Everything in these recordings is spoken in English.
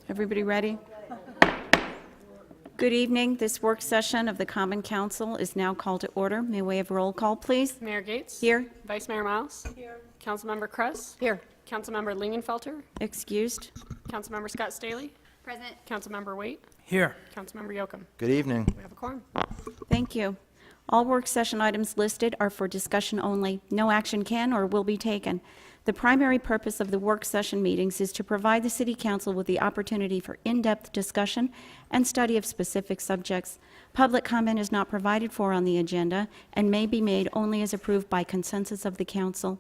Everybody ready? Good evening. This work session of the Common Council is now called to order. May we have roll call, please? Mayor Gates? Here. Vice Mayor Miles? Here. Councilmember Kress? Here. Councilmember Lingenfelter? Excused. Councilmember Scott Staley? Present. Councilmember Waite? Here. Councilmember Yocum? Good evening. We have a quorum. Thank you. All work session items listed are for discussion only. No action can or will be taken. The primary purpose of the work session meetings is to provide the City Council with the opportunity for in-depth discussion and study of specific subjects. Public comment is not provided for on the agenda and may be made only as approved by consensus of the Council.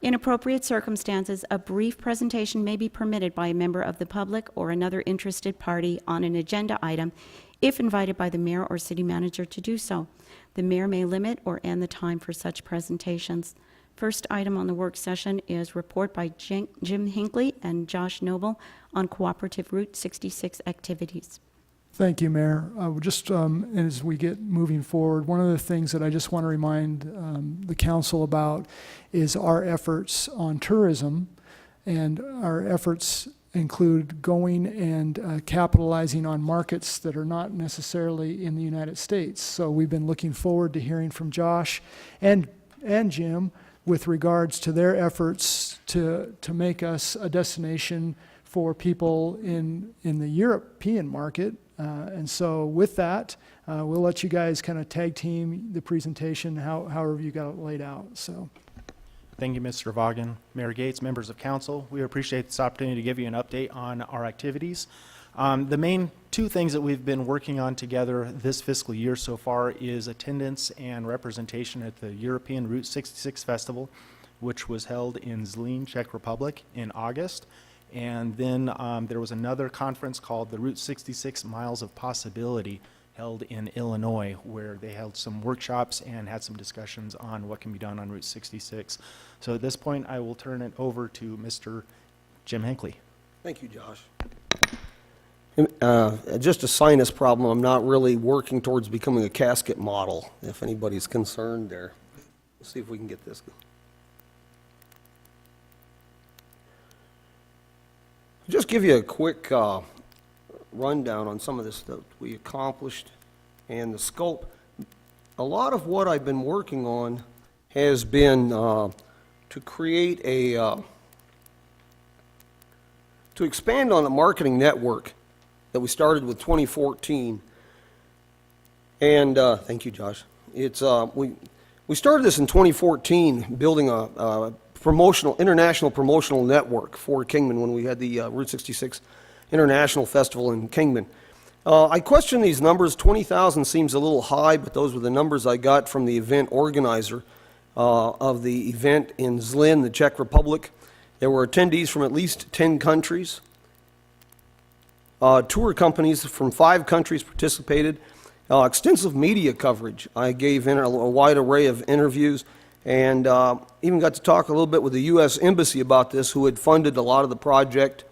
In appropriate circumstances, a brief presentation may be permitted by a member of the public or another interested party on an agenda item if invited by the mayor or city manager to do so. The mayor may limit or end the time for such presentations. First item on the work session is report by Jim Hinckley and Josh Noble on cooperative Route 66 activities. Thank you, Mayor. Just as we get moving forward, one of the things that I just want to remind the council about is our efforts on tourism, and our efforts include going and capitalizing on markets that are not necessarily in the United States. So we've been looking forward to hearing from Josh and Jim with regards to their efforts to make us a destination for people in the European market. And so with that, we'll let you guys kind of tag team the presentation however you got it laid out. So, Thank you, Mr. Vaughan. Mayor Gates, members of council, we appreciate this opportunity to give you an update on our activities. The main two things that we've been working on together this fiscal year so far is attendance and representation at the European Route 66 Festival, which was held in Zlín, Czech Republic in August. And then there was another conference called the Route 66 Miles of Possibility held in Illinois, where they held some workshops and had some discussions on what can be done on Route 66. So at this point, I will turn it over to Mr. Jim Hinckley. Thank you, Josh. Just a sinus problem. I'm not really working towards becoming a casket model, if anybody's concerned there. Let's see if we can get this. Just give you a quick rundown on some of this that we accomplished and the scope. A lot of what I've been working on has been to create to expand on the marketing network that we started with 2014. And thank you, Josh. It's we started this in 2014, building a international promotional network for Kingman when we had the Route 66 International Festival in Kingman. I question these numbers. 20,000 seems a little high, but those were the numbers I got from the event organizer of the event in Zlín, the Czech Republic. There were attendees from at least 10 countries. Tour companies from 5 countries participated. Extensive media coverage. I gave in a wide array of interviews, and even got to talk a little bit with the U.S. Embassy about this, who had funded a lot of the project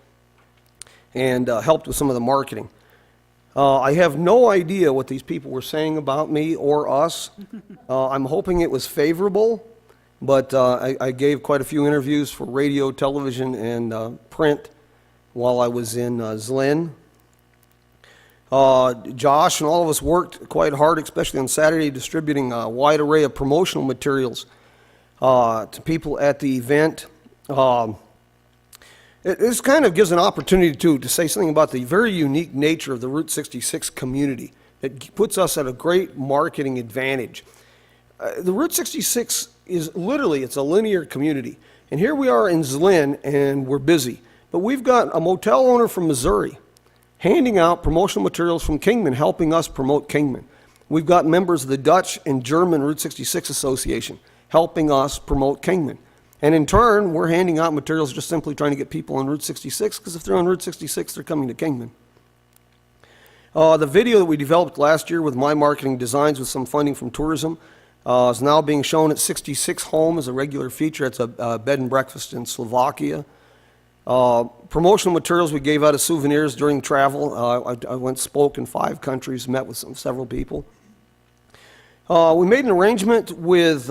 and helped with some of the marketing. I have no idea what these people were saying about me or us. I'm hoping it was favorable, but I gave quite a few interviews for radio, television, and print while I was in Zlín. Josh and all of us worked quite hard, especially on Saturday, distributing a wide array of promotional materials to people at the event. This kind of gives an opportunity to say something about the very unique nature of the Route 66 community. It puts us at a great marketing advantage. The Route 66 is literally, it's a linear community. And here we are in Zlín, and we're busy. But we've got a motel owner from Missouri handing out promotional materials from Kingman, helping us promote Kingman. We've got members of the Dutch and German Route 66 Association helping us promote Kingman. And in turn, we're handing out materials just simply trying to get people on Route 66, because if they're on Route 66, they're coming to Kingman. The video that we developed last year with My Marketing Designs with some funding from tourism is now being shown at 66 Home as a regular feature. It's a bed and breakfast in Slovakia. Promotional materials we gave out as souvenirs during travel. I went spoke in 5 countries, met with several people. We made an arrangement with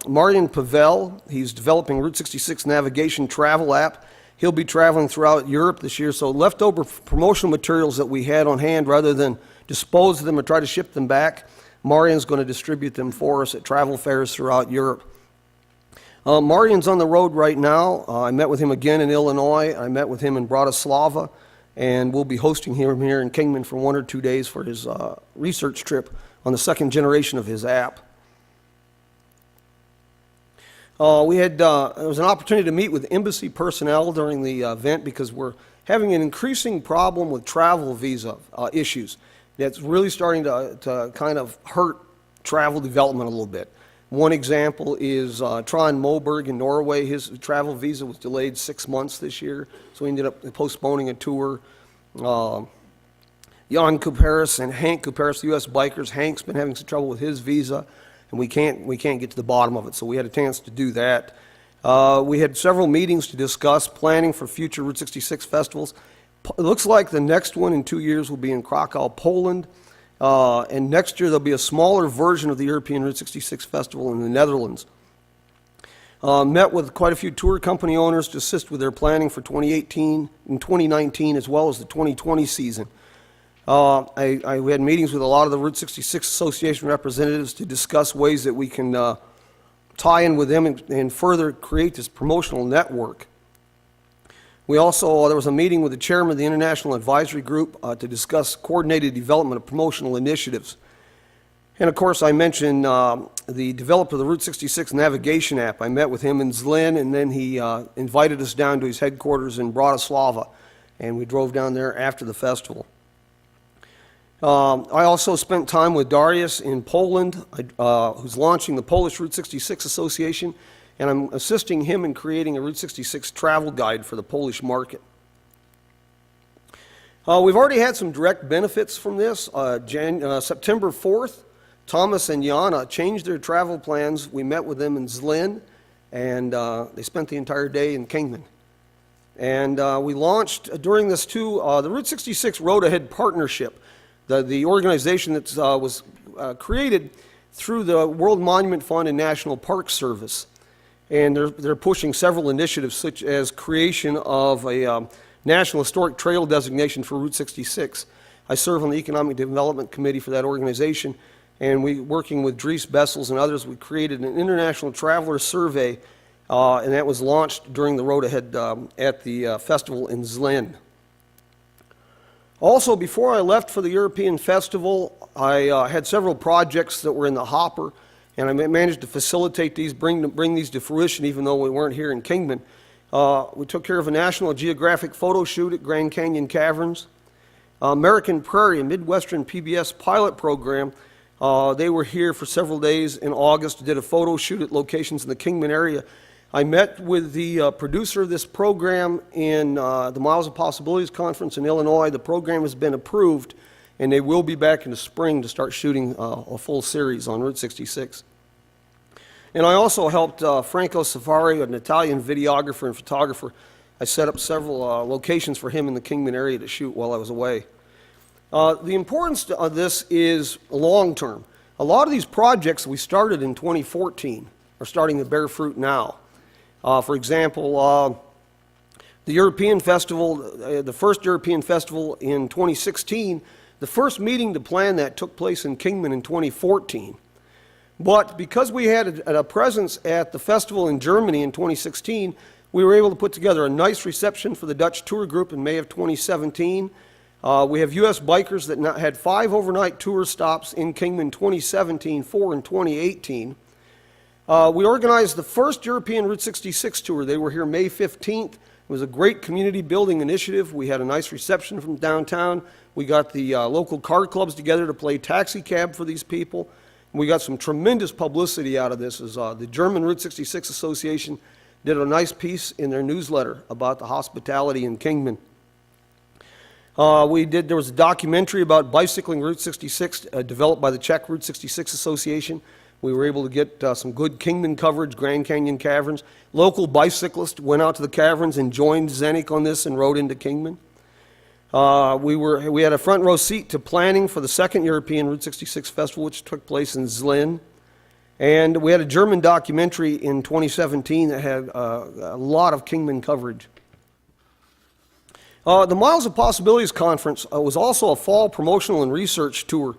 Marian Pavel. He's developing Route 66 navigation travel app. He'll be traveling throughout Europe this year, so leftover promotional materials that we had on hand, rather than dispose of them or try to ship them back, Marian's going to distribute them for us at travel fairs throughout Europe. Marian's on the road right now. I met with him again in Illinois. I met with him in Bratislava, and we'll be hosting him here in Kingman for 1 or 2 days for his research trip on the second generation of his app. There was an opportunity to meet with embassy personnel during the event because we're having an increasing problem with travel visa issues. That's really starting to kind of hurt travel development a little bit. One example is Trond Moberg in Norway. His travel visa was delayed 6 months this year, so he ended up postponing a tour. Jan Kuperis and Hank Kuperis, the U.S. bikers. Hank's been having some trouble with his visa, and we can't get to the bottom of it, so we had a chance to do that. We had several meetings to discuss planning for future Route 66 festivals. It looks like the next one in 2 years will be in Krakow, Poland. And next year there'll be a smaller version of the European Route 66 Festival in the Netherlands. Met with quite a few tour company owners to assist with their planning for 2018 and 2019 as well as the 2020 season. We had meetings with a lot of the Route 66 Association representatives to discuss ways that we can tie in with them and further create this promotional network. We also, there was a meeting with the chairman of the International Advisory Group to discuss coordinated development of promotional initiatives. And of course, I mentioned the developer of the Route 66 navigation app. I met with him in Zlin, and then he invited us down to his headquarters in Bratislava, and we drove down there after the festival. I also spent time with Darius in Poland, who's launching the Polish Route 66 Association, and I'm assisting him in creating a Route 66 travel guide for the Polish market. We've already had some direct benefits from this. September 4th, Thomas and Jana changed their travel plans. We met with them in Zlin, and they spent the entire day in Kingman. And we launched during this too, the Route 66 Road Ahead Partnership, the organization that was created through the World Monument Fund and National Park Service. And they're pushing several initiatives such as creation of a National Historic Trail designation for Route 66. I serve on the Economic Development Committee for that organization, and working with Dries Bessels and others, we created an international traveler survey, and that was launched during the Road Ahead at the festival in Zlin. Also, before I left for the European Festival, I had several projects that were in the hopper, and I managed to facilitate these, bring these to fruition, even though we weren't here in Kingman. We took care of a National Geographic photo shoot at Grand Canyon Caverns. American Prairie, a Midwestern PBS pilot program, they were here for several days in August, did a photo shoot at locations in the Kingman area. I met with the producer of this program in the Miles of Possibilities Conference in Illinois. The program has been approved, and they will be back in the spring to start shooting a full series on Route 66. And I also helped Franco Safari, an Italian videographer and photographer. I set up several locations for him in the Kingman area to shoot while I was away. The importance of this is long-term. A lot of these projects we started in 2014 are starting to bear fruit now. For example, the European Festival, the first European Festival in 2016, the first meeting to plan that took place in Kingman in 2014. But because we had a presence at the festival in Germany in 2016, we were able to put together a nice reception for the Dutch tour group in May of 2017. We have U.S. bikers that had 5 overnight tour stops in Kingman 2017, 4 in 2018. We organized the first European Route 66 tour. They were here May 15th. It was a great community building initiative. We had a nice reception from downtown. We got the local car clubs together to play taxi cab for these people. We got some tremendous publicity out of this. As the German Route 66 Association did a nice piece in their newsletter about the hospitality in Kingman. There was a documentary about bicycling Route 66 developed by the Czech Route 66 Association. We were able to get some good Kingman coverage, Grand Canyon Caverns. Local bicyclists went out to the caverns and joined Zenik on this and rode into Kingman. We had a front row seat to planning for the second European Route 66 Festival, which took place in Zlin. And we had a German documentary in 2017 that had a lot of Kingman coverage. The Miles of Possibilities Conference was also a fall promotional and research tour.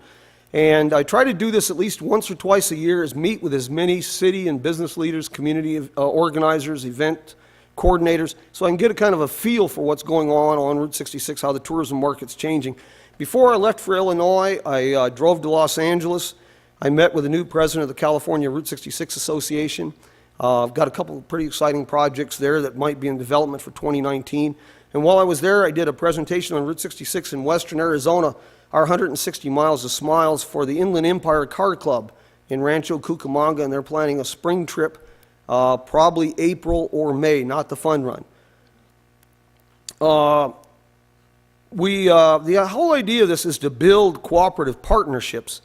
And I try to do this at least once or twice a year, is meet with as many city and business leaders, community organizers, event coordinators, so I can get a kind of a feel for what's going on Route 66, how the tourism market's changing. Before I left for Illinois, I drove to Los Angeles. I met with the new president of the California Route 66 Association. I've got a couple of pretty exciting projects there that might be in development for 2019. And while I was there, I did a presentation on Route 66 in western Arizona, our 160 miles of smiles for the Inland Empire Car Club in Rancho Cucamonga, and they're planning a spring trip, probably April or May, not the fun run. The whole idea of this is to build cooperative partnerships.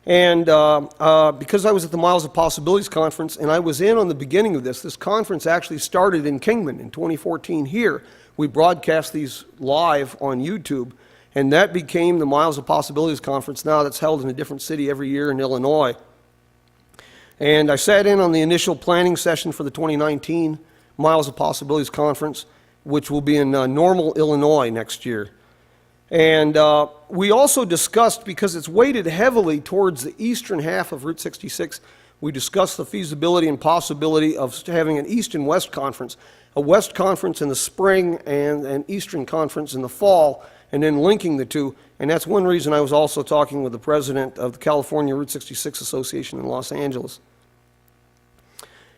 And because I was at the Miles of Possibilities Conference, and I was in on the beginning of this conference actually started in Kingman in 2014 here. We broadcast these live on YouTube, and that became the Miles of Possibilities Conference now that's held in a different city every year in Illinois. And I sat in on the initial planning session for the 2019 Miles of Possibilities Conference, which will be in Normal, Illinois next year. And we also discussed, because it's weighted heavily towards the eastern half of Route 66, we discussed the feasibility and possibility of having an east and west conference, a west conference in the spring and an eastern conference in the fall, and then linking the two. And that's one reason I was also talking with the president of the California Route 66 Association in Los Angeles.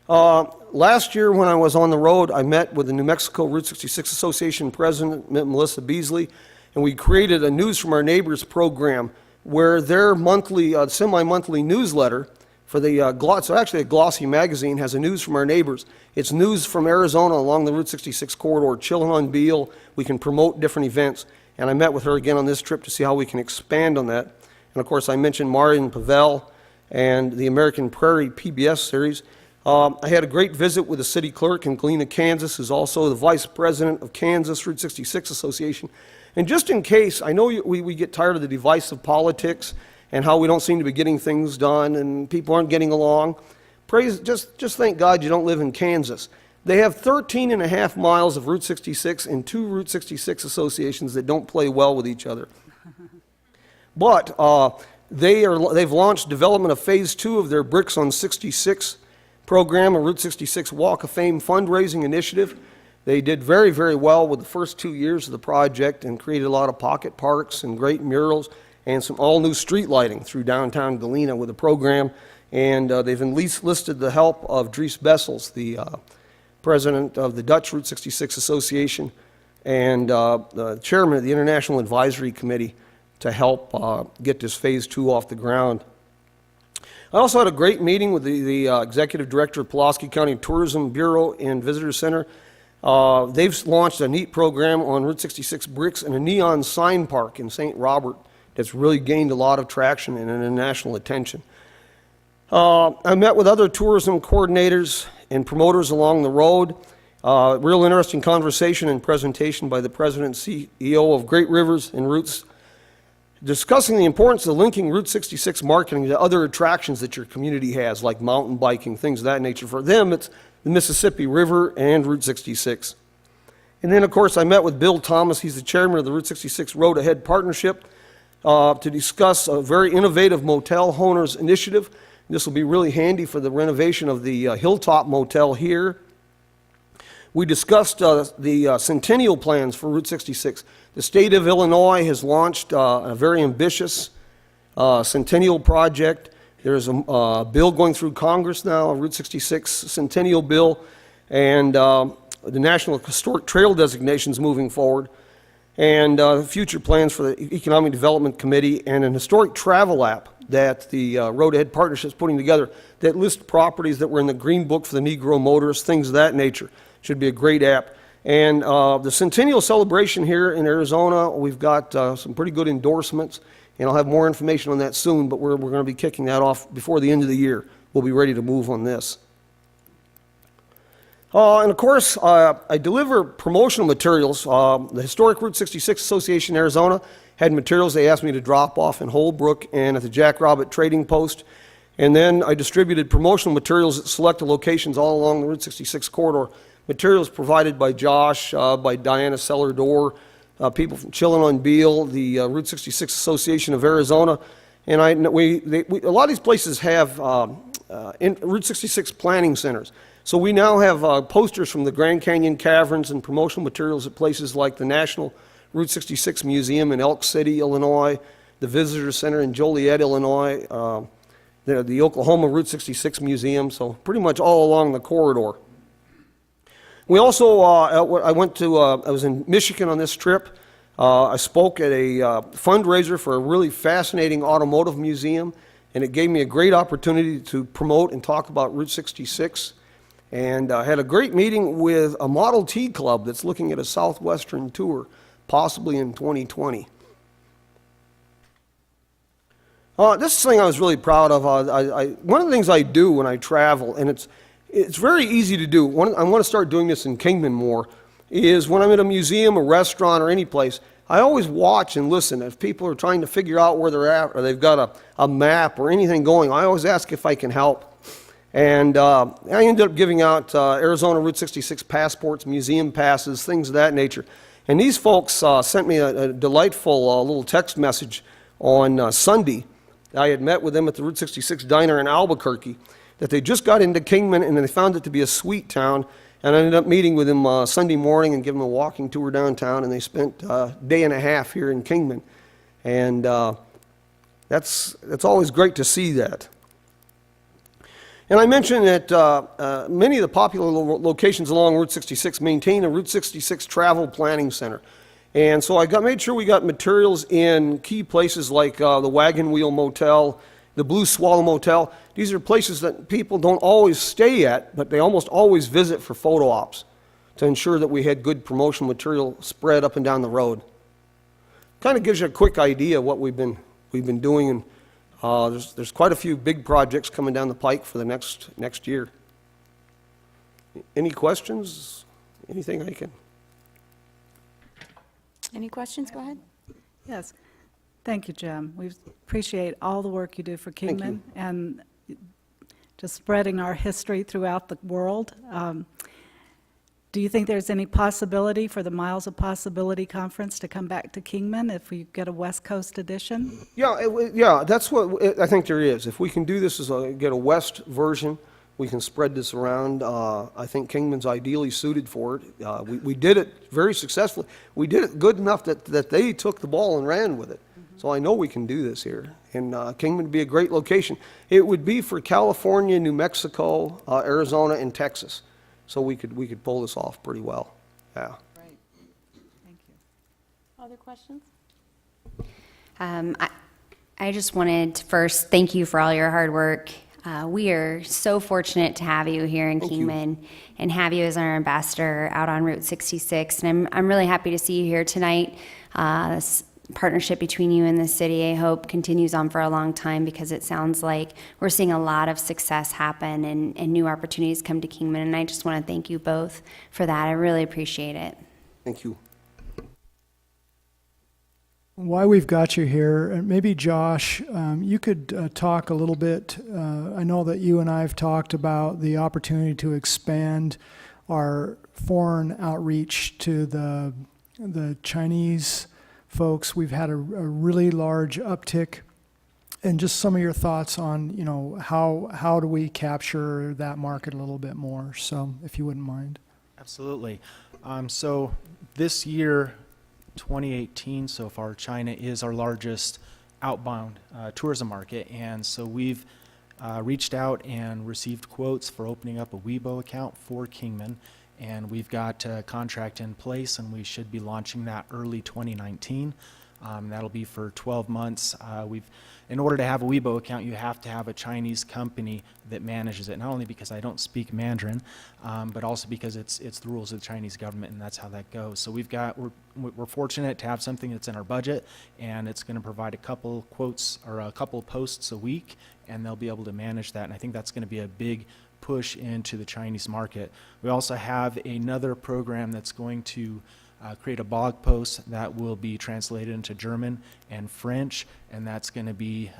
Last year when I was on the road, I met with the New Mexico Route 66 Association president, Melissa Beasley, and we created a News from Our Neighbors program where their monthly, semi-monthly newsletter for the, it's actually a glossy magazine, has a News from Our Neighbors. It's news from Arizona along the Route 66 corridor, chilling on Beale. We can promote different events. And I met with her again on this trip to see how we can expand on that. And of course, I mentioned Marion Pavel and the American Prairie PBS series. I had a great visit with the city clerk in Galena, Kansas, who's also the vice president of Kansas Route 66 Association. And just in case, I know we get tired of the divisive politics and how we don't seem to be getting things done and people aren't getting along. Just thank God you don't live in Kansas. They have 13 and a half miles of Route 66 and 2 Route 66 associations that don't play well with each other. But they've launched development of phase 2 of their Bricks on 66 program, a Route 66 Walk of Fame fundraising initiative. They did very, very well with the first 2 years of the project and created a lot of pocket parks and great murals and some all-new street lighting through downtown Galena with the program. And they've enlisted the help of Dries Bessels, the president of the Dutch Route 66 Association and the chairman of the International Advisory Committee to help get this phase 2 off the ground. I also had a great meeting with the executive director of Pulaski County Tourism Bureau and Visitor Center. They've launched a neat program on Route 66 bricks and a neon sign park in St. Robert that's really gained a lot of traction and international attention. I met with other tourism coordinators and promoters along the road. Real interesting conversation and presentation by the president and CEO of Great Rivers and Routes, discussing the importance of linking Route 66 marketing to other attractions that your community has, like mountain biking, things of that nature. For them, it's the Mississippi River and Route 66. And then, of course, I met with Bill Thomas. He's the chairman of the Route 66 Road Ahead Partnership to discuss a very innovative motel owners initiative. This will be really handy for the renovation of the Hilltop Motel here. We discussed the centennial plans for Route 66. The state of Illinois has launched a very ambitious centennial project. There's a bill going through Congress now, a Route 66 centennial bill, and the National Historic Trail designations moving forward, and future plans for the Economic Development Committee, and an historic travel app that the Road Ahead Partnership is putting together that lists properties that were in the Green Book for the Negro motorist, things of that nature. Should be a great app. And the Centennial Celebration here in Arizona, we've got some pretty good endorsements, and I'll have more information on that soon, but we're going to be kicking that off before the end of the year. We'll be ready to move on this. And of course, I deliver promotional materials. The Historic Route 66 Association in Arizona had materials they asked me to drop off in Holbrook and at the Jack Robert Trading Post. And then I distributed promotional materials at selected locations all along the Route 66 corridor. Materials provided by Josh, by Diana Seller-Dorr, people from Chillin on Beale, the Route 66 Association of Arizona, and a lot of these places have Route 66 planning centers. So we now have posters from the Grand Canyon Caverns and promotional materials at places like the National Route 66 Museum in Elk City, Illinois, the Visitor Center in Joliet, Illinois, the Oklahoma Route 66 Museum, so pretty much all along the corridor. We also, I was in Michigan on this trip. I spoke at a fundraiser for a really fascinating automotive museum, and it gave me a great opportunity to promote and talk about Route 66. And I had a great meeting with a Model T club that's looking at a southwestern tour, possibly in 2020. This is something I was really proud of. One of the things I do when I travel, and it's very easy to do, I want to start doing this in Kingman more, is when I'm at a museum, a restaurant, or any place, I always watch and listen. If people are trying to figure out where they're at, or they've got a map or anything going, I always ask if I can help. And I ended up giving out Arizona Route 66 passports, museum passes, things of that nature. And these folks sent me a delightful little text message on Sunday. I had met with them at the Route 66 diner in Albuquerque, that they just got into Kingman and they found it to be a sweet town. And I ended up meeting with them Sunday morning and giving them a walking tour downtown, and they spent a day and a half here in Kingman. And that's always great to see that. And I mentioned that many of the popular locations along Route 66 maintain a Route 66 travel planning center. And so I made sure we got materials in key places like the Wagon Wheel Motel, the Blue Swallow Motel. These are places that people don't always stay at, but they almost always visit for photo ops to ensure that we had good promotional material spread up and down the road. Kind of gives you a quick idea of what we've been doing, and there's quite a few big projects coming down the pike for the next year. Any questions? Anything I can? Any questions? Go ahead. Yes. Thank you, Jim. We appreciate all the work you do for Thank Kingman and just spreading our history throughout the world. Do you think there's any possibility for the Miles of Possibility Conference to come back to Kingman if we get a West Coast edition? Yeah, that's what I think there is. If we can do this get a West version, we can spread this around. I think Kingman's ideally suited for it. We did it very successfully. We did it good enough that they took the ball and ran with it. So I know we can do this here. And Kingman would be a great location. It would be for California, New Mexico, Arizona, and Texas. So we could pull this off pretty well. Yeah. Great. Thank you. Other questions? I just wanted to first thank you for all your hard work. We are so fortunate to have you here in Thank you. Kingman and have you as our ambassador out on Route 66. And I'm really happy to see you here tonight. This partnership between you and the city, I hope, continues on for a long time, because it sounds like we're seeing a lot of success happen and new opportunities come to Kingman. And I just want to thank you both for that. I really appreciate it. Thank you. Why we've got you here, maybe Josh, you could talk a little bit. I know that you and I have talked about the opportunity to expand our foreign outreach to the Chinese folks. We've had a really large uptick, and just some of your thoughts on, how do we capture that market a little bit more? So, if you wouldn't mind. Absolutely. So this year, 2018 so far, China is our largest outbound tourism market, and so we've reached out and received quotes for opening up a Weibo account for Kingman, and we've got a contract in place, and we should be launching that early 2019. That'll be for 12 months. In order to have a Weibo account, you have to have a Chinese company that manages it, not only because I don't speak Mandarin, but also because it's the rules of the Chinese government, and that's how that goes. So we're fortunate to have something that's in our budget, and it's going to provide a couple quotes or a couple posts a week, and they'll be able to manage that, and I think that's going to be a big push into the Chinese market. We also have another program that's going to create a blog post that will be translated into German and French, and that's going to be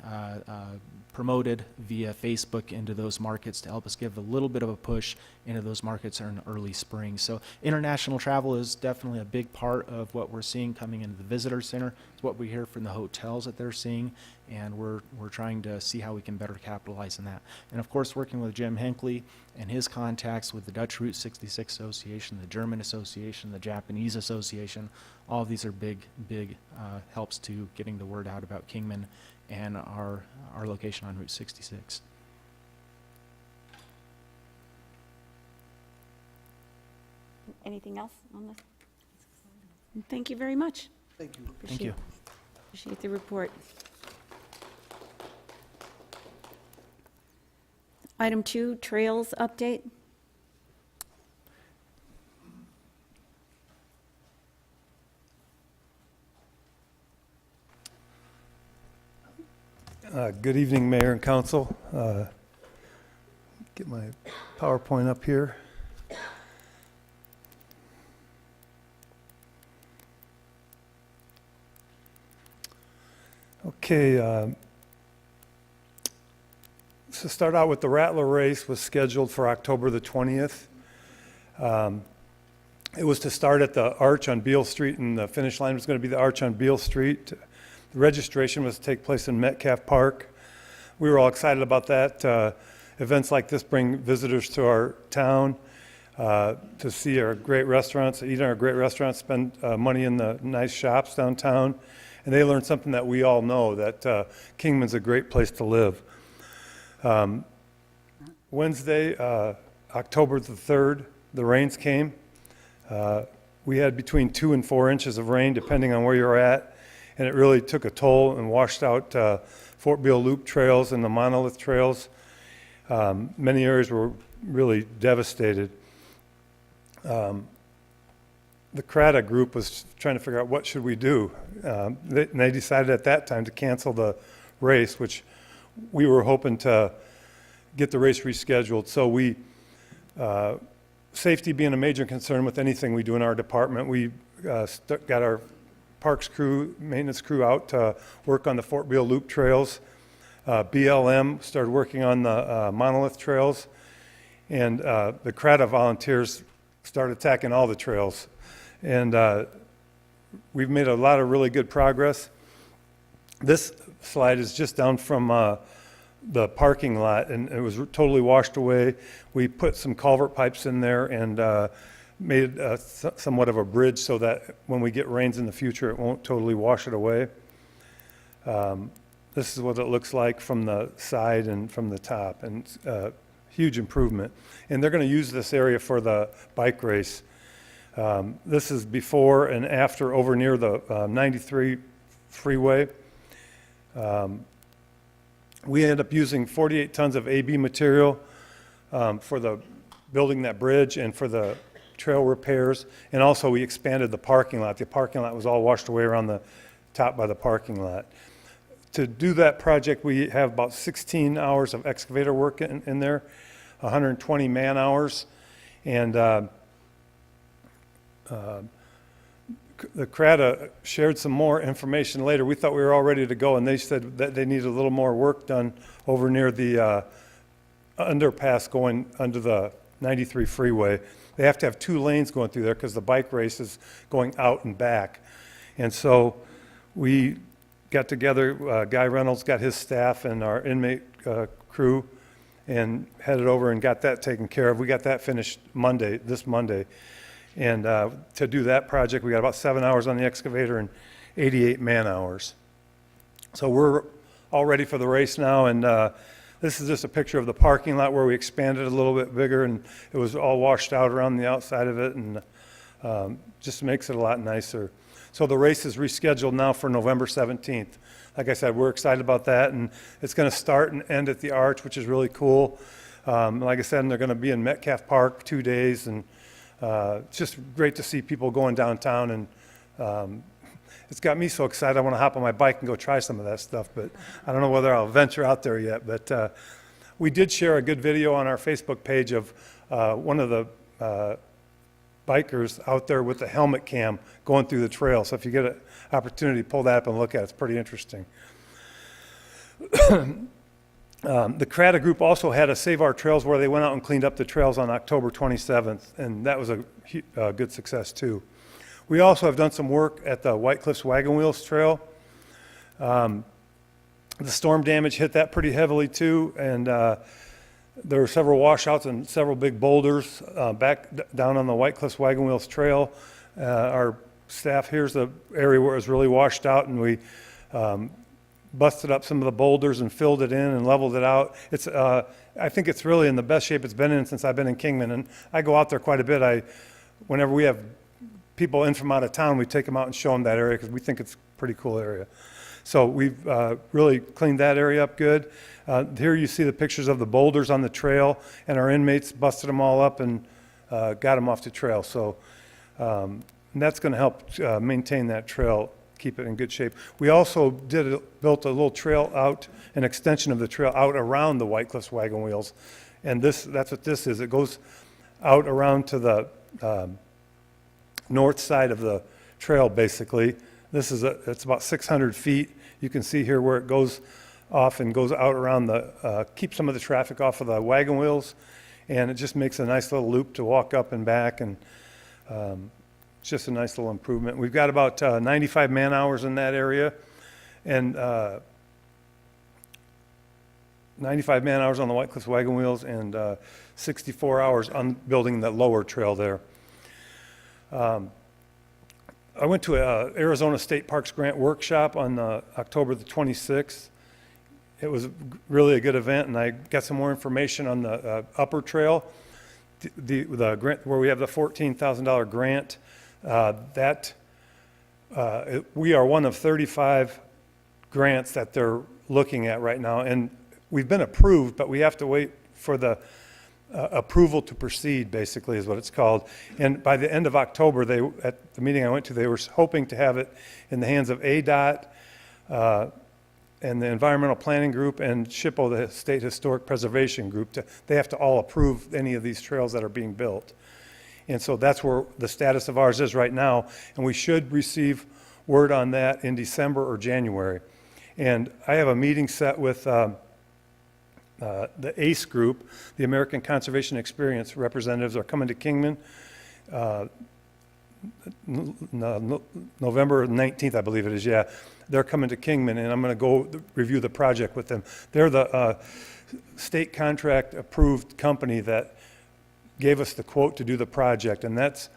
promoted via Facebook into those markets to help us give a little bit of a push into those markets in early spring. So international travel is definitely a big part of what we're seeing coming into the visitor center. It's what we hear from the hotels that they're seeing, and we're trying to see how we can better capitalize on that. And of course, working with Jim Hinckley and his contacts with the Dutch Route 66 Association, the German Association, the Japanese Association, all of these are big helps to getting the word out about Kingman and our location on Route 66. Anything else on this? Thank you very much. Thank you. Thank you. Appreciate the report. Item 2, trails update. Good evening, Mayor and Council. Get my PowerPoint up here. Okay, so start out with the Rattler race was scheduled for October the 20th. It was to start at the Arch on Beale Street, and the finish line was going to be the Arch on Beale Street. The registration was to take place in Metcalf Park. We were all excited about that. Events like this bring visitors to our town to see our great restaurants, eat in our great restaurants, spend money in the nice shops downtown. And they learned something that we all know, that Kingman's a great place to live. Wednesday, October the 3rd, the rains came. We had between 2 and 4 inches of rain, depending on where you're at. And it really took a toll and washed out Fort Beale Loop trails and the monolith trails. Many areas were really devastated. The CRATA group was trying to figure out what should we do. They decided at that time to cancel the race, which we were hoping to get the race rescheduled. So we, safety being a major concern with anything we do in our department, we got our parks crew, maintenance crew out to work on the Fort Beale Loop trails. BLM started working on the monolith trails, and the CRATA volunteers started attacking all the trails. And we've made a lot of really good progress. This slide is just down from the parking lot, and it was totally washed away. We put some culvert pipes in there and made somewhat of a bridge so that when we get rains in the future, it won't totally wash it away. This is what it looks like from the side and from the top, and huge improvement. And they're going to use this area for the bike race. This is before and after over near the 93 freeway. We ended up using 48 tons of AB material for the building that bridge and for the trail repairs. And also we expanded the parking lot. The parking lot was all washed away around the top by the parking lot. To do that project, we have about 16 hours of excavator work in there, 120 man hours. And the CRATA shared some more information later. We thought we were all ready to go, and they said that they needed a little more work done over near the underpass going under the 93 freeway. They have to have 2 lanes going through there because the bike race is going out and back. And so we got together, Guy Reynolds got his staff and our inmate crew and headed over and got that taken care of. We got that finished this Monday. And to do that project, we got about 7 hours on the excavator and 88 man hours. So we're all ready for the race now. And this is just a picture of the parking lot where we expanded a little bit bigger, and it was all washed out around the outside of it, and just makes it a lot nicer. So the race is rescheduled now for November 17th. Like I said, we're excited about that, and it's going to start and end at the Arch, which is really cool. Like I said, they're going to be in Metcalf Park 2 days, and it's just great to see people going downtown, and it's got me so excited I want to hop on my bike and go try some of that stuff, but I don't know whether I'll venture out there yet. But we did share a good video on our Facebook page of one of the bikers out there with the helmet cam going through the trail. So if you get an opportunity, pull that up and look at it. It's pretty interesting. The CRATA group also had a Save Our Trails where they went out and cleaned up the trails on October 27th, and that was a good success too. We also have done some work at the White Cliffs Wagon Wheels Trail. The storm damage hit that pretty heavily too, and there were several washouts and several big boulders down on the White Cliffs Wagon Wheels Trail. Our staff, here's the area where it was really washed out, and we busted up some of the boulders and filled it in and leveled it out. I think it's really in the best shape it's been in since I've been in Kingman, and I go out there quite a bit. Whenever we have people in from out of town, we take them out and show them that area because we think it's a pretty cool area. So we've really cleaned that area up good. Here you see the pictures of the boulders on the trail, and our inmates busted them all up and got them off the trail. So and that's going to help maintain that trail, keep it in good shape. We also built a little trail out, an extension of the trail out around the White Cliffs Wagon Wheels. And that's what this is. It goes out around to the north side of the trail, basically. It's about 600 feet. You can see here where it goes off and goes out around keep some of the traffic off of the wagon wheels. And it just makes a nice little loop to walk up and back, and it's just a nice little improvement. We've got about 95 man hours in that area, and 95 man hours on the White Cliffs Wagon Wheels, and 64 hours on building the lower trail there. I went to an Arizona State Parks Grant Workshop on October the 26th. It was really a good event, and I got some more information on the upper trail, the grant where we have the $14,000 grant. We are one of 35 grants that they're looking at right now, and we've been approved, but we have to wait for the approval to proceed, basically, is what it's called. And by the end of October, at the meeting I went to, they were hoping to have it in the hands of ADOT and the Environmental Planning Group and SHPO, the State Historic Preservation Group. They have to all approve any of these trails that are being built. And so that's where the status of ours is right now, and we should receive word on that in December or January. And I have a meeting set with the ACE group, the American Conservation Experience representatives are coming to Kingman November 19th, I believe it is, yeah. They're coming to Kingman, and I'm going to go review the project with them. They're the state contract approved company that gave us the quote to do the project, and that's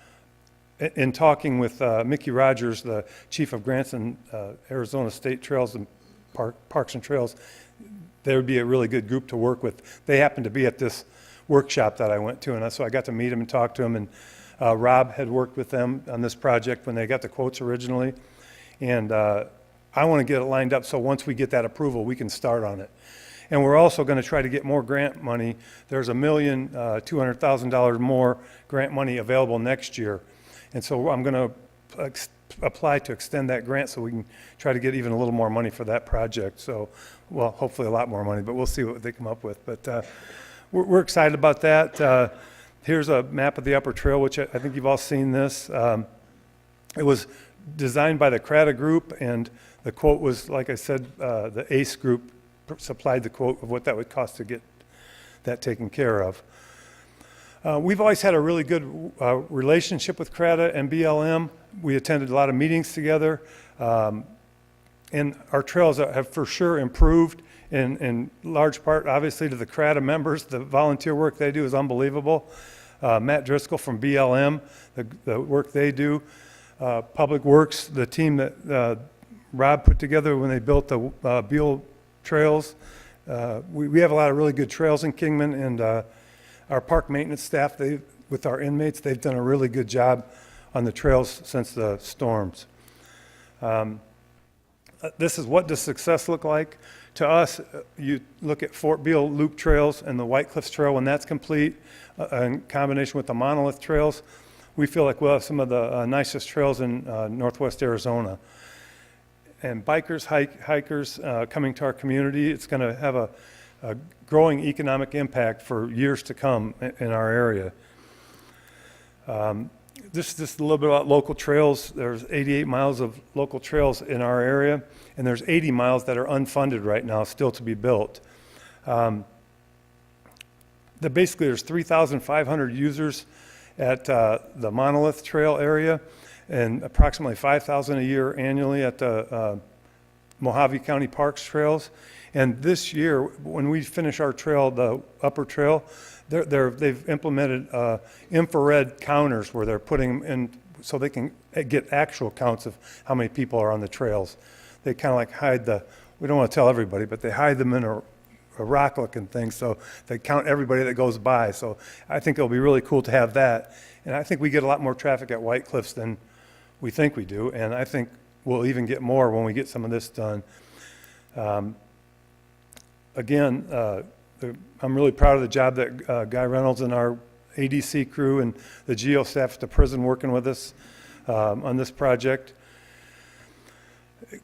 in talking with Mickey Rogers, the chief of grants in Arizona State Trails and Parks and Trails. They would be a really good group to work with. They happened to be at this workshop that I went to, and so I got to meet them and talk to them. And Rob had worked with them on this project when they got the quotes originally. And I want to get it lined up so once we get that approval, we can start on it. And we're also going to try to get more grant money. There's $1,200,000 more grant money available next year. And so I'm going to apply to extend that grant so we can try to get even a little more money for that project. So, well, hopefully a lot more money, but we'll see what they come up with. But we're excited about that. Here's a map of the upper trail, which I think you've all seen this. It was designed by the CRATA group, and the quote was, like I said, the ACE group supplied the quote of what that would cost to get that taken care of. We've always had a really good relationship with CRATA and BLM. We attended a lot of meetings together, and our trails have for sure improved in large part, obviously, to the CRATA members. The volunteer work they do is unbelievable. Matt Driscoll from BLM, the work they do. Public Works, the team that Rob put together when they built the Beale trails. We have a lot of really good trails in Kingman, and our park maintenance staff, with our inmates, they've done a really good job on the trails since the storms. This is what does success look like. To us, you look at Fort Beale Loop trails and the White Cliffs Trail, when that's complete, in combination with the monolith trails, we feel like we'll have some of the nicest trails in northwest Arizona. And bikers, hikers coming to our community, it's going to have a growing economic impact for years to come in our area. just a little bit about local trails. There's 88 miles of local trails in our area, and there's 80 miles that are unfunded right now, still to be built. Basically, there's 3,500 users at the Monolith Trail area, and approximately 5,000 a year annually at the Mojave County Parks trails. And this year, when we finish our trail, the upper trail, they've implemented infrared counters where they're putting them in so they can get actual counts of how many people are on the trails. They kind of like hide we don't want to tell everybody, but they hide them in a rock-looking thing, so they count everybody that goes by. So I think it'll be really cool to have that. And I think we get a lot more traffic at White Cliffs than we think we do, and I think we'll even get more when we get some of this done. Again, I'm really proud of the job that Guy Reynolds and our ADC crew and the GEO staff at the prison working with us on this project.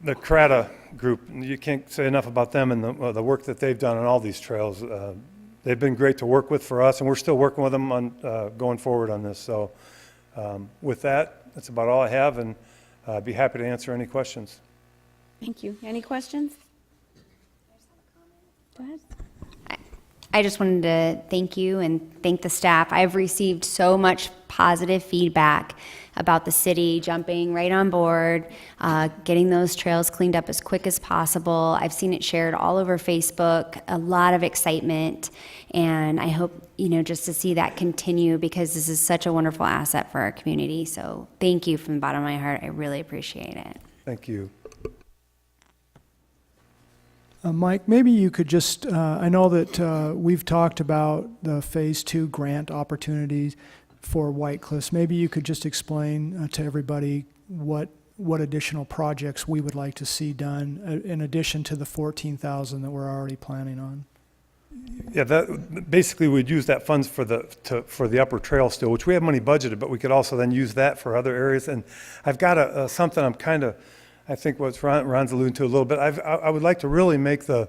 The CRATA group, you can't say enough about them and the work that they've done on all these trails. They've been great to work with for us, and we're still working with them on going forward on this. So with that, that's about all I have, and I'd be happy to answer any questions. Thank you. Any questions? Go ahead. I just wanted to thank you and thank the staff. I've received so much positive feedback about the city jumping right on board, getting those trails cleaned up as quick as possible. I've seen it shared all over Facebook, a lot of excitement, and I hope, just to see that continue because this is such a wonderful asset for our community. So thank you from the bottom of my heart. I really appreciate it. Thank you. Mike, maybe you could just, I know that we've talked about the Phase 2 grant opportunities for White Cliffs. Maybe you could just explain to everybody what additional projects we would like to see done in addition to the 14,000 that we're already planning on. Yeah, that basically we'd use that funds for the upper trail still, which we have money budgeted, but we could also then use that for other areas. And I've got something I'm kind of, I think what Ron's alluding to a little bit. I would like to really make and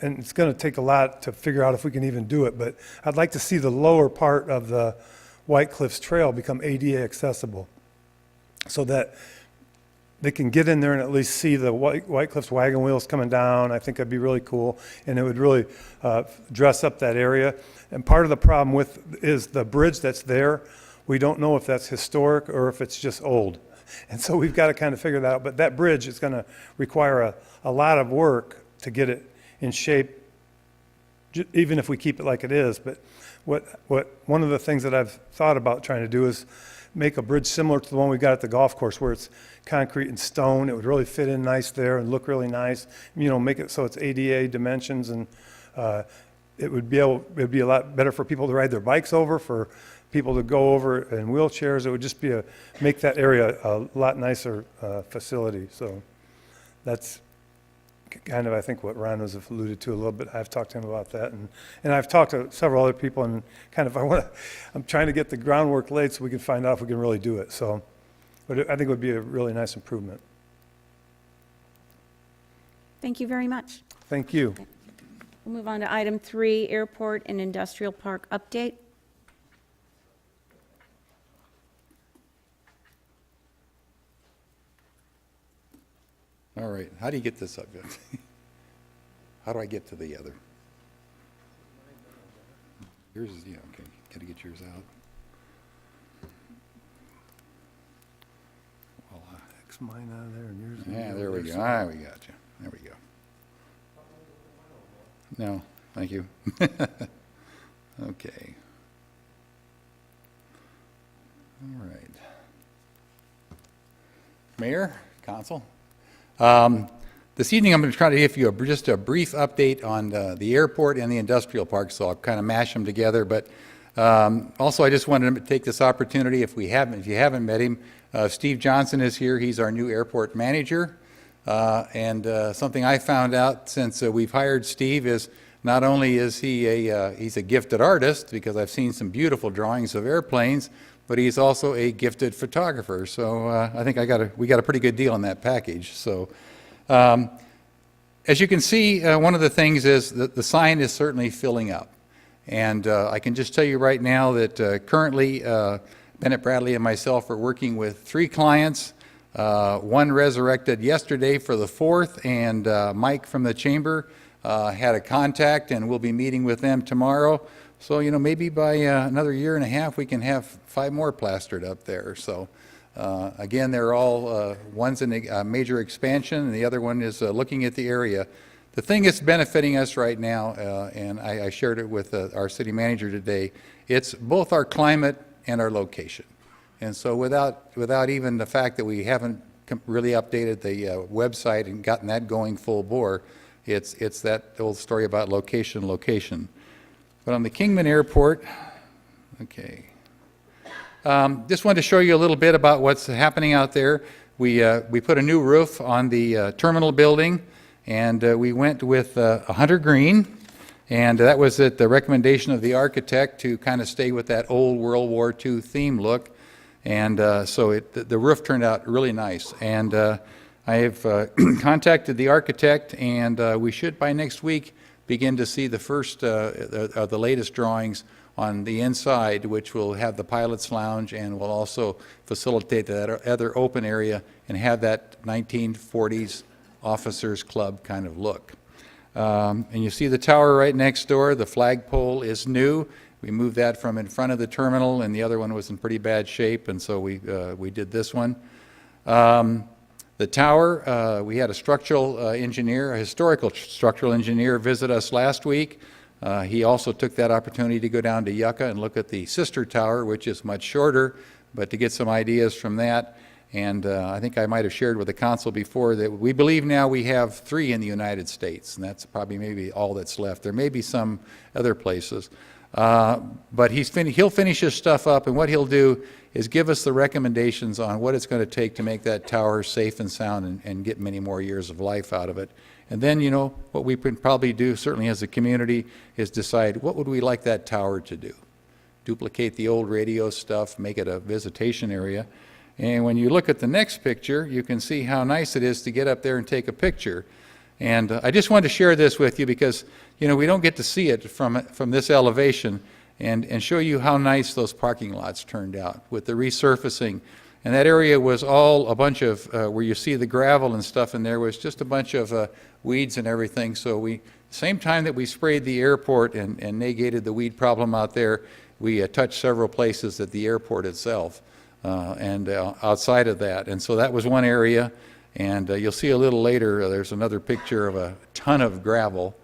it's going to take a lot to figure out if we can even do it, but I'd like to see the lower part of the White Cliffs Trail become ADA accessible so that they can get in there and at least see the White Cliffs wagon wheels coming down. I think that'd be really cool, and it would really dress up that area. And part of the problem is the bridge that's there. We don't know if that's historic or if it's just old. And so we've got to kind of figure that out. But that bridge is going to require a lot of work to get it in shape, even if we keep it like it is. But one of the things that I've thought about trying to do is make a bridge similar to the one we got at the golf course, where it's concrete and stone. It would really fit in nice there and look really nice. Make it so it's ADA dimensions, and it'd be a lot better for people to ride their bikes over, for people to go over in wheelchairs. It would just make that area a lot nicer facility. So that's kind of, I think, what Ron was alluded to a little bit. I've talked to him about that, and I've talked to several other people, and kind of I'm trying to get the groundwork laid so we can find out if we can really do it. So, but I think it would be a really nice improvement. Thank you very much. Thank you. We'll move on to item 3, Airport and Industrial Park update. All right, how do you get this up? How do I get to the other? Yours is, yeah, okay, gotta get yours out. Well, X mine out of there and yours. Yeah, there we go, ah, we got you, there we go. No, thank you. Okay. All right. Mayor, Council. This evening, I'm going to try to give you just a brief update on the airport and the industrial park, so I'll kind of mash them together. But also, I just wanted to take this opportunity, if you haven't met him, Steve Johnson is here. He's our new airport manager. And something I found out since we've hired Steve is not only is he's a gifted artist, because I've seen some beautiful drawings of airplanes, but he's also a gifted photographer. So I think we got a pretty good deal on that package. So as you can see, one of the things is that the sign is certainly filling up. And I can just tell you right now that currently Bennett Bradley and myself are working with 3 clients. One resurrected yesterday for the 4th, and Mike from the chamber had a contact, and we'll be meeting with them tomorrow. So, you know, maybe by another year and a half, we can have 5 more plastered up there. So, again, they're all, one's in a major expansion, and the other one is looking at the area. The thing that's benefiting us right now, and I shared it with our city manager today, it's both our climate and our location. And so without even the fact that we haven't really updated the website and gotten that going full bore, it's that old story about location. But on the Kingman Airport, okay. Just wanted to show you a little bit about what's happening out there. We put a new roof on the terminal building, and we went with a hunter green, and that was at the recommendation of the architect to kind of stay with that old World War II theme look. And so the roof turned out really nice. And I have contacted the architect, and we should by next week begin to see the first of the latest drawings on the inside, which will have the pilot's lounge and will also facilitate that other open area and have that 1940s officers club kind of look. And you see the tower right next door. The flagpole is new. We moved that from in front of the terminal, and the other one was in pretty bad shape, and so we did this one. The tower, we had a structural engineer, a historical structural engineer visit us last week. He also took that opportunity to go down to Yucca and look at the sister tower, which is much shorter, but to get some ideas from that. And I think I might have shared with the council before that we believe now we have 3 in the United States, and that's probably maybe all that's left. There may be some other places. But he'll finish his stuff up, and what he'll do is give us the recommendations on what it's going to take to make that tower safe and sound and get many more years of life out of it. And then, you know, what we can probably do, certainly as a community, is decide what would we like that tower to do. Duplicate the old radio stuff, make it a visitation area. And when you look at the next picture, you can see how nice it is to get up there and take a picture. And I just wanted to share this with you because, you know, we don't get to see it from this elevation and show you how nice those parking lots turned out with the resurfacing. And that area was all a bunch of, where you see the gravel and stuff in there was just a bunch of weeds and everything. So same time that we sprayed the airport and negated the weed problem out there, we touched several places at the airport itself and outside of that. And so that was one area. And you'll see a little later, there's another picture of a ton of gravel.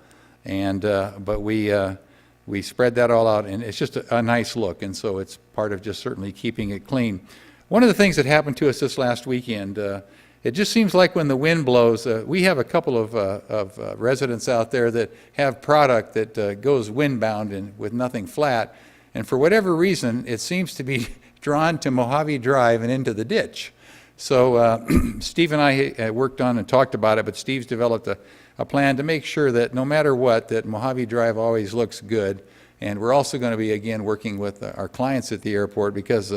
And but we spread that all out, and it's just a nice look. And so it's part of just certainly keeping it clean. One of the things that happened to us this last weekend, it just seems like when the wind blows, we have a couple of residents out there that have product that goes windbound and with nothing flat. And for whatever reason, it seems to be drawn to Mojave Drive and into the ditch. So Steve and I worked on and talked about it, but Steve's developed a plan to make sure that no matter what, that Mojave Drive always looks good. And we're also going to be, again, working with our clients at the airport because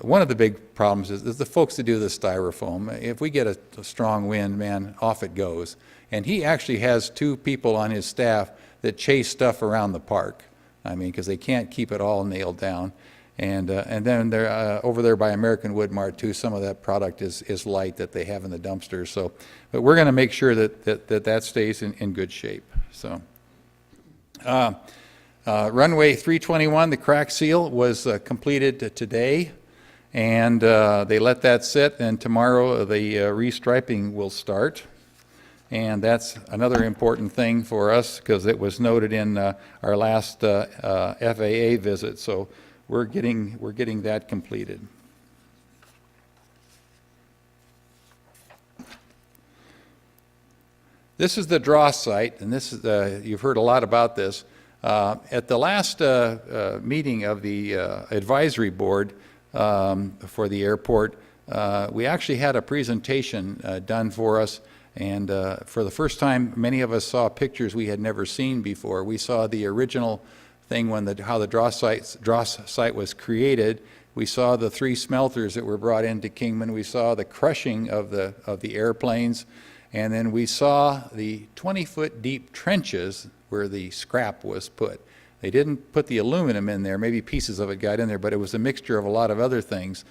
one of the big problems is the folks that do the styrofoam. If we get a strong wind, man, off it goes. And he actually has 2 people on his staff that chase stuff around the park. I mean, because they can't keep it all nailed down. And then they're over there by American Wood Mart too. Some of that product is light that they have in the dumpsters. So, but we're going to make sure that stays in good shape. So, runway 321, the crack seal was completed today, and they let that sit. And tomorrow the restriping will start. And that's another important thing for us because it was noted in our last FAA visit. So we're getting that completed. This is the Dross site, and this is you've heard a lot about this. At the last meeting of the advisory board for the airport, we actually had a presentation done for us. And for the first time, many of us saw pictures we had never seen before. We saw the original thing when how the Dross site was created. We saw the 3 smelters that were brought into Kingman. We saw the crushing of the airplanes, and then we saw the 20-foot deep trenches where the scrap was put. They didn't put the aluminum in there. Maybe pieces of it got in there, but it was a mixture of a lot of other things.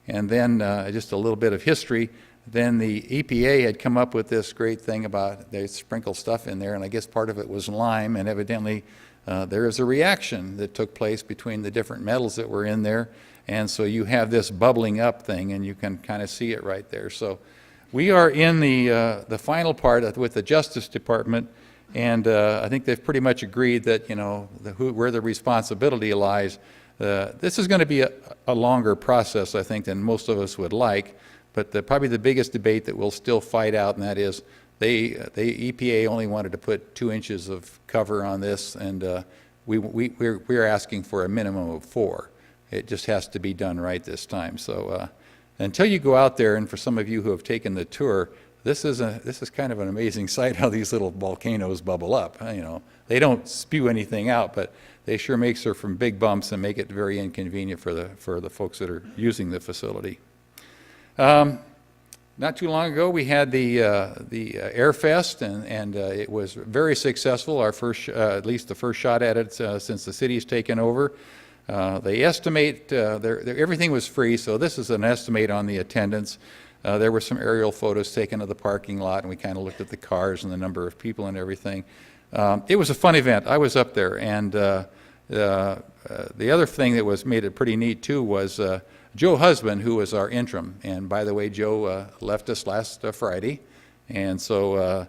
And then just a little bit of history. Then the EPA had come up with this great thing about they sprinkle stuff in there, and I guess part of it was lime, and evidently there is a reaction that took place between the different metals that were in there, and so you have this bubbling up thing, and you can kind of see it right there. So we are in the final part with the Justice Department, and I think they've pretty much agreed that, you know, where the responsibility lies. This is going to be a longer process, I think, than most of us would like. But probably the biggest debate that we'll still fight out, and that is the EPA only wanted to put 2 inches of cover on this, and we're asking for a minimum of 4. It just has to be done right this time. So until you go out there, and for some of you who have taken the tour, this is kind of an amazing sight how these little volcanoes bubble up. You know, they don't spew anything out, but they sure make some big bumps and make it very inconvenient for the folks that are using the facility. Not too long ago, we had the Air Fest, and it was very successful. Our first, at least the first shot at it since the city's taken over. They estimate everything was free, so this is an estimate on the attendance. There were some aerial photos taken of the parking lot, and we kind of looked at the cars and the number of people and everything. It was a fun event. I was up there, and the other thing that made it pretty neat too was Joe Husband, who was our interim. And by the way, Joe left us last Friday, and so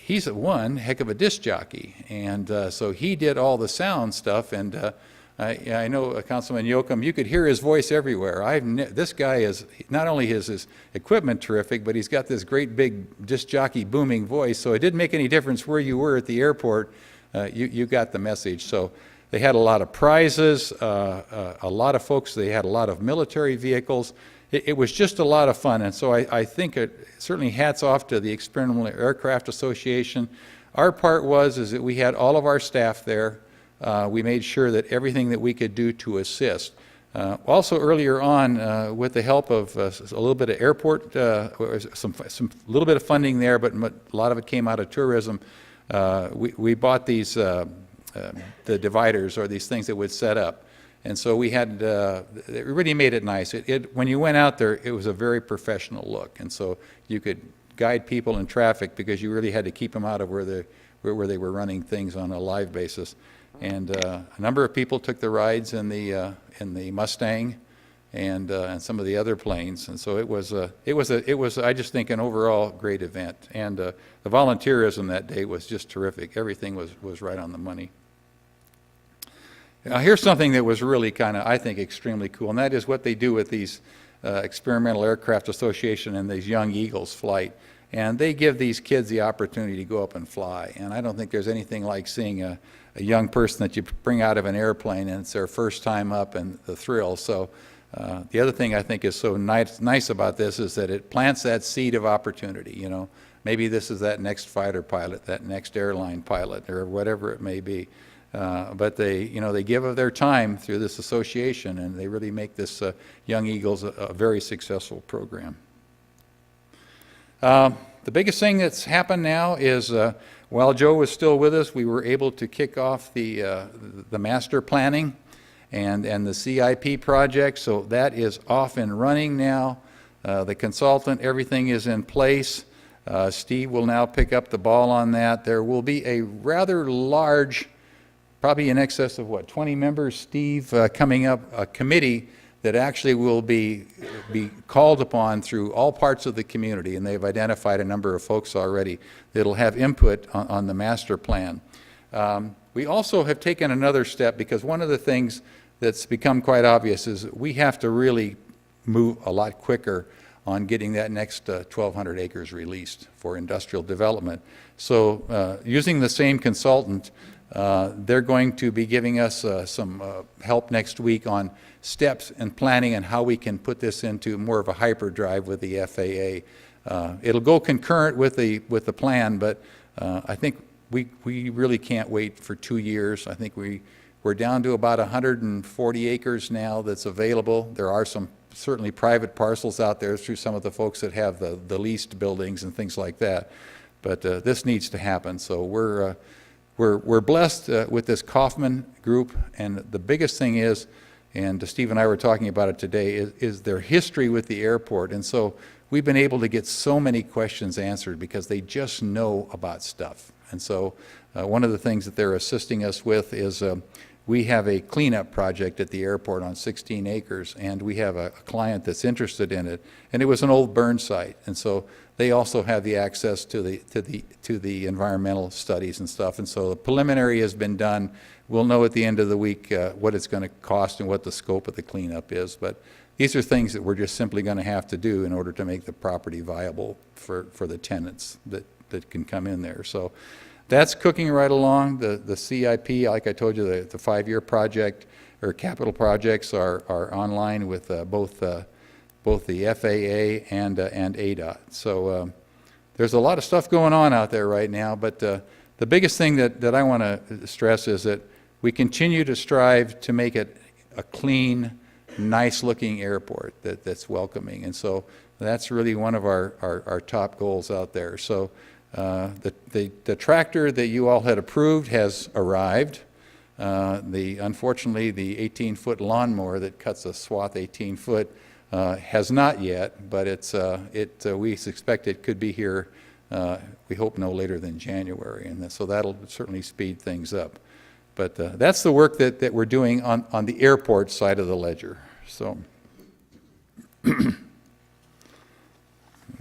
he's one heck of a disc jockey, and so he did all the sound stuff. And I know Councilman Yoakum, you could hear his voice everywhere. This guy is, not only is his equipment terrific, but he's got this great big disc jockey booming voice, so it didn't make any difference where you were at the airport, you got the message. So they had a lot of prizes, a lot of folks, they had a lot of military vehicles. It was just a lot of fun, and so I think certainly hats off to the Experimental Aircraft Association. Our part is that we had all of our staff there. We made sure that everything that we could do to assist. Also earlier on, with the help of a little bit of airport, some little bit of funding there, but a lot of it came out of tourism. We bought these the dividers, or these things that would set up, and so we had it really made it nice. When you went out there, it was a very professional look, and so you could guide people in traffic because you really had to keep them out of where they were running things on a live basis. And a number of people took the rides in the Mustang and some of the other planes, and so it was I just think an overall great event. And the volunteerism that day was just terrific. Everything was right on the money. Now here's something that was really kind of, I think, extremely cool, and that is what they do with these Experimental Aircraft Association and these Young Eagles flight. And they give these kids the opportunity to go up and fly. And I don't think there's anything like seeing a young person that you bring out of an airplane and it's their first time up and the thrill. So the other thing I think is so nice about this is that it plants that seed of opportunity. You know, maybe this is that next fighter pilot, that next airline pilot, or whatever it may be. But they give of their time through this association, and they really make this Young Eagles a very successful program. The biggest thing that's happened now is while Joe was still with us, we were able to kick off the master planning and the CIP project, so that is off and running now. The consultant, everything is in place. Steve will now pick up the ball on that. There will be a rather large, probably in excess of 20 members, Steve, coming up, a committee that actually will be called upon through all parts of the community, and they've identified a number of folks already that'll have input on the master plan. We also have taken another step, because one of the things that's become quite obvious is we have to really move a lot quicker on getting that next 1,200 acres released for industrial development. So using the same consultant, they're going to be giving us some help next week on steps and planning and how we can put this into more of a hyperdrive with the FAA. It'll go concurrent with the plan, but I think we really can't wait for 2 years. I think we're down to about 140 acres now that's available. There are some certainly private parcels out there through some of the folks that have the leased buildings and things like that. But this needs to happen. So we're blessed with this Kaufman group, and the biggest thing is, and Steve and I were talking about it today, is their history with the airport. And so we've been able to get so many questions answered because they just know about stuff. And so one of the things that they're assisting us with is we have a cleanup project at the airport on 16 acres, and we have a client that's interested in it. And it was an old burn site, and so they also have the access to the environmental studies and stuff. And so the preliminary has been done. We'll know at the end of the week what it's going to cost and what the scope of the cleanup is. But these are things that we're just simply going to have to do in order to make the property viable for the tenants that can come in there. So that's cooking right along. The CIP, like I told you, the 5-year project or capital projects are online with both the FAA and ADOT. So there's a lot of stuff going on out there right now, but the biggest thing that I want to stress is that we continue to strive to make it a clean, nice-looking airport that's welcoming. And so that's really one of our top goals out there. So the tractor that you all had approved has arrived. Unfortunately, the 18-foot lawnmower that cuts a swath 18 foot has not yet, but we expect it could be here, we hope no later than January, and so that'll certainly speed things up. But that's the work that we're doing on the airport side of the ledger. So,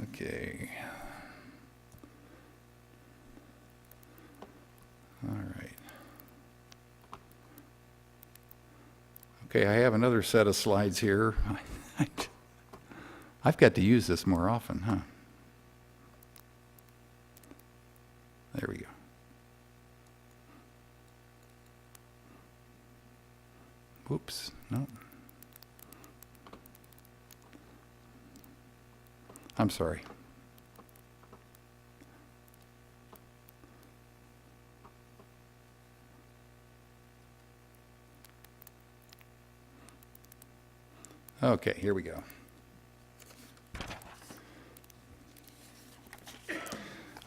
okay. All right. Okay, I have another set of slides here. I've got to use this more often, huh? There we go. Whoops, no. I'm sorry. Okay, here we go.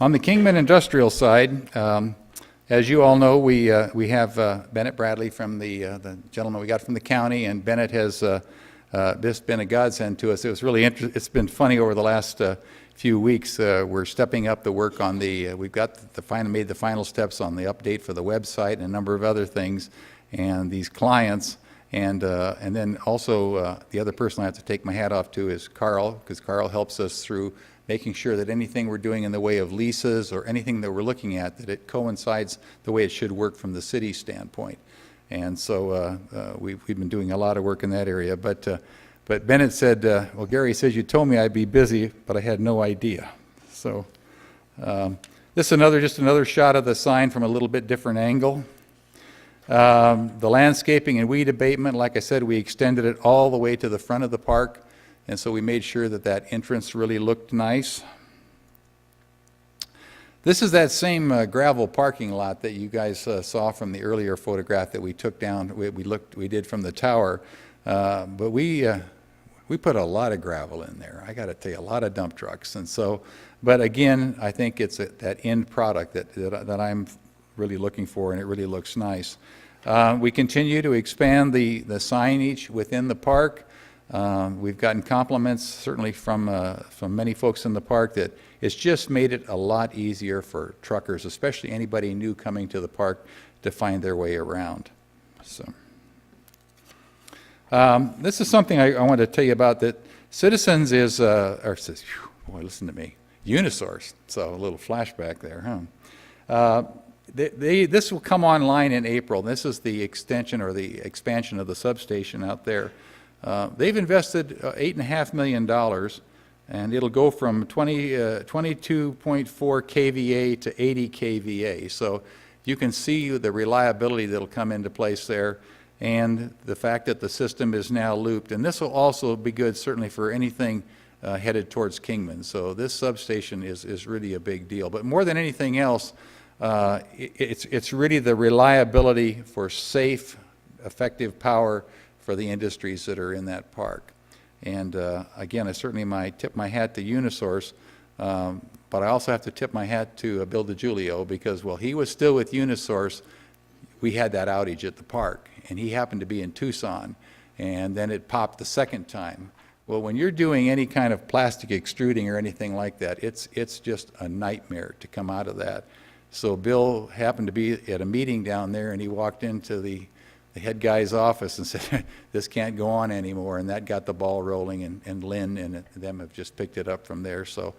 On the Kingman industrial side, as you all know, we have Bennett Bradley from the gentleman we got from the county, and Bennett has just been a godsend to us. It was really it's been funny over the last few weeks. We're stepping up the work on we've got made the final steps on the update for the website and a number of other things, and these clients. And then also the other person I have to take my hat off to is Carl, because Carl helps us through making sure that anything we're doing in the way of leases or anything that we're looking at, that it coincides the way it should work from the city standpoint. And so we've been doing a lot of work in that area. But Bennett said, well, Gary says you told me I'd be busy, but I had no idea. So this is just another shot of the sign from a little bit different angle. The landscaping and weed abatement, like I said, we extended it all the way to the front of the park, and so we made sure that entrance really looked nice. This is that same gravel parking lot that you guys saw from the earlier photograph that we took down. We did from the tower, but we put a lot of gravel in there. I got to tell you, a lot of dump trucks, and so. But again, I think it's that end product that I'm really looking for, and it really looks nice. We continue to expand the signage within the park. We've gotten compliments certainly from many folks in the park that it's just made it a lot easier for truckers, especially anybody new coming to the park, to find their way around. So this is something I want to tell you about, that Citizens is, boy, listen to me, Unisource. So a little flashback there, huh? This will come online in April. This is the extension or the expansion of the substation out there. They've invested $8.5 million, and it'll go from 22.4 kVA to 80 kVA. So you can see the reliability that'll come into place there, and the fact that the system is now looped. And this will also be good certainly for anything headed towards Kingman. So this substation is really a big deal. But more than anything else, it's really the reliability for safe, effective power for the industries that are in that park. And again, I certainly tip my hat to Unisource. But I also have to tip my hat to Bill DiGiulio, because while he was still with Unisource, we had that outage at the park, and he happened to be in Tucson, and then it popped the second time. Well, when you're doing any kind of plastic extruding or anything like that, it's just a nightmare to come out of that. So Bill happened to be at a meeting down there, and he walked into the head guy's office and said, this can't go on anymore, and that got the ball rolling, and Lynn and them have just picked it up from there. So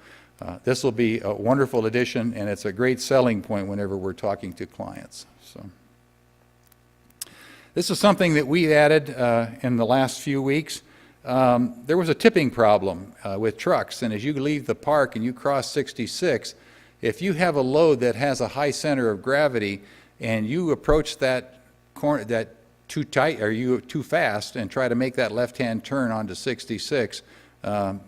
this will be a wonderful addition, and it's a great selling point whenever we're talking to clients. So this is something that we added in the last few weeks. There was a tipping problem with trucks, and as you leave the park and you cross 66, if you have a load that has a high center of gravity and you approach that corner, that too tight or you too fast, and try to make that left-hand turn onto 66,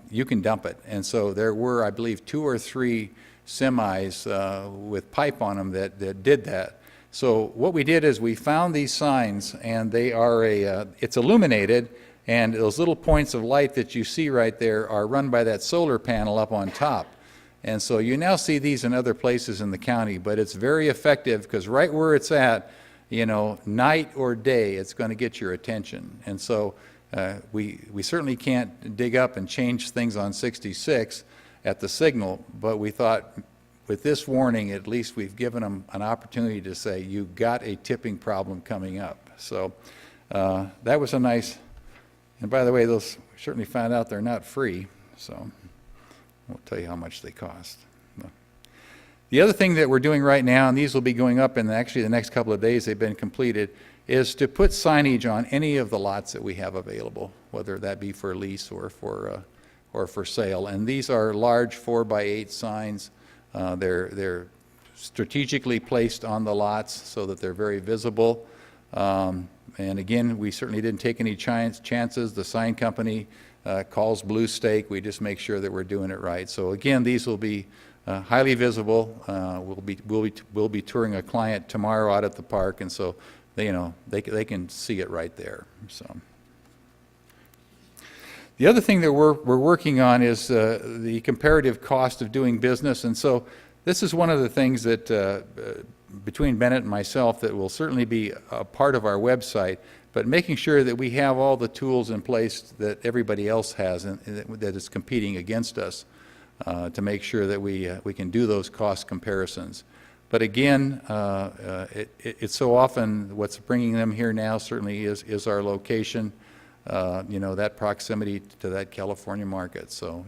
you can dump it. And so there were, I believe, 2 or 3 semis with pipe on them that did that. So what we did is we found these signs, and they are it's illuminated, and those little points of light that you see right there are run by that solar panel up on top. And so you now see these in other places in the county, but it's very effective, because right where it's at, you know, night or day, it's going to get your attention. And so we certainly can't dig up and change things on 66 at the signal, but we thought with this warning, at least we've given them an opportunity to say, you've got a tipping problem coming up. So that was a nice, and by the way, those certainly found out they're not free, so I won't tell you how much they cost. The other thing that we're doing right now, and these will be going up in actually the next couple of days, they've been completed, is to put signage on any of the lots that we have available, whether that be for lease or for sale. And these are large 4x8 signs. They're strategically placed on the lots so that they're very visible. And again, we certainly didn't take any chances. The sign company calls Blue Stake. We just make sure that we're doing it right. So again, these will be highly visible. We'll be touring a client tomorrow out at the park, and so they can see it right there. So the other thing that we're working on is the comparative cost of doing business, and so this is one of the things that between Bennett and myself that will certainly be a part of our website, but making sure that we have all the tools in place that everybody else has and that is competing against us. To make sure that we can do those cost comparisons. But again, it's so often what's bringing them here now certainly is our location, that proximity to that California market. So,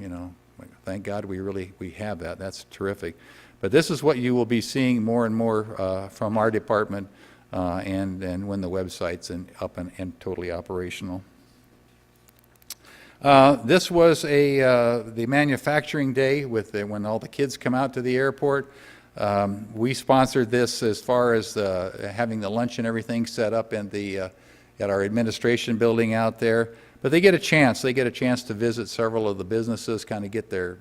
thank God we have that. That's terrific. But this is what you will be seeing more and more from our department and when the website's up and totally operational. This was the manufacturing day when all the kids come out to the airport. We sponsored this as far as having the lunch and everything set up in at our administration building out there. But they get a chance. They get a chance to visit several of the businesses, kind of get their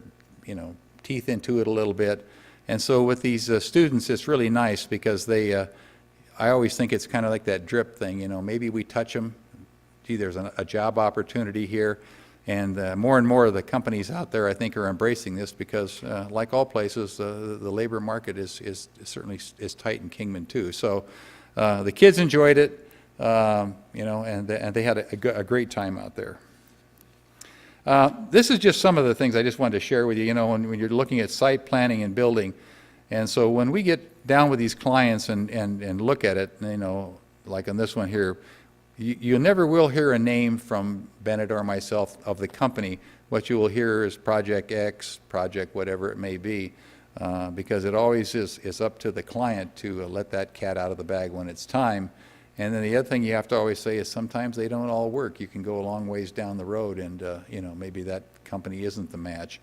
teeth into it a little bit. And so with these students, it's really nice because I always think it's kind of like that drip thing. Maybe we touch them. Gee, there's a job opportunity here. And more of the companies out there, I think, are embracing this because, like all places, the labor market is certainly tight in Kingman too. So the kids enjoyed it, and they had a great time out there. This is just some of the things I just wanted to share with you. When you're looking at site planning and building, and so when we get down with these clients and look at it, like on this one here. You never will hear a name from Bennett or myself of the company. What you will hear is Project X, Project whatever it may be, because it always is up to the client to let that cat out of the bag when it's time. And then the other thing you have to always say is sometimes they don't all work. You can go a long ways down the road and, maybe that company isn't the match.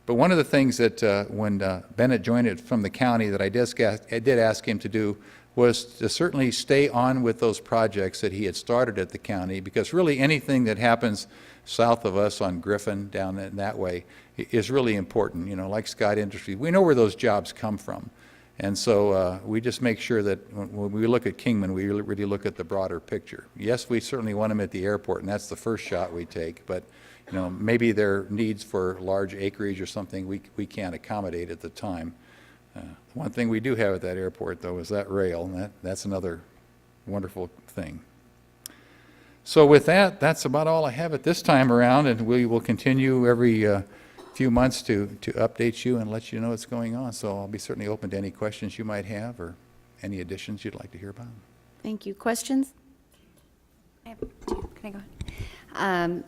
But one of the things that when Bennett joined it from the county that I did ask him to do was to certainly stay on with those projects that he had started at the county, because really anything that happens south of us on Griffin down in that way is really important. Like Scott Industries, we know where those jobs come from. And so we just make sure that when we look at Kingman, we really look at the broader picture. Yes, we certainly want them at the airport, and that's the first shot we take. But maybe their needs for large acreage or something we can't accommodate at the time. One thing we do have at that airport, though, is that rail, and that's another wonderful thing. So with that, that's about all I have at this time around, and we will continue every few months to update you and let you know what's going on. So I'll be certainly open to any questions you might have or any additions you'd like to hear about. Thank you. Questions? I have two. Can I go ahead?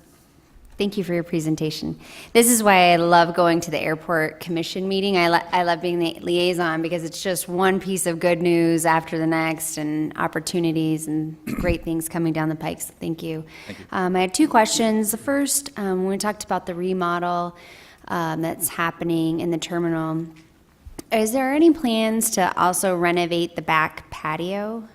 Thank you for your presentation. This is why I love going to the airport commission meeting. I love being the liaison because it's just one piece of good news after the next and opportunities and great things coming down the pike. So thank you. Thank you. I had two questions. The first, when we talked about the remodel that's happening in the terminal, is there any plans to also renovate the back patio,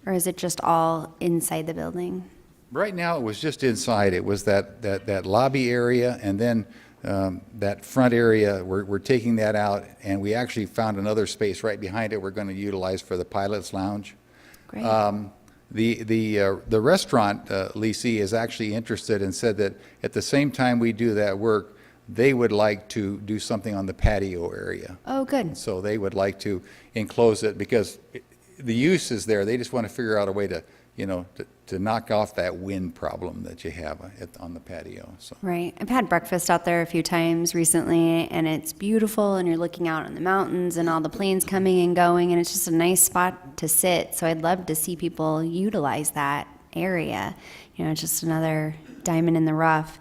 or is it just all inside the building? Right now, it was just inside. It was that lobby area, and then that front area, we're taking that out, and we actually found another space right behind it we're going to utilize for the pilot's lounge. Great. The restaurant leasee is actually interested and said that at the same time we do that work, they would like to do something on the patio area. Oh, good. So they would like to enclose it because the use is there. They just want to figure out a way to, to knock off that wind problem that you have on the patio. So. Right. I've had breakfast out there a few times recently, and it's beautiful, and you're looking out on the mountains and all the planes coming and going, and it's just a nice spot to sit. So I'd love to see people utilize that area. It's just another diamond in the rough.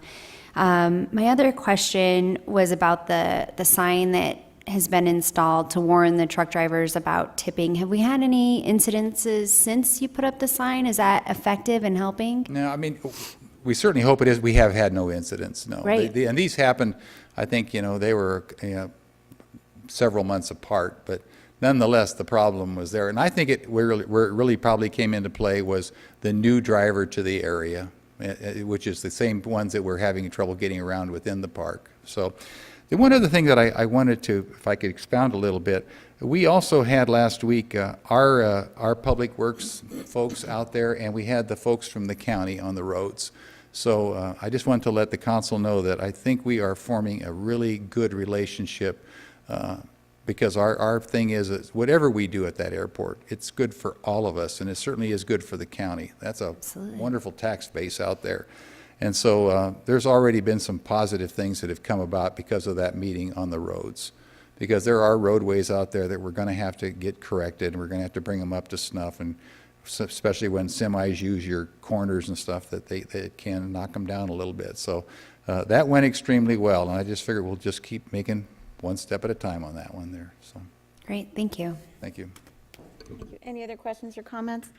My other question was about the sign that has been installed to warn the truck drivers about tipping. Have we had any incidences since you put up the sign? Is that effective in helping? No, I mean, we certainly hope it is. We have had no incidents, no. Right. And these happened, I think, they were several months apart, but nonetheless, the problem was there. And I think where it really probably came into play was the new driver to the area, which is the same ones that we're having trouble getting around within the park. So the one other thing that I wanted to, if I could expound a little bit, we also had last week our Public Works folks out there, and we had the folks from the county on the roads. So I just wanted to let the council know that I think we are forming a really good relationship because our thing is whatever we do at that airport, it's good for all of us, and it certainly is good for the county. That's a Absolutely. Wonderful tax base out there. And so there's already been some positive things that have come about because of that meeting on the roads. Because there are roadways out there that we're going to have to get corrected, and we're going to have to bring them up to snuff, and especially when semis use your corners and stuff, that they can knock them down a little bit. So that went extremely well, and I just figured we'll just keep making one step at a time on that one there. So Great, thank you. thank you. Any other questions or comments?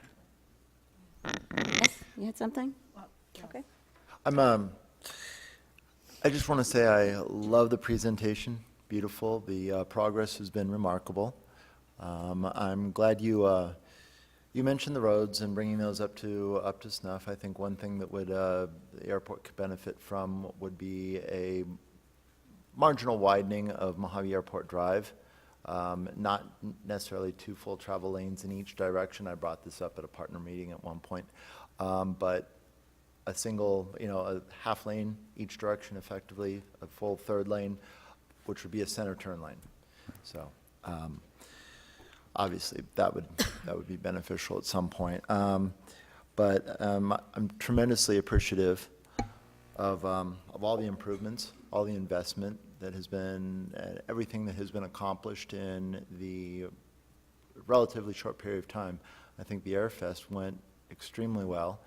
Yes, you had something? Okay. I just want to say I love the presentation. Beautiful. The progress has been remarkable. I'm glad you mentioned the roads and bringing those up to snuff. I think one thing that would the airport could benefit from would be a marginal widening of Mojave Airport Drive. Not necessarily 2 full travel lanes in each direction. I brought this up at a partner meeting at one point, but a single, a half lane each direction, effectively a full 3rd lane, which would be a center turn lane. So obviously that would be beneficial at some point. But I'm tremendously appreciative of all the improvements, all the investment that has been, everything that has been accomplished in the relatively short period of time. I think the Airfest went extremely well.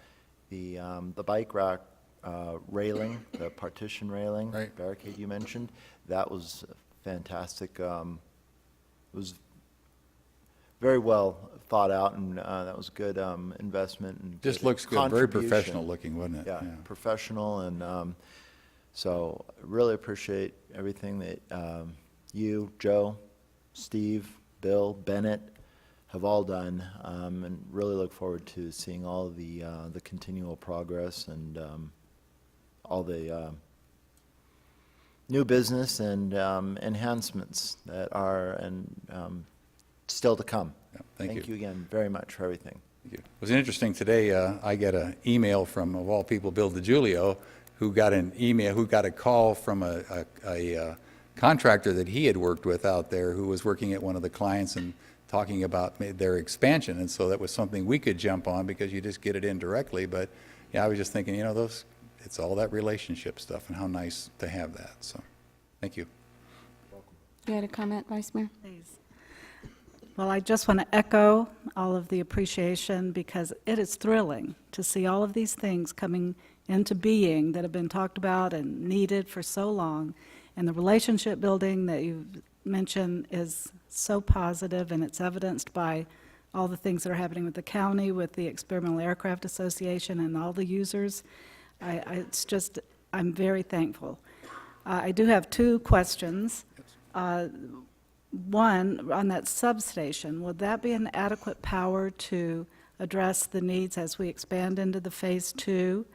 The bike rack railing, the partition railing, Right. barricade you mentioned, that was fantastic. It was very well thought out, and that was good investment. And Just good looks good. Very contribution. professional looking, wasn't it? Yeah, professional, and so I really appreciate everything that you, Joe, Steve, Bill, Bennett have all done, and really look forward to seeing all the continual progress and all the new business and enhancements that are and still to come. Yeah, thank you. you again very much for everything. Thank you. It was interesting today, I get an email from, of all people, Bill DiGiulio, who got an email, who got a call from a contractor that he had worked with out there who was working at one of the clients and talking about their expansion. And so that was something we could jump on because you just get it in directly. But yeah, I was just thinking, it's all that relationship stuff and how nice to have that. So, thank you. You had a comment, Vice Mayor? Please. Well, I just want to echo all of the appreciation because it is thrilling to see all of these things coming into being that have been talked about and needed for so long. And the relationship building that you mentioned is so positive, and it's evidenced by all the things that are happening with the county, with the Experimental Aircraft Association and all the users. I'm very thankful. I do have two questions. One, on that substation, would that be an adequate power to address the needs as we expand into the phase two?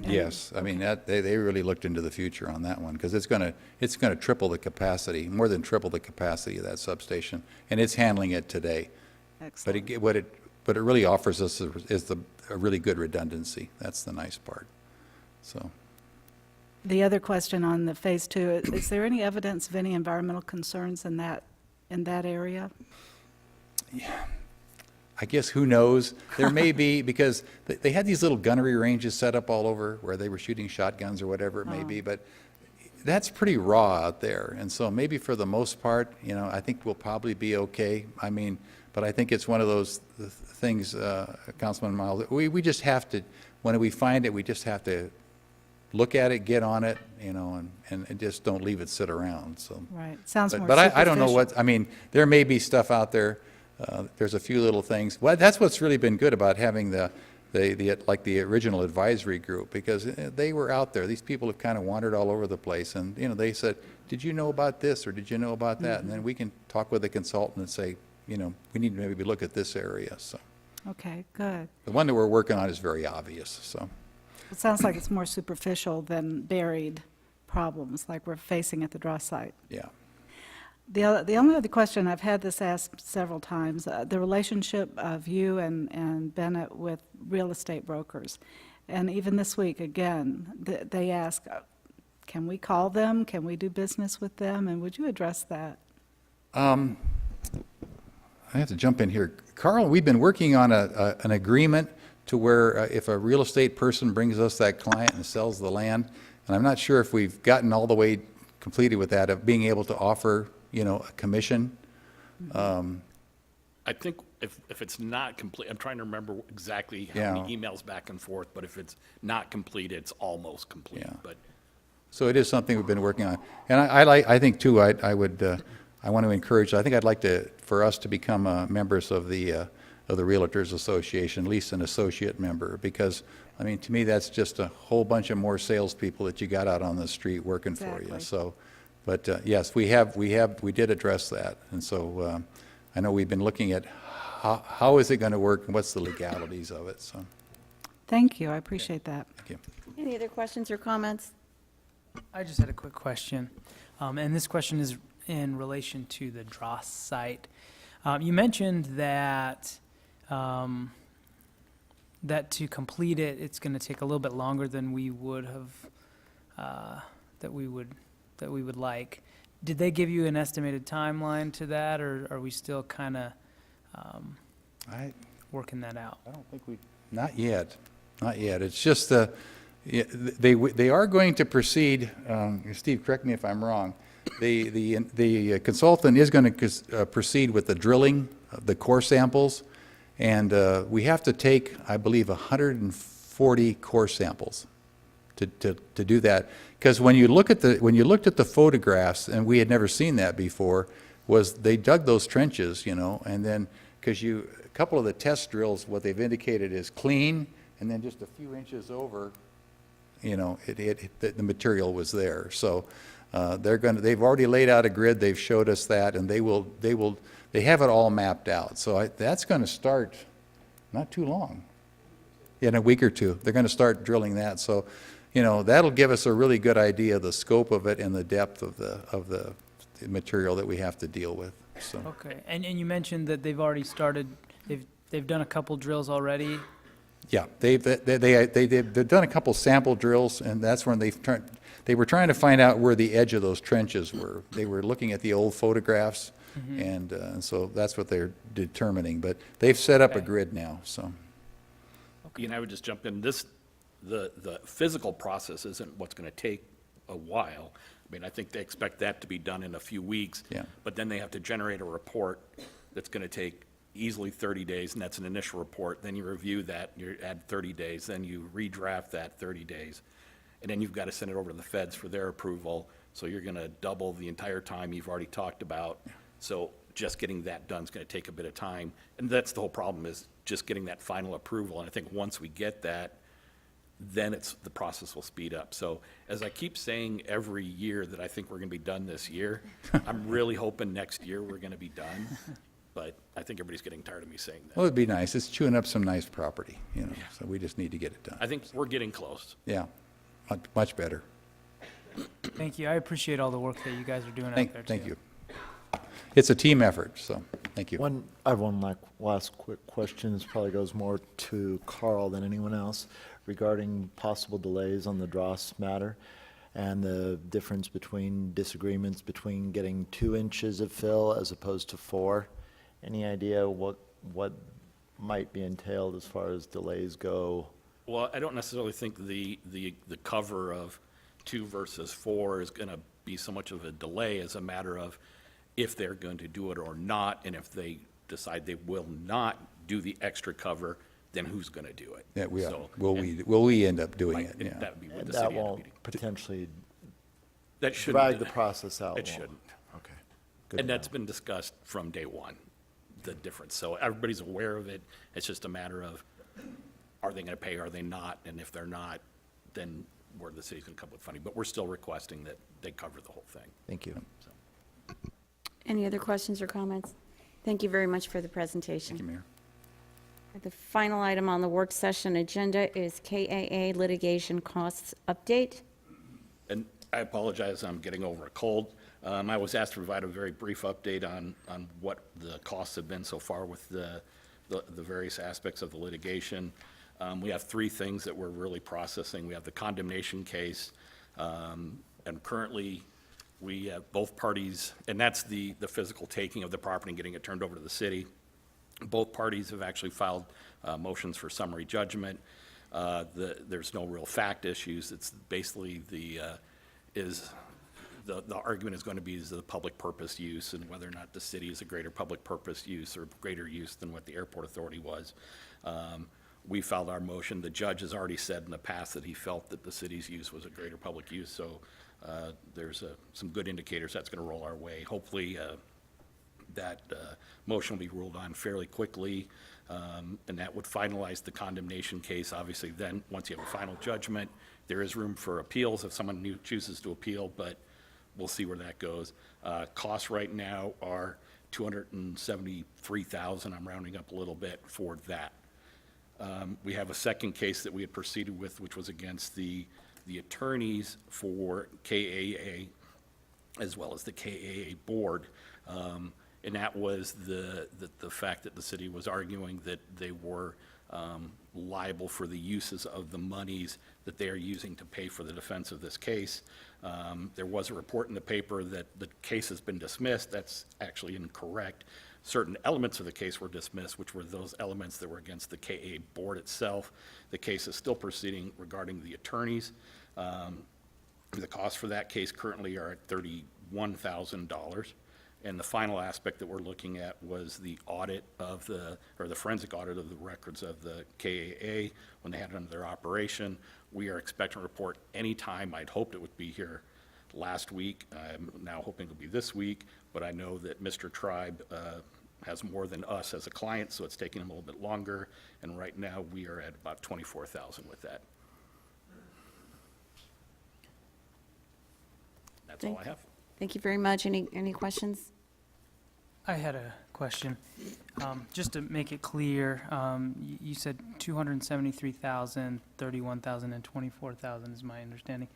Yes, I mean, they really looked into the future on that one, because it's going to triple the capacity, more than triple the capacity of that substation, and it's handling it today. Excellent. But it really offers us is a really good redundancy. That's the nice part. So, The other question on the phase two, is there any evidence of any environmental concerns in that area? I guess who knows? There may be, because they had these little gunnery ranges set up all over where they were shooting shotguns or whatever it may be, but that's pretty raw out there. And so maybe for the most part, I think we'll probably be okay. I mean, but I think it's one of those things, Councilman Miles, we just have to, when we find it, we just have to look at it, get on it, and just don't leave it sit around. So. Right, sounds more But I don't know superficial. there may be stuff out there. There's a few little things. Well, that's what's really been good about having the original advisory group, because they were out there. These people have kind of wandered all over the place, and they said, "Did you know about this or did you know about that?" And then we can talk with the consultant and say, we need to maybe look at this area. So Okay, good. the one that we're working on is very obvious. So It sounds like it's more superficial than buried problems like we're facing at the draw site. yeah. The only other question, I've had this asked several times, the relationship of you and Bennett with real estate brokers. And even this week, again, they ask, can we call them? Can we do business with them? And would you address that? I have to jump in here. Carl, we've been working on an agreement to where if a real estate person brings us that client and sells the land, and I'm not sure if we've gotten all the way completed with that, of being able to offer, a commission. I think if it's not complete, I'm trying to remember exactly how many emails back and forth, but if it's not complete, it's almost complete. Yeah. But So it is something we've been working on. And I think too, I want to encourage, I think I'd like for us to become members of the Realtors Association, at least an associate member, because, to me, that's just a whole bunch of more salespeople that you got out on the street working for you. Exactly. So, but yes, we did address that. And so I know we've been looking at how is it going to work and what's the legalities of it. So, Thank you, I appreciate that. thank you. Any other questions or comments? I just had a quick question, and this question is in relation to the draw site. You mentioned that that to complete it, it's going to take a little bit longer than we would have, that we would like. Did they give you an estimated timeline to that, or are we still kind of working that out? I don't think not yet. It's just they are going to proceed. Steve, correct me if I'm wrong. The consultant is going to proceed with the drilling of the core samples, and we have to take, I believe, 140 core samples to do that. Because when you looked at the photographs, and we had never seen that before, was they dug those trenches, and then because a couple of the test drills, what they've indicated is clean, and then just a few inches over, the material was there. So they've already laid out a grid. They've showed us that, and they have it all mapped out. So that's going to start not too long. In a week or two, they're going to start drilling that. So, that'll give us a really good idea of the scope of it and the depth of the material that we have to deal with. So. Okay, and you mentioned that they've already started. They've done a couple drills already. Yeah, they've done a couple sample drills, and that's when they were trying to find out where the edge of those trenches were. They were looking at the old photographs, and so that's what they're determining. But they've set up a grid now, so. And I would just jump in, the physical process isn't what's going to take a while. I mean, I think they expect that to be done in a few weeks. Yeah. But then they have to generate a report that's going to take easily 30 days, and that's an initial report. Then you review that, you add 30 days, then you redraft that 30 days. And then you've got to send it over to the feds for their approval. So you're going to double the entire time you've already talked about. So just getting that done is going to take a bit of time. And that's the whole problem, is just getting that final approval. And I think once we get that, then the process will speed up. So as I keep saying every year that I think we're going to be done this year, I'm really hoping next year we're going to be done. But I think everybody's getting tired of me saying that. Well, it'd be nice. It's chewing up some nice property, so we just need to get it done. I think we're getting close. Yeah, much better. Thank you. I appreciate all the work that you guys are doing out there, too. Thank you. It's a team effort, so thank you. I have one last quick question. This probably goes more to Carl than anyone else regarding possible delays on the Dross matter and the difference between disagreements between getting 2 inches of fill as opposed to 4. Any idea what might be entailed as far as delays go? Well, I don't necessarily think the cover of 2 versus 4 is going to be so much of a delay as a matter of if they're going to do it or not, and if they decide they will not do the extra cover, then who's going to do it? Yeah, we are. So- Will we end up doing Right, it? Yeah. That would be with And the that city won't meeting. potentially That shouldn't. drag the process out? It won't shouldn't. Okay. Good And to that's know. been discussed from day one, the difference. So everybody's aware of it. It's just a matter of, are they going to pay, are they not? And if they're not, then where the city's going to come with funding. But we're still requesting that they cover the whole thing. Thank you. So. Any other questions or comments? Thank you very much for the presentation. Thank you, Mayor. The final item on the work session agenda is KAA litigation costs update. And I apologize, I'm getting over a cold. I was asked to provide a very brief update on what the costs have been so far with the various aspects of the litigation. We have 3 things that we're really processing. We have the condemnation case, and currently we have both parties, and that's the physical taking of the property and getting it turned over to the city. Both parties have actually filed motions for summary judgment. There's no real fact issues. It's basically the argument is going to be is the public purpose use and whether or not the city is a greater public purpose use or greater use than what the airport authority was. We filed our motion. The judge has already said in the past that he felt that the city's use was a greater public use. So there's some good indicators that's going to roll our way. Hopefully that motion will be ruled on fairly quickly, and that would finalize the condemnation case. Obviously, then, once you have a final judgment, there is room for appeals if someone chooses to appeal, but we'll see where that goes. Costs right now are $273,000. I'm rounding up a little bit for that. We have a second case that we had proceeded with, which was against the attorneys for KAA, as well as the KAA board. And that was the fact that the city was arguing that they were liable for the uses of the monies that they are using to pay for the defense of this case. There was a report in the paper that the case has been dismissed. That's actually incorrect. Certain elements of the case were dismissed, which were those elements that were against the KAA board itself. The case is still proceeding regarding the attorneys. The costs for that case currently are at $31,000. And the final aspect that we're looking at was the audit of the forensic audit of the records of the KAA when they had it under their operation. We are expecting a report anytime. I'd hoped it would be here last week. I'm now hoping it'll be this week, but I know that Mr. Tribe has more than us as a client, so it's taking him a little bit longer. And right now, we are at about $24,000 with that. That's all I have. Thank you very much. Any questions? I had a question. Just to make it clear, you said 273,000, 31,000, and 24,000 is my understanding.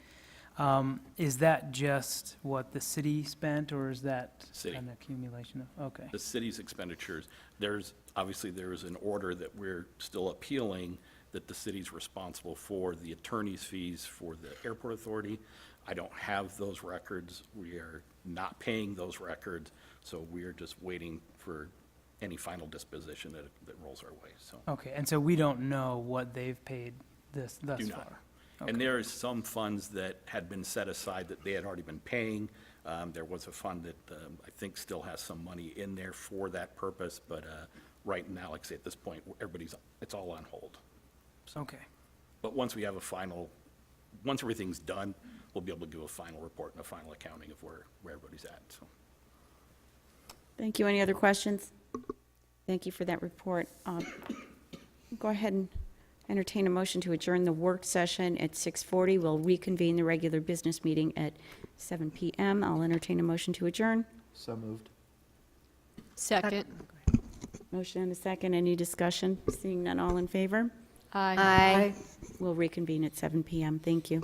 Is that just what the city spent, or is that City. an accumulation of, okay. The city's expenditures, there is an order that we're still appealing that the city's responsible for the attorney's fees for the airport authority. I don't have those records. We are not paying those records, so we are just waiting for any final disposition that rolls our way, so. Okay, and so we don't know what they've paid thus Do far? not. And there is some funds that had been set aside that they had already been paying. There was a fund that I think still has some money in there for that purpose, but right now, like I say, at this point, it's all on hold. Okay. But once we have once everything's done, we'll be able to do a final report and a final accounting of where everybody's at, so. Thank you. Any other questions? Thank you for that report. Go ahead and entertain a motion to adjourn the work session at 6:40. We'll reconvene the regular business meeting at 7 PM. I'll entertain a motion to adjourn. So moved. Second. Motion and a second. Any discussion? Seeing none, all in favor? Aye. We'll reconvene at 7 PM. Thank you.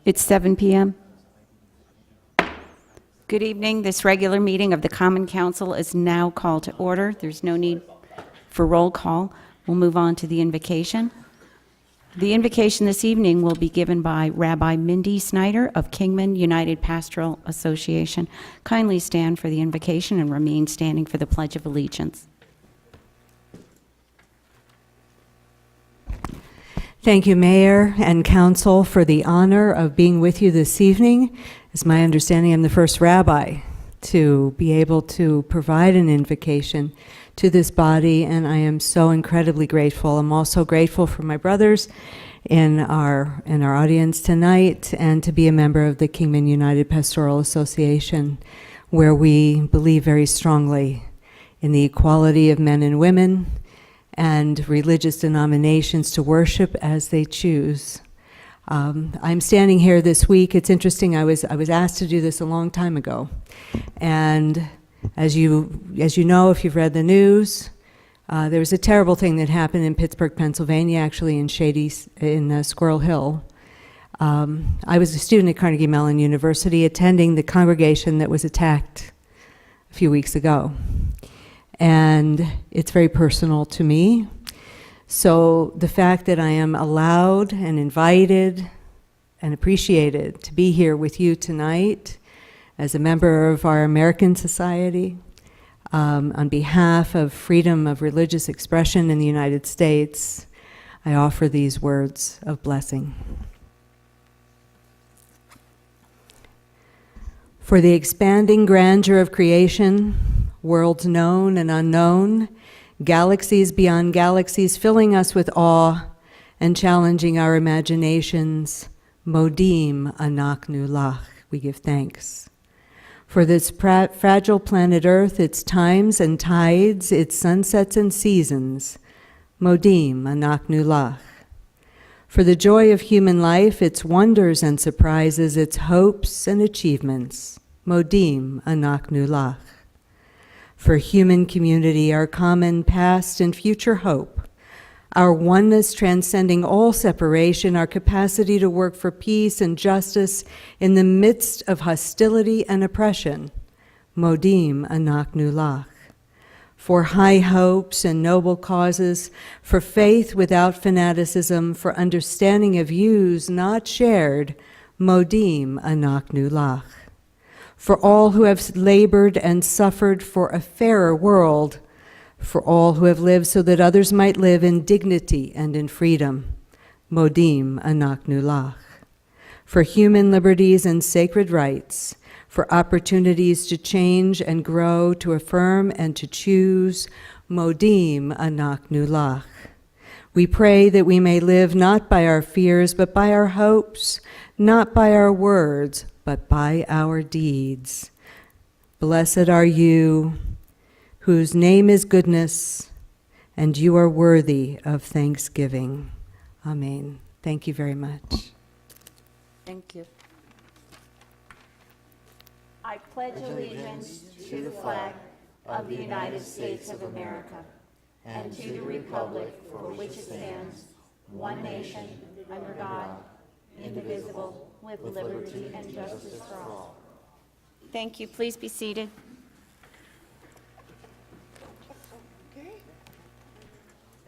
It's 7 p.m. Good evening. This regular meeting of the Common Council is now called to order. There's no need for roll call. We'll move on to the invocation. The invocation this evening will be given by Rabbi Mindy Snyder of Kingman United Pastoral Association. Kindly stand for the invocation and remain standing for the Pledge of Allegiance. Thank you, Mayor and Council, for the honor of being with you this evening. It's my understanding I'm the first rabbi to be able to provide an invocation to this body, and I am so incredibly grateful. I'm also grateful for my brothers in our audience tonight, and to be a member of the Kingman United Pastoral Association, where we believe very strongly in the equality of men and women, and religious denominations to worship as they choose. I'm standing here this week. It's interesting. I was asked to do this a long time ago, and as you know, if you've read the news, there was a terrible thing that happened in Pittsburgh, Pennsylvania, actually in Squirrel Hill. I was a student at Carnegie Mellon University, attending the congregation that was attacked a few weeks ago. And it's very personal to me. So the fact that I am allowed and invited and appreciated to be here with you tonight as a member of our American Society, on behalf of freedom of religious expression in the United States, I offer these words of blessing. For the expanding grandeur of creation, worlds known and unknown, galaxies beyond galaxies filling us with awe and challenging our imaginations, Modim Anachnu Lach, we give thanks. For this fragile planet Earth, its times and tides, its sunsets and seasons, Modim Anachnu Lach. For the joy of human life, its wonders and surprises, its hopes and achievements, Modim Anachnu Lach. For human community, our common past and future hope, our oneness transcending all separation, our capacity to work for peace and justice in the midst of hostility and oppression, Modim Anachnu Lach. For high hopes and noble causes, for faith without fanaticism, for understanding of views not shared, Modim Anachnu Lach. For all who have labored and suffered for a fairer world, for all who have lived so that others might live in dignity and in freedom, Modim Anachnu Lach. For human liberties and sacred rights, for opportunities to change and grow, to affirm and to choose, Modim Anachnu Lach. We pray that we may live not by our fears, but by our hopes, not by our words, but by our deeds. Blessed are you, whose name is goodness, and you are worthy of thanksgiving. Amen. Thank you very much. Thank you. I pledge allegiance to the flag of the United States of America and to the republic for which it stands, one nation, under God, indivisible, with liberty and justice for all. Thank you. Please be seated.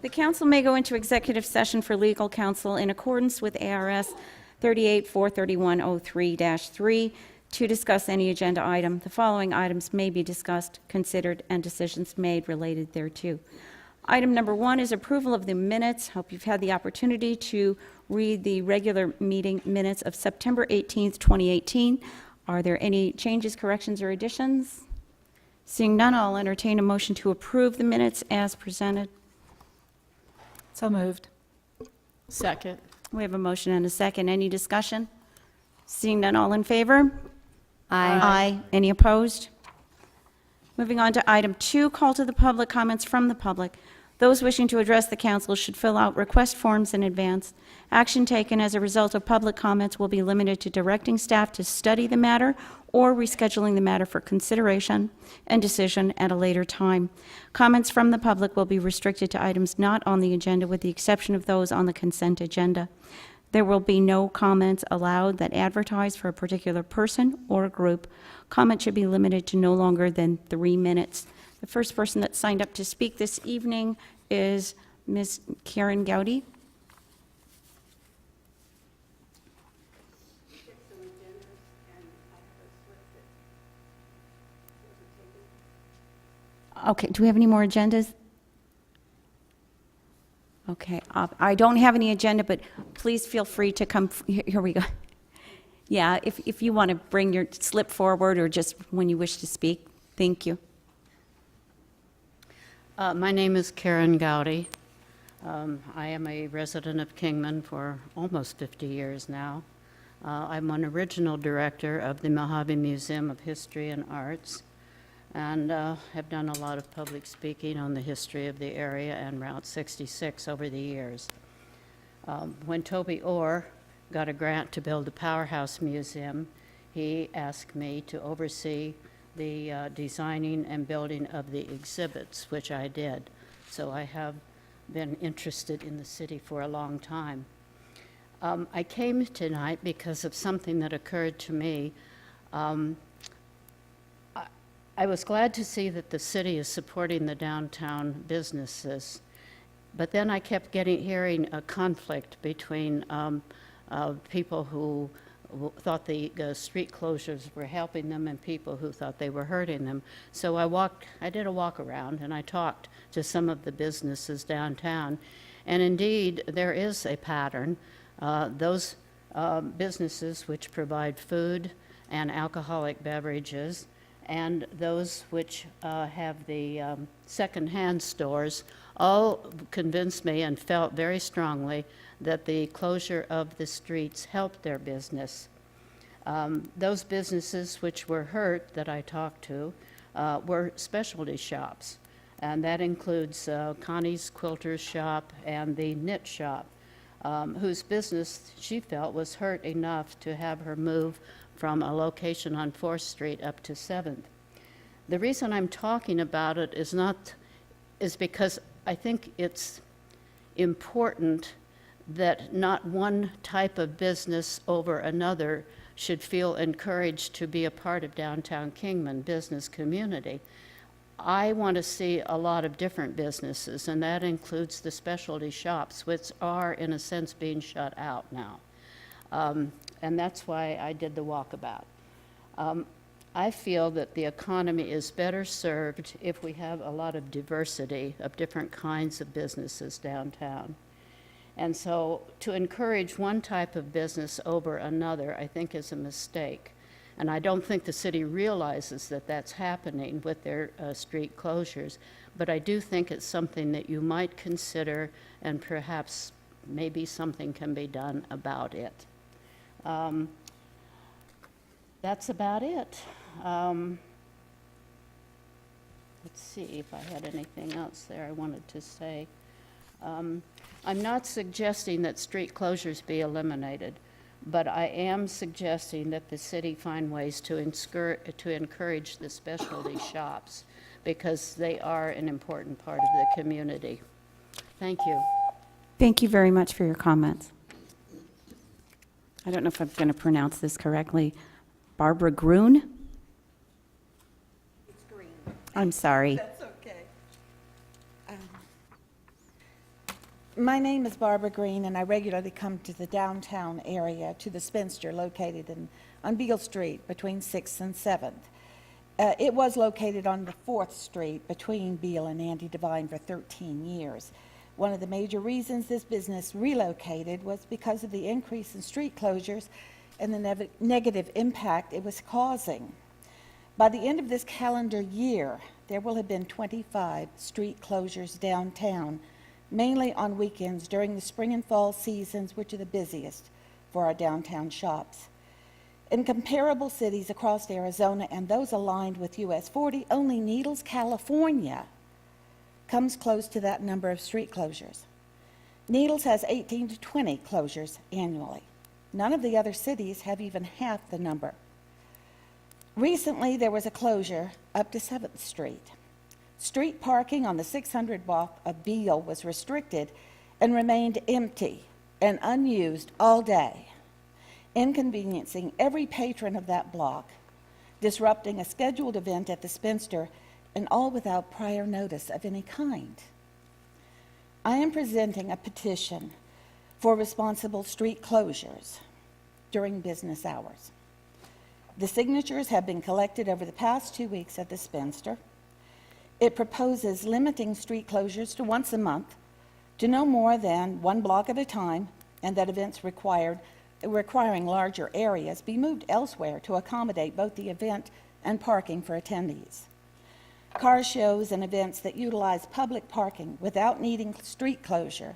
The council may go into executive session for legal counsel in accordance with ARS 38-431-03-3 to discuss any agenda item. The following items may be discussed, considered, and decisions made related thereto. Item number 1 is approval of the minutes. Hope you've had the opportunity to read the regular meeting minutes of September 18th, 2018. Are there any changes, corrections, or additions? Seeing none, I'll entertain a motion to approve the minutes as presented. So moved. Second. We have a motion and a second. Any discussion? Seeing none, all in favor? Aye. Any opposed? Moving on to item 2, call to the public, comments from the public. Those wishing to address the council should fill out request forms in advance. Action taken as a result of public comments will be limited to directing staff to study the matter or rescheduling the matter for consideration and decision at a later time. Comments from the public will be restricted to items not on the agenda with the exception of those on the consent agenda. There will be no comments allowed that advertise for a particular person or group. Comment should be limited to no longer than 3 minutes. The first person that signed up to speak this evening is Ms. Karen Gowdy. Okay, do we have any more agendas? Okay, I don't have any agenda, but please feel free to come, here we go. Yeah, if you want to bring your slip forward or just when you wish to speak, thank you. My name is Karen Gowdy. I am a resident of Kingman for almost 50 years now. I'm an original director of the Mojave Museum of History and Arts, and have done a lot of public speaking on the history of the area and Route 66 over the years. When Toby Orr got a grant to build a powerhouse museum, he asked me to oversee the designing and building of the exhibits, which I did. So I have been interested in the city for a long time. I came tonight because of something that occurred to me. I was glad to see that the city is supporting the downtown businesses, but then I kept hearing a conflict between people who thought the street closures were helping them and people who thought they were hurting them. So I did a walk around and I talked to some of the businesses downtown, and indeed there is a pattern. Those businesses which provide food and alcoholic beverages, and those which have the secondhand stores, all convinced me and felt very strongly that the closure of the streets helped their business. Those businesses which were hurt that I talked to were specialty shops, and that includes Connie's Quilter's shop and the knit shop, whose business she felt was hurt enough to have her move from a location on 4th Street up to 7th. The reason I'm talking about it is because I think it's important that not one type of business over another should feel encouraged to be a part of downtown Kingman business community. I want to see a lot of different businesses, and that includes the specialty shops, which are, in a sense, being shut out now. And that's why I did the walkabout. I feel that the economy is better served if we have a lot of diversity of different kinds of businesses downtown. And so to encourage one type of business over another, I think is a mistake. And I don't think the city realizes that that's happening with their street closures, but I do think it's something that you might consider, and perhaps maybe something can be done about it. That's about it. Let's see if I had anything else there I wanted to say. I'm not suggesting that street closures be eliminated, but I am suggesting that the city find ways to encourage the specialty shops, because they are an important part of the community. Thank you. Thank you very much for your comments. I don't know if I'm going to pronounce this correctly. Barbara Gruen? It's green. I'm sorry. That's okay. My name is Barbara Green, and I regularly come to the downtown area, to the Spinster located on Beale Street between 6th and 7th. It was located on the 4th Street between Beale and Andy Devine for 13 years. One of the major reasons this business relocated was because of the increase in street closures and the negative impact it was causing. By the end of this calendar year, there will have been 25 street closures downtown, mainly on weekends during the spring and fall seasons, which are the busiest for our downtown shops. In comparable cities across Arizona and those aligned with US 40, only Needles, California comes close to that number of street closures. Needles has 18 to 20 closures annually. None of the other cities have even half the number. Recently, there was a closure up to 7th Street. Street parking on the 600 block of Beale was restricted and remained empty and unused all day, inconveniencing every patron of that block, disrupting a scheduled event at the Spinster, and all without prior notice of any kind. I am presenting a petition for responsible street closures during business hours. The signatures have been collected over the past 2 weeks at the Spinster. It proposes limiting street closures to once a month, to no more than one block at a time, and that events requiring larger areas be moved elsewhere to accommodate both the event and parking for attendees. Car shows and events that utilize public parking without needing street closure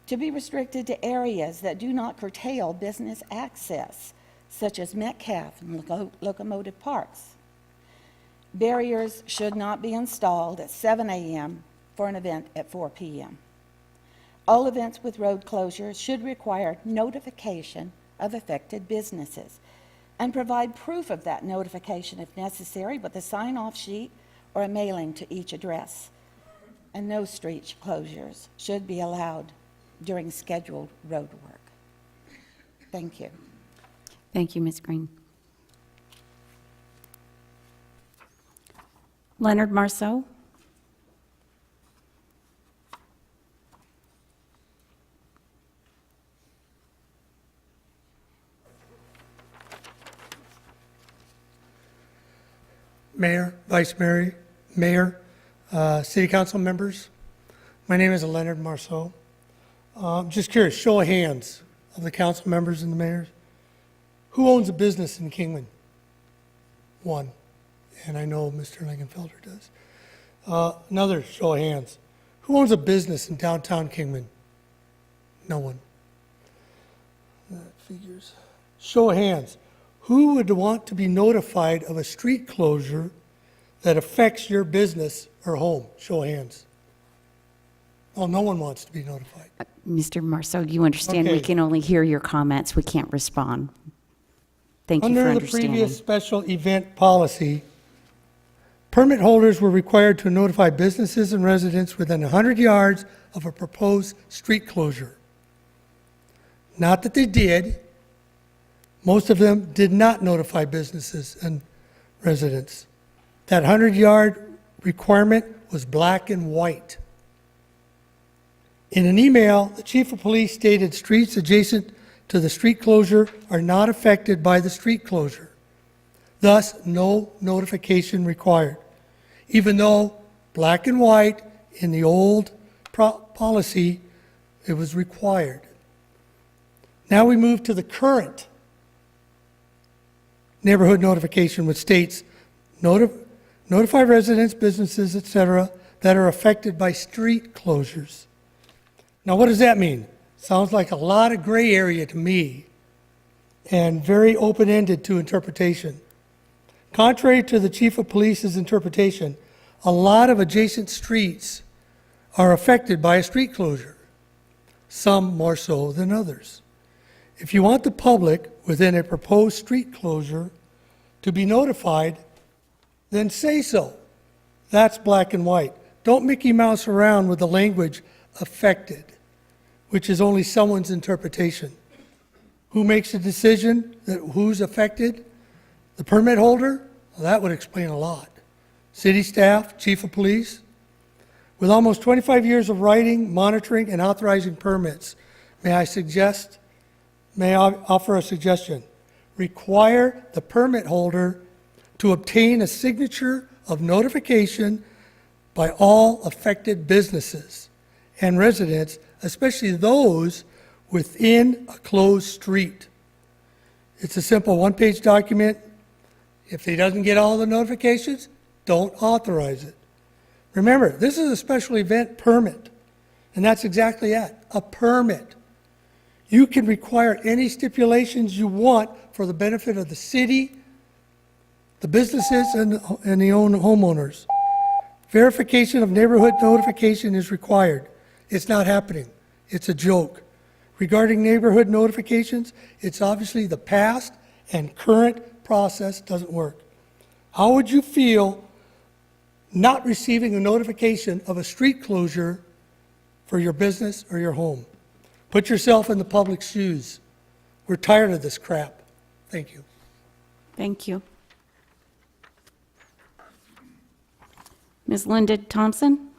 to be restricted to areas that do not curtail business access, such as Metcalf and Locomotive Parks. Barriers should not be installed at 7 a.m. for an event at 4 p.m. All events with road closures should require notification of affected businesses and provide proof of that notification if necessary with a sign-off sheet or a mailing to each address. And no street closures should be allowed during scheduled road work. Thank you. Thank you, Ms. Green. Leonard Marceau. Mayor, Vice Mayor, City Council members, my name is Leonard Marceau. Just curious, show of hands of the council members and the mayors. Who owns a business in Kingman? One, and I know Mr. Lingenfelder does. Another show of hands. Who owns a business in downtown Kingman? No one. That figures. Show of hands. Who would want to be notified of a street closure that affects your business or home? Show of hands. Oh, no one wants to be notified. Mr. Marceau, you understand we Okay. can only hear your comments. We can't respond. Thank you for Under the understanding. previous special event policy, permit holders were required to notify businesses and residents within 100 yards of a proposed street closure. Not that they did. Most of them did not notify businesses and residents. That 100-yard requirement was black and white. In an email, the chief of police stated streets adjacent to the street closure are not affected by the street closure. Thus, no notification required, even though black and white in the old policy, it was required. Now we move to the current neighborhood notification, which states notify residents, businesses, etc., that are affected by street closures. Now, what does that mean? Sounds like a lot of gray area to me and very open-ended to interpretation. Contrary to the chief of police's interpretation, a lot of adjacent streets are affected by a street closure, some more so than others. If you want the public within a proposed street closure to be notified, then say so. That's black and white. Don't Mickey Mouse around with the language affected, which is only someone's interpretation. Who makes a decision that who's affected? The permit holder? Well, that would explain a lot. City staff, chief of police. With almost 25 years of writing, monitoring, and authorizing permits, may I offer a suggestion? Require the permit holder to obtain a signature of notification by all affected businesses and residents, especially those within a closed street. It's a simple one-page document. If he doesn't get all the notifications, don't authorize it. Remember, this is a special event permit, and that's exactly it, a permit. You can require any stipulations you want for the benefit of the city, the businesses, and the homeowners. Verification of neighborhood notification is required. It's not happening. It's a joke. Regarding neighborhood notifications, it's obviously the past and current process doesn't work. How would you feel not receiving a notification of a street closure for your business or your home? Put yourself in the public's shoes. We're tired of this crap. Thank you. Thank you. Ms. Linda Thompson?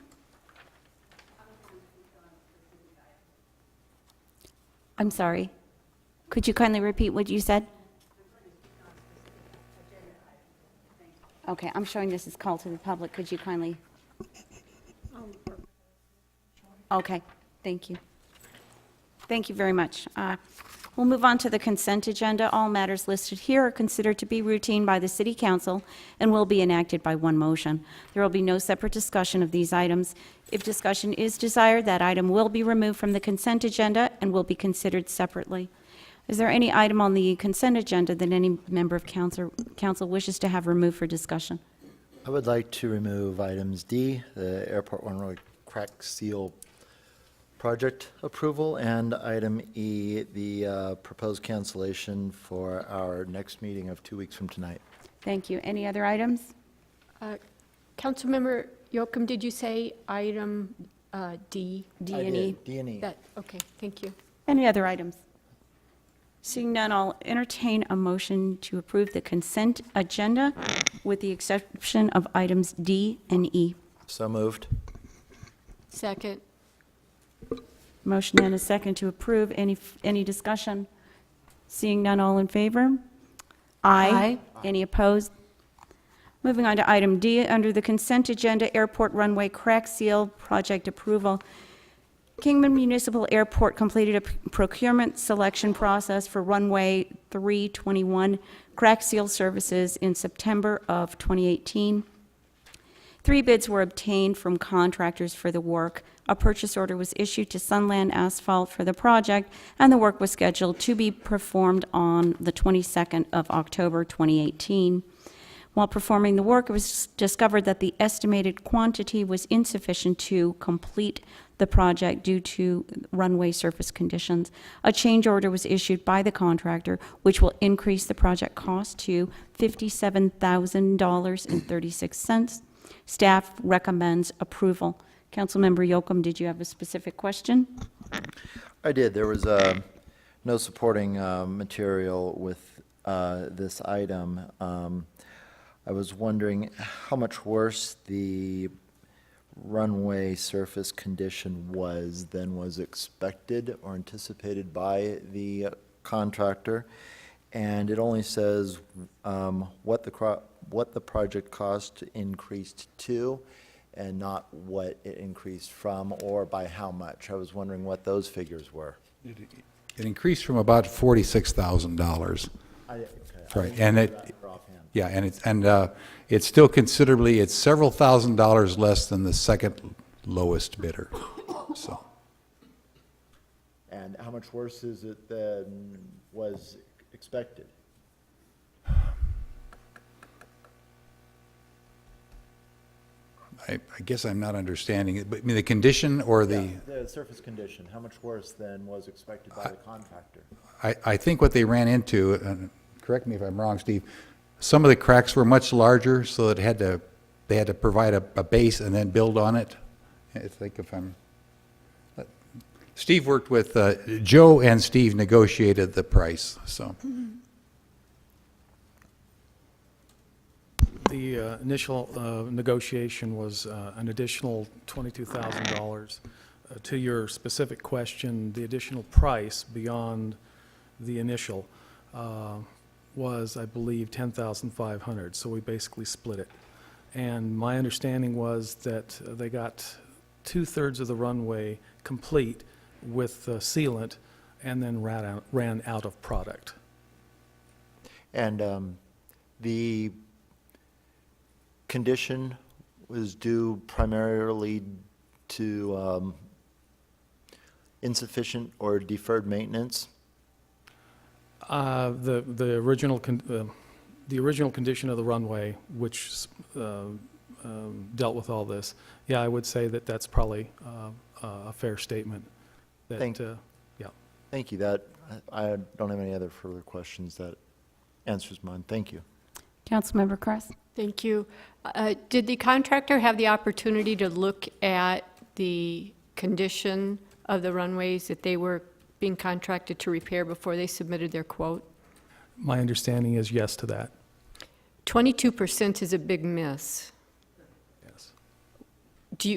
I'm sorry. Could you kindly repeat what you said? Okay, I'm showing this as call to the public. Could you kindly? Okay, thank you. Thank you very much. We'll move on to the consent agenda. All matters listed here are considered to be routine by the City Council and will be enacted by one motion. There will be no separate discussion of these items. If discussion is desired, that item will be removed from the consent agenda and will be considered separately. Is there any item on the consent agenda that any member of council wishes to have removed for discussion? I would like to remove items D, the airport runway crack seal project approval, and item E, the proposed cancellation for our next meeting of 2 weeks from tonight. Thank you. Any other items? Councilmember Yocum, did you say item D? D and E. D and E. That, okay, thank you. Any other items? Seeing none, I'll entertain a motion to approve the consent agenda with the exception of items D and E. So moved. Second. Motion and a second to approve. Any discussion? Seeing none, all in favor? Aye. Any opposed? Moving on to item D, under the consent agenda, airport runway crack seal project approval. Kingman Municipal Airport completed a procurement selection process for runway 321 crack seal services in September of 2018. 3 bids were obtained from contractors for the work. A purchase order was issued to Sunland Asphalt for the project, and the work was scheduled to be performed on the 22nd of October 2018. While performing the work, it was discovered that the estimated quantity was insufficient to complete the project due to runway surface conditions. A change order was issued by the contractor, which will increase the project cost to $57,000.36. Staff recommends approval. Councilmember Yocum, did you have a specific question? I did. There was no supporting material with this item. I was wondering how much worse the runway surface condition was than was expected or anticipated by the contractor. And it only says what the project cost increased to, and not what it increased from or by how much. I was wondering what those figures were. It increased from about $46,000. Right, and it's still considerably, it's several $1,000s less than the second lowest bidder, so. And how much worse is it than was expected? I guess I'm not understanding it, but I mean, the condition or the? The surface condition, how much worse than was expected by the contractor? I think what they ran into, and correct me if I'm wrong, Steve, some of the cracks were much larger, so they had to provide a base and then build on it. I think if I'm, Steve worked with, Joe and Steve negotiated the price, so. The initial negotiation was an additional $22,000. To your specific question, the additional price beyond the initial was, I believe, $10,500. So we basically split it. And my understanding was that they got 2/3 of the runway complete with sealant, and then ran out of product. And the condition was due primarily to insufficient or deferred maintenance? The original condition of the runway, which dealt with all this, yeah, I would say that that's probably a fair statement. That, Thank you. That I don't have any other further questions. That answers mine. Thank you. Councilmember Kress? Thank you. Did the contractor have the opportunity to look at the condition of the runways that they were being contracted to repair before they submitted their quote? My understanding is yes to that. 22% is a big miss. Yes.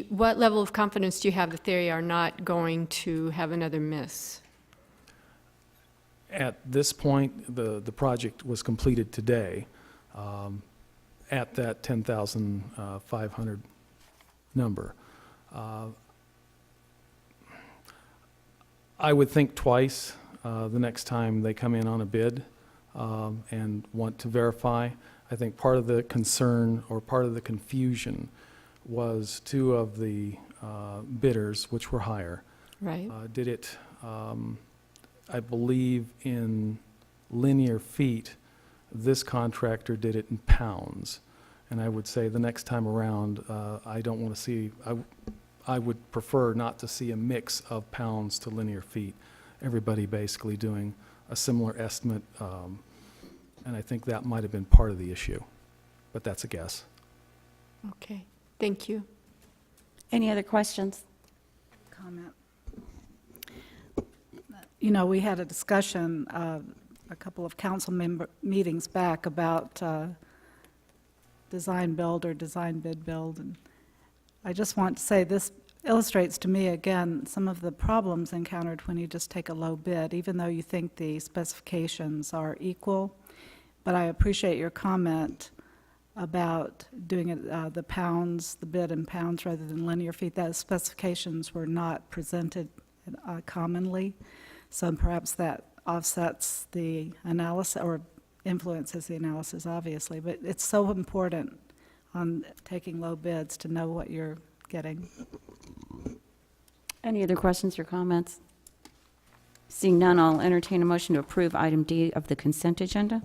What level of confidence do you have that they are not going to have another miss? At this point, the project was completed today at that 10,500 number. I would think twice the next time they come in on a bid and want to verify. I think part of the concern or part of the confusion was two of the bidders, which were higher, Right. did it, I believe, in linear feet. This contractor did it in pounds. And I would say the next time around, I don't want to see, I would prefer not to see a mix of pounds to linear feet. Everybody basically doing a similar estimate, and I think that might have been part of the issue, but that's a guess. Okay, thank you. Any other questions? Comment. You know, we had a discussion a couple of council member meetings back about design build or design bid build, and I just want to say this illustrates to me again some of the problems encountered when you just take a low bid, even though you think the specifications are equal. But I appreciate your comment about doing it the pounds, the bid in pounds rather than linear feet. Those specifications were not presented commonly, so perhaps that offsets the analysis or influences the analysis, obviously. But it's so important on taking low bids to know what you're getting. Any other questions or comments? Seeing none, I'll entertain a motion to approve item D of the consent agenda.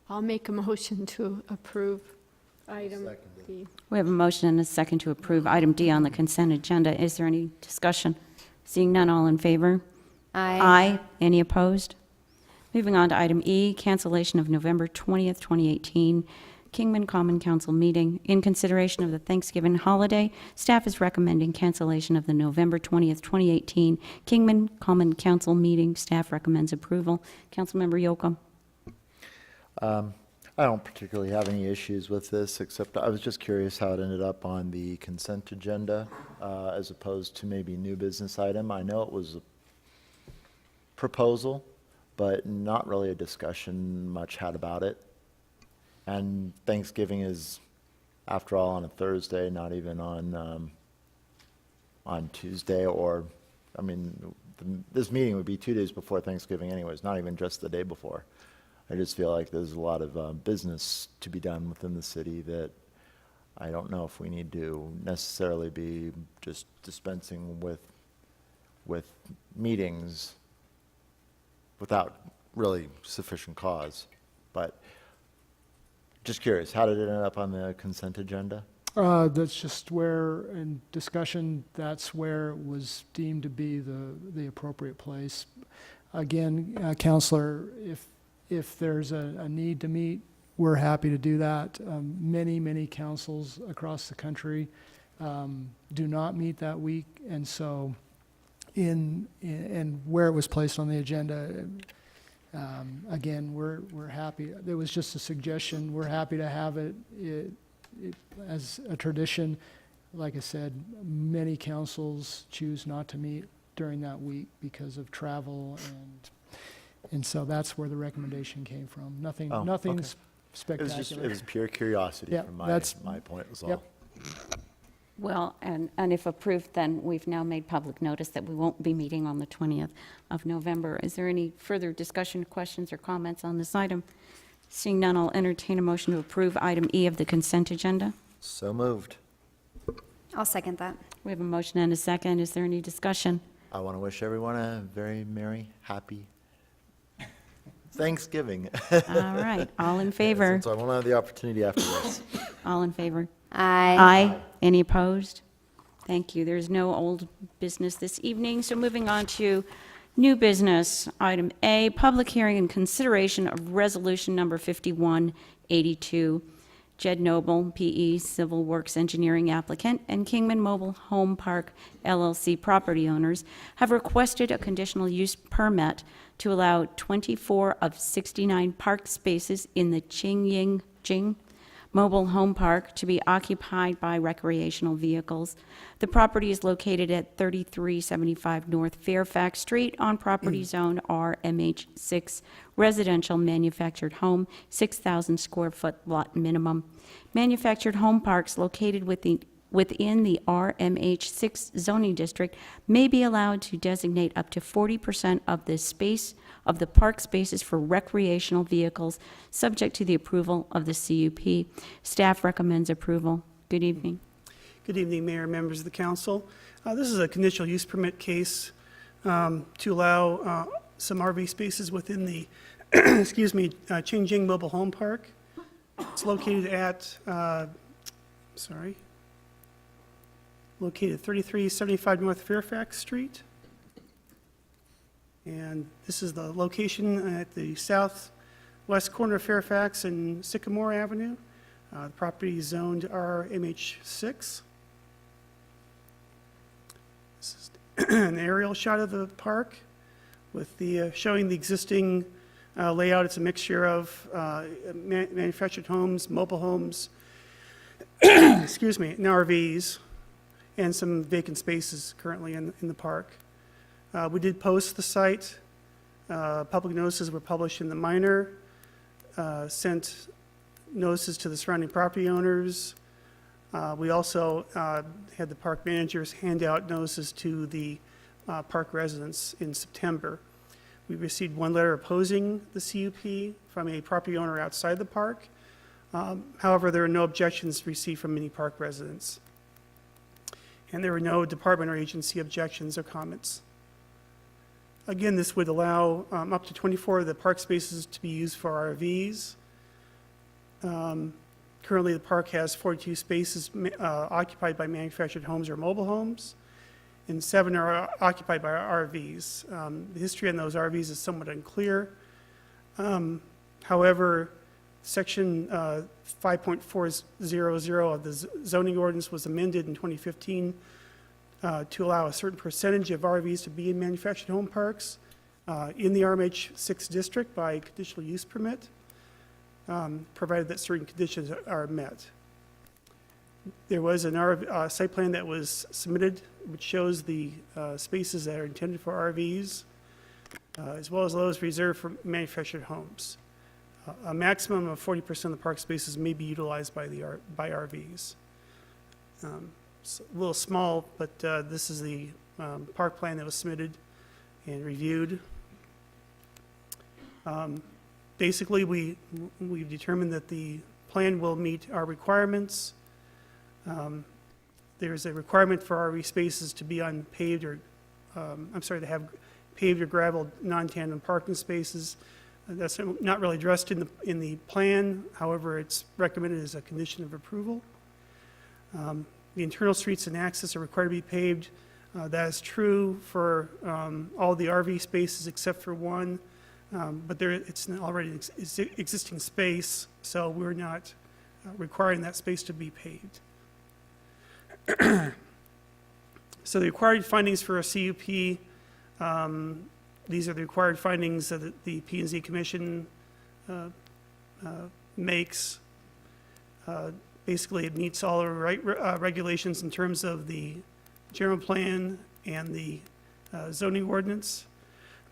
I'll make a motion to approve item D. We have a motion and a second to approve item D on the consent agenda. Is there any discussion? Seeing none, all in favor? Aye. Aye. Any opposed? Moving on to item E, cancellation of November 20th, 2018 Kingman Common Council meeting. In consideration of the Thanksgiving holiday, staff is recommending cancellation of the November 20th, 2018 Kingman Common Council meeting. Staff recommends approval. Councilmember Yocum. I don't particularly have any issues with this, except I was just curious how it ended up on the consent agenda as opposed to maybe new business item. I know it was a proposal, but not really a discussion much had about it. And Thanksgiving is, after all, on a Thursday, not even on Tuesday, or, I mean, this meeting would be 2 days before Thanksgiving anyways, not even just the day before. I just feel like there's a lot of business to be done within the city that I don't know if we need to necessarily be just dispensing with meetings without really sufficient cause. But just curious, how did it end up on the consent agenda? That's just where, in discussion, that's where it was deemed to be the appropriate place. Again, Counselor, if there's a need to meet, we're happy to do that. Many councils across the country do not meet that week, and so and where it was placed on the agenda, again, we're happy. It was just a suggestion. We're happy to have it as a tradition. Like I said, many councils choose not to meet during that week because of travel, and so that's where the recommendation came from. Nothing Okay. spectacular. It was pure curiosity Yeah, from that's- my point was all. Yep. Well, and if approved, then we've now made public notice that we won't be meeting on the 20th of November. Is there any further discussion, questions, or comments on this item? Seeing none, I'll entertain a motion to approve item E of the consent agenda. So moved. I'll second that. We have a motion and a second. Is there any discussion? I want to wish everyone a very merry, happy Thanksgiving. All right, all in favor? Since I won't have the opportunity after this. All in favor? Aye. Aye. Any opposed? Thank you. There's no old business this evening, so moving on to new business. Item A, public hearing and consideration of resolution number 5182, Jed Noble, P.E., Civil Works Engineering applicant, and Kingman Mobile Home Park LLC property owners have requested a conditional use permit to allow 24 of 69 park spaces in the Jing Mobile Home Park to be occupied by recreational vehicles. The property is located at 3375 North Fairfax Street on property zone RMH6, residential manufactured home, 6,000 square foot lot minimum. Manufactured home parks located within the RMH6 zoning district may be allowed to designate up to 40% of the space of the park spaces for recreational vehicles, subject to the approval of the CUP. Staff recommends approval. Good evening. Good evening, Mayor, members of the council. This is a conditional use permit case to allow some RV spaces within the, excuse me, Qingjing Mobile Home Park. It's located at, located 3375 North Fairfax Street. And this is the location at the southwest corner of Fairfax and Sycamore Avenue. The property is zoned RMH6. This is an aerial shot of the park with the showing the existing layout. It's a mixture of manufactured homes, mobile homes, excuse me, and RVs, and some vacant spaces currently in the park. We did post the site. Public notices were published in the Minor, sent notices to the surrounding property owners. We also had the park managers hand out notices to the park residents in September. We received one letter opposing the CUP from a property owner outside the park. However, there were no objections received from any park residents. And there were no department or agency objections or comments. Again, this would allow up to 24 of the park spaces to be used for RVs. Currently, the park has 42 spaces occupied by manufactured homes or mobile homes, and 7 are occupied by RVs. The history on those RVs is somewhat unclear. However, Section 5.400 of the zoning ordinance was amended in 2015 to allow a certain percentage of RVs to be in manufactured home parks in the RMH6 district by conditional use permit, provided that certain conditions are met. There was an site plan that was submitted which shows the spaces that are intended for RVs, as well as those reserved for manufactured homes. A maximum of 40% of the park spaces may be utilized by RVs. It's a little small, but this is the park plan that was submitted and reviewed. Basically, we've determined that the plan will meet our requirements. There's a requirement for RV spaces to be on paved or, to have paved or graveled non-tandem parking spaces. That's not really addressed in the plan. However, it's recommended as a condition of approval. The internal streets and access are required to be paved. That is true for all the RV spaces except for one, but it's already an existing space, so we're not requiring that space to be paved. So the required findings for a CUP, these are the required findings that the P&Z Commission makes. Basically, it meets all the regulations in terms of the general plan and the zoning ordinance.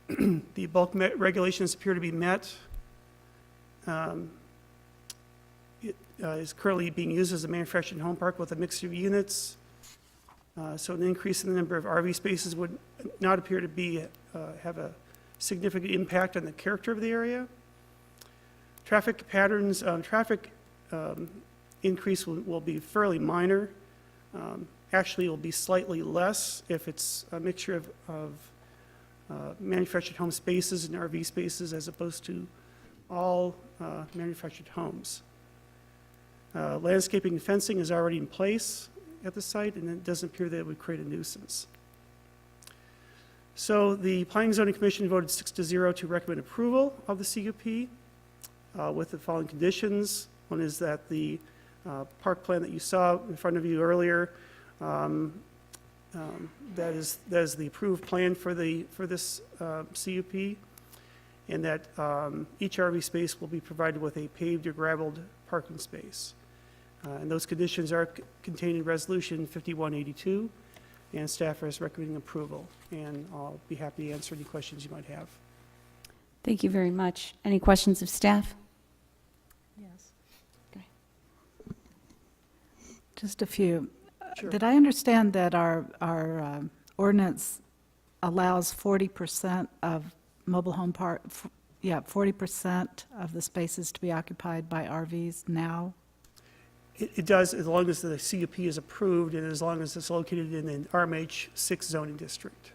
The bulk regulations appear to be met. It is currently being used as a manufactured home park with a mixture of units. So an increase in the number of RV spaces would not appear to be have a significant impact on the character of the area. Traffic patterns, increase will be fairly minor. Actually, it will be slightly less if it's a mixture of manufactured home spaces and RV spaces as opposed to all manufactured homes. Landscaping and fencing is already in place at the site, and it doesn't appear that it would create a nuisance. So the Planning and Zoning Commission voted 6-0 to recommend approval of the CUP with the following conditions. One is that the park plan that you saw in front of you earlier. That is the approved plan for this CUP, and that each RV space will be provided with a paved or gravelled parking space. And those conditions are contained in Resolution 5182, and staff is recommending approval. And I'll be happy to answer any questions you might have. Thank you very much. Any questions of staff? Yes. Just a few. Sure. Did I understand that our ordinance allows 40% of mobile home park, 40% of the spaces to be occupied by RVs now? It does, as long as the CUP is approved and as long as it's located in an RMH 6 zoning district.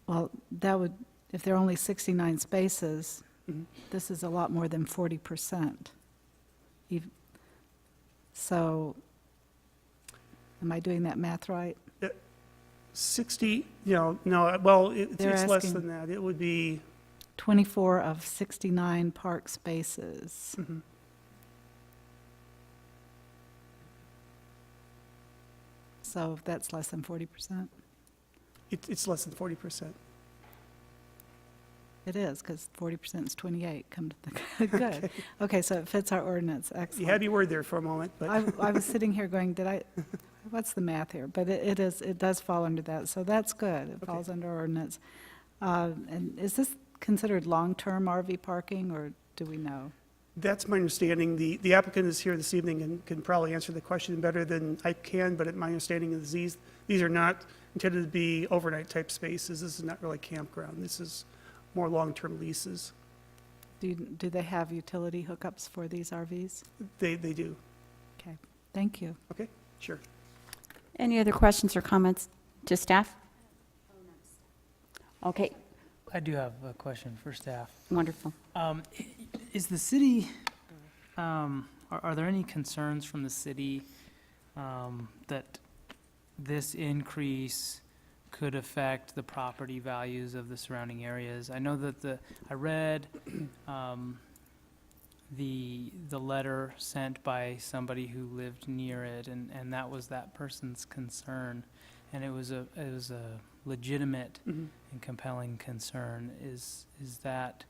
Well, that would, if there are only 69 spaces, Mhm. this is a lot more than 40%. So, am I doing that math right? 60, no, well, it's They're less asking- than that. It would be, 24 of 69 park spaces. mhm. So that's less than 40%? It's less than 40%. It is, because 40% is 28, come to the, good. Okay, so it fits our ordinance, You had excellent. me worried there for a moment, but. I was sitting here going, what's the math here? But it does fall under that, so that's good. It Okay. falls under ordinance. And is this considered long-term RV parking, or do we know? That's my understanding. The applicant is here this evening and can probably answer the question better than I can, but my understanding is these are not intended to be overnight type spaces. This is not really campground. This is more long-term leases. Do they have utility hookups for these RVs? They do. Okay, thank you. Okay, sure. Any other questions or comments to staff? Okay, I do have a question for staff. wonderful. Is the city, are there any concerns from the city that this increase could affect the property values of the surrounding areas? I know that I read the letter sent by somebody who lived near it, and that was that person's concern, and it was a legitimate Mhm. and compelling concern. Is that,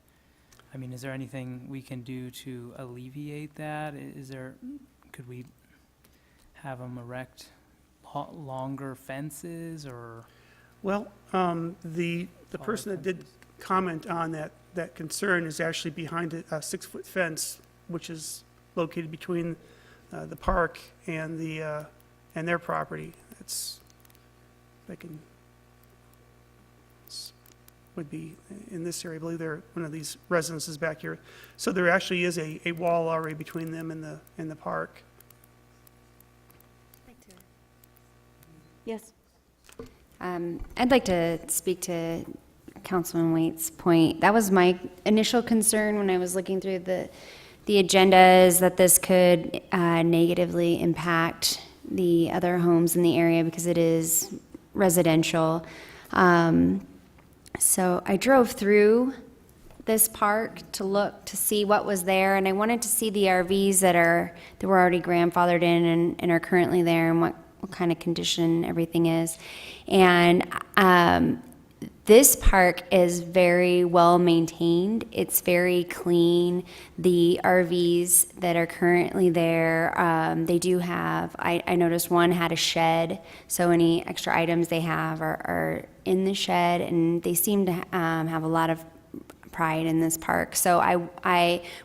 I mean, is there anything we can do to alleviate that? Could we have them erect longer fences, or? Well, the person that did comment on that concern is actually behind a 6-foot fence, which is located between the park and their property. It's, they can, would be in this area. I believe they're one of these residences back here. So there actually is a wall already between them and the park. Yes. I'd like to speak to Councilman Waite's point. That was my initial concern when I was looking through the agenda, is that this could negatively impact the other homes in the area because it is residential. So I drove through this park to see what was there, and I wanted to see the RVs that were already grandfathered in and are currently there, and what kind of condition everything is. And this park is very well maintained. It's very clean. The RVs that are currently there, they do have, I noticed one had a shed, so any extra items they have are in the shed, and they seem to have a lot of pride in this park. So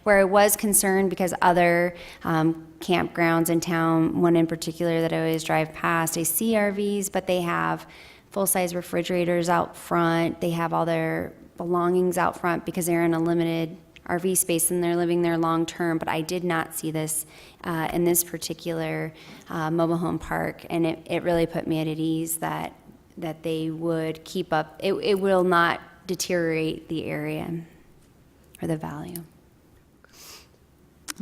where I was concerned, because other campgrounds in town, one in particular that I always drive past, I see RVs, but they have full-size refrigerators out front. They have all their belongings out front because they're in a limited RV space and they're living there long-term. But I did not see this in this particular mobile home park, and it really put me at ease that they would keep up. It will not deteriorate the area or the value.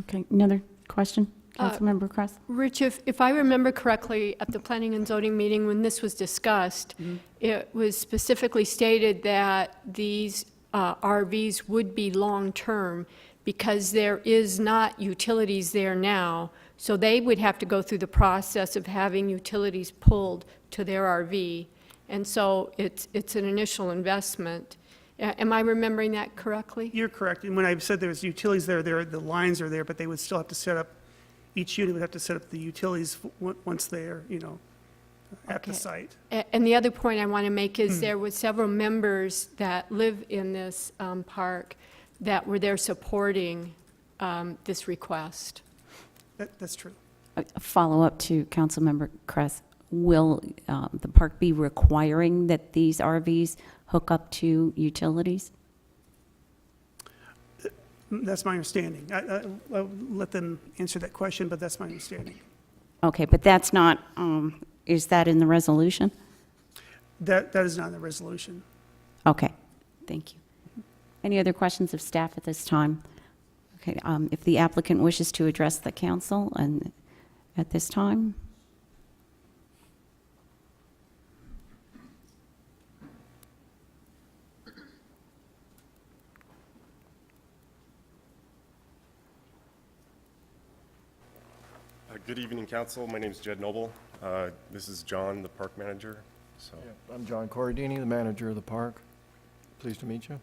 Okay, another question? Councilmember Kress? Rich, if I remember correctly, at the Planning and Zoning meeting when this was discussed, it was specifically stated that these RVs would be long-term because there is not utilities there now So they would have to go through the process of having utilities pulled to their RV. And so it's an initial investment. Am I remembering that correctly? You're correct. And when I said there's utilities there, the lines are there, but they would still have to set up, each unit would have to set up the utilities once they're, at the Okay. site. And the other point I want to make is there were several members that live in this park that were there supporting this request. That's true. A follow-up to Councilmember Kress. Will the park be requiring that these RVs hook up to utilities? That's my understanding. I'll let them answer that question, but that's my understanding. Okay, but that's not, is that in the resolution? That is not in the resolution. Okay, thank you. Any other questions of staff at this time? Okay, if the applicant wishes to address the council and at this time. Good evening, council. My name is Jed Noble. This is John, the park manager. So, I'm John Corradini, the manager of the park. Pleased to meet you.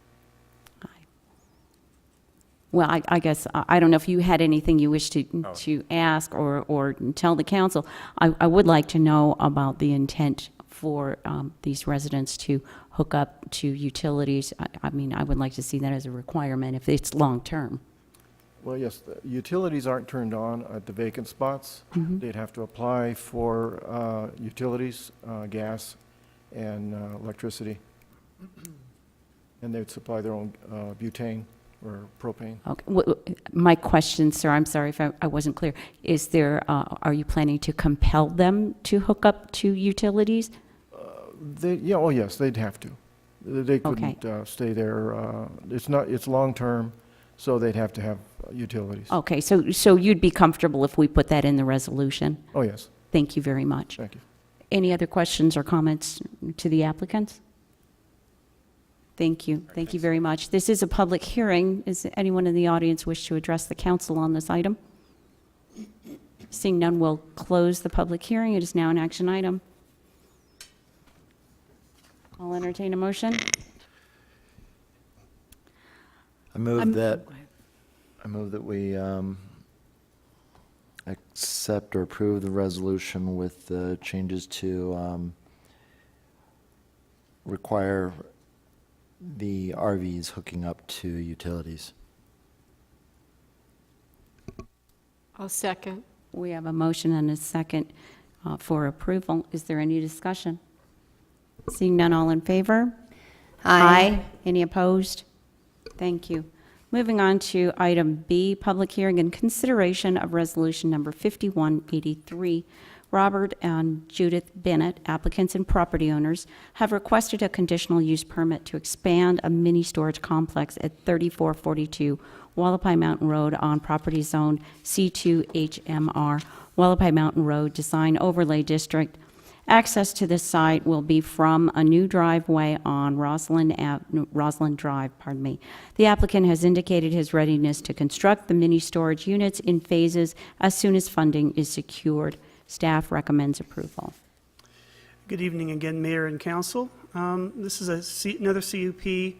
Well, I guess, I don't know if you had anything you wish to ask or tell the council. I would like to know about the intent for these residents to hook up to utilities. I mean, I would like to see that as a requirement if it's long-term. Well, yes, the utilities aren't turned on at the vacant spots. Mhm. They'd have to apply for utilities, gas, and electricity. And they'd supply their own butane or propane. Okay. My question, sir, I'm sorry if I wasn't clear, is there, are you planning to compel them to hook up to utilities? Oh yes, they'd have to. They couldn't stay there. It's long-term, so they'd have to have utilities. Okay, so you'd be comfortable if we put that in the resolution? Oh, yes. Thank you very much. Thank you. Any other questions or comments to the applicants? Thank you. Thank you very much. This is a public hearing. Does anyone in the audience wish to address the council on this item? Seeing none, we'll close the public hearing. It is now an action item. I'll entertain a motion. I move that we accept or approve the resolution with the changes to require the RVs hooking up to utilities. I'll second. We have a motion and a second for approval. Is there any discussion? Seeing none, all in favor? Aye. Any opposed? Thank you. Moving on to item B, public hearing and consideration of resolution number 5183. Robert and Judith Bennett, applicants and property owners, have requested a conditional use permit to expand a mini storage complex at 3442 Wallapai Mountain Road on property zone C2 HMR, Wallapai Mountain Road Design Overlay District. Access to this site will be from a new driveway on Roslyn Drive. The applicant has indicated his readiness to construct the mini storage units in phases as soon as funding is secured. Staff recommends approval. Good evening again, Mayor and Council. This is another CUP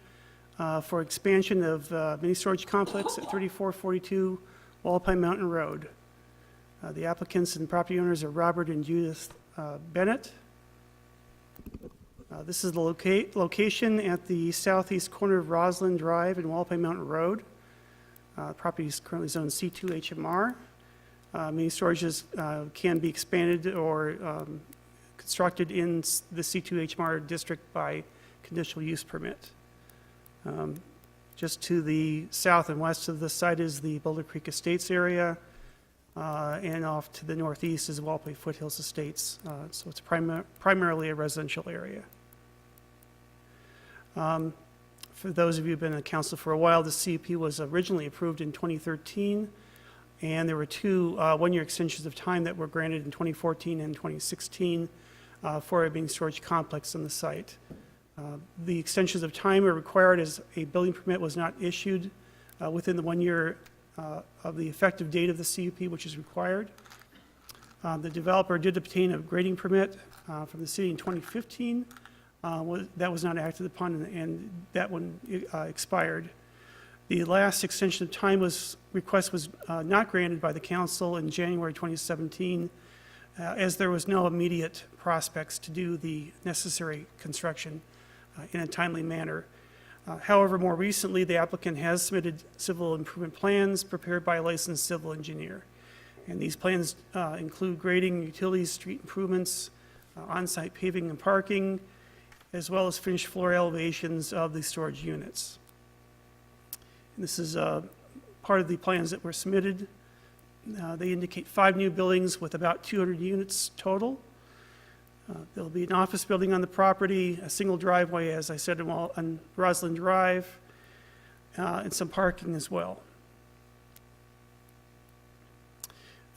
for expansion of mini storage complex at 3442 Wallapai Mountain Road. The applicants and property owners are Robert and Judith Bennett. This is the location at the southeast corner of Roslyn Drive and Wallapai Mountain Road. Property is currently zoned C2 HMR. Mini storages can be expanded or constructed in the C2 HMR district by conditional use permit. Just to the south and west of the site is the Boulder Creek Estates area, and off to the northeast is Wallapai Foothills Estates. So it's primarily a residential area. For those of you who've been on council for a while, the CUP was originally approved in 2013. And there were two one-year extensions of time that were granted in 2014 and 2016 for a mini storage complex on the site. The extensions of time are required as a building permit was not issued within the one-year of the effective date of the CUP, which is required. The developer did obtain a grading permit from the city in 2015. That was not acted upon, and that one expired. The last extension of time request was not granted by the council in January 2017, as there was no immediate prospects to do the necessary construction in a timely manner. However, more recently, the applicant has submitted civil improvement plans prepared by a licensed civil engineer. And these plans include grading, utilities, street improvements, on-site paving and parking, as well as finished floor elevations of the storage units. And this is part of the plans that were submitted. They indicate 5 new buildings with about 200 units total. There'll be an office building on the property, a single driveway, as I said, on Roslyn Drive, and some parking as well.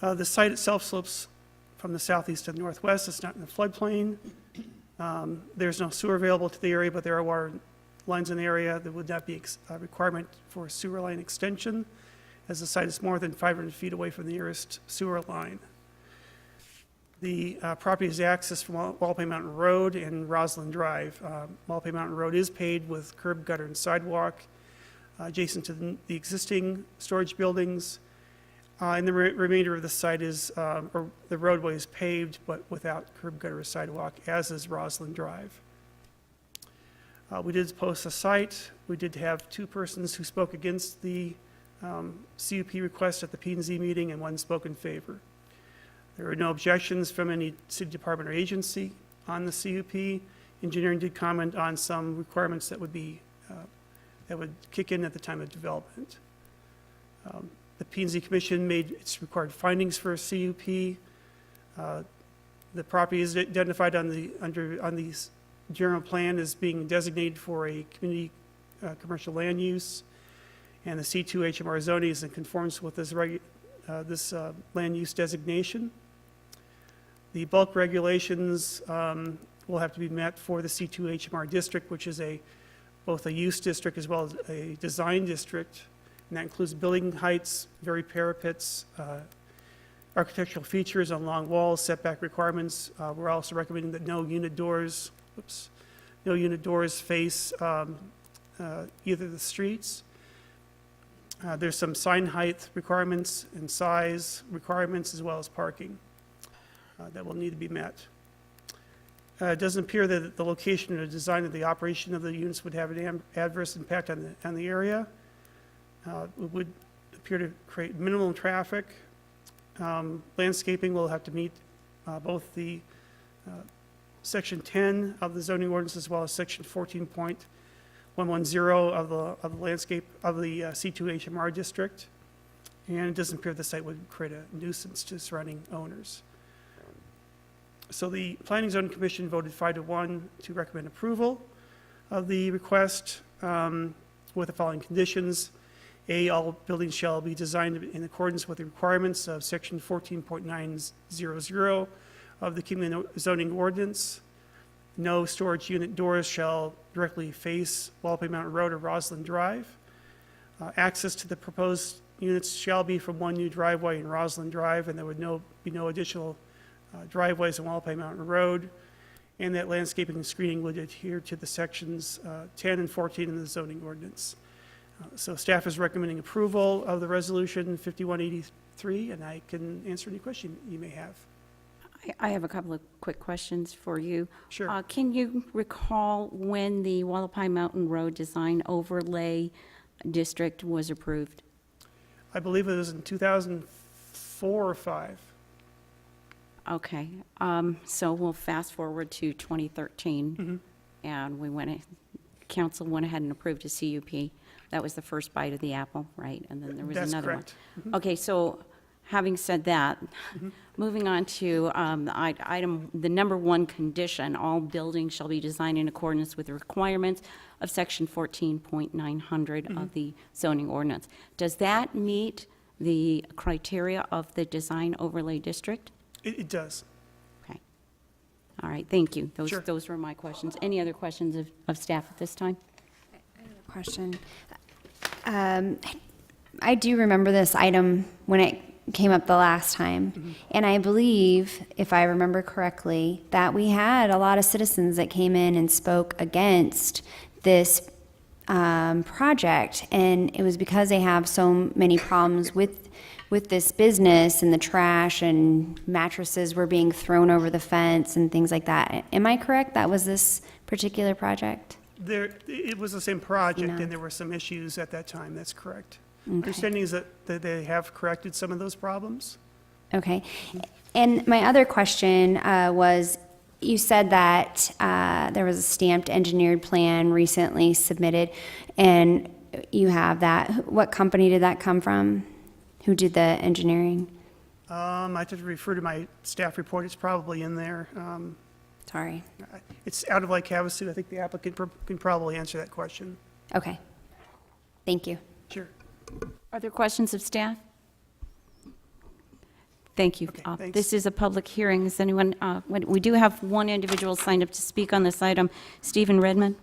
The site itself slopes from the southeast to the northwest. It's not in the floodplain. There's no sewer available to the area, but there are water lines in the area. There would not be a requirement for a sewer line extension, as the site is more than 500 feet away from the nearest sewer line. The property is accessed from Walpay Mountain Road and Roslyn Drive. Walpay Mountain Road is paved with curb, gutter, and sidewalk adjacent to the existing storage buildings. And the remainder of the site is, or the roadway is paved, but without curb, gutter, or sidewalk, as is Roslyn Drive. We did post a site. We did have 2 persons who spoke against the CUP request at the P&Z meeting, and 1 spoke in favor. There were no objections from any city department or agency on the CUP. Engineering did comment on some requirements that would be that would kick in at the time of development. The P&Z Commission made its required findings for a CUP. The property is identified on the general plan as being designated for a community commercial land use, and the C2 HMR zoning is in conformance with this land use designation. The bulk regulations will have to be met for the C2 HMR district, which is both a use district as well as a design district. And that includes building heights, varied parapets, architectural features on long walls, setback requirements. We're also recommending that no unit doors face either the streets. There's some sign height requirements and size requirements, as well as parking that will need to be met. It doesn't appear that the location or design of the operation of the units would have an adverse impact on the area. It would appear to create minimal traffic. Landscaping will have to meet both the Section 10 of the zoning ordinance as well as Section 14.110 of the landscape of the C2 HMR district. And it doesn't appear the site would create a nuisance to surrounding owners. So the Planning and Zoning Commission voted 5-1 to recommend approval of the request with the following conditions. A, all buildings shall be designed in accordance with the requirements of Section 14.900 of the Kingman zoning ordinance. No storage unit doors shall directly face Walpay Mountain Road or Roslyn Drive. Access to the proposed units shall be from 1 new driveway in Roslyn Drive, and there would be no additional driveways on Walpay Mountain Road, and that landscaping and screening would adhere to the sections 10 and 14 in the zoning ordinance. So staff is recommending approval of the resolution 5183, and I can answer any question you may have. I have a couple of quick questions for you. Sure. Can you recall when the Walpay Mountain Road Design Overlay District was approved? I believe it was in 2004 or 5. Okay, so we'll fast forward to 2013, and council went ahead and approved a CUP. That was the first bite of the apple, right? And then there was That's another correct. one. Okay, so having said that, moving on to the number 1 condition, all buildings shall be designed in accordance with the requirements of Section 14.900 of the zoning ordinance. Does that meet the criteria of the design overlay district? It does. Okay. All right, thank you. Sure. Those were my questions. Any other questions of staff at this time? Question. I do remember this item when it came up the last time. And I believe, if I remember correctly, that we had a lot of citizens that came in and spoke against this project. And it was because they have so many problems with this business, and the trash and mattresses were being thrown over the fence and things like that. Am I correct? That was this particular project? It was the same project, No. and there were some issues at that time, that's correct. Okay. Understanding is that they have corrected some of those problems. Okay. And my other question was, you said that there was a stamped engineered plan recently submitted, and you have that. What company did that come from? Who did the engineering? I have to refer to my staff report, it's probably in there. Sorry. It's out of Lake Havasu. I think the applicant can probably answer that question. Okay. Thank you. Sure. Are there questions of staff? Thank you. thanks. This is a public hearing. Is anyone, we do have one individual signed up to speak on this item, Stephen Redmond.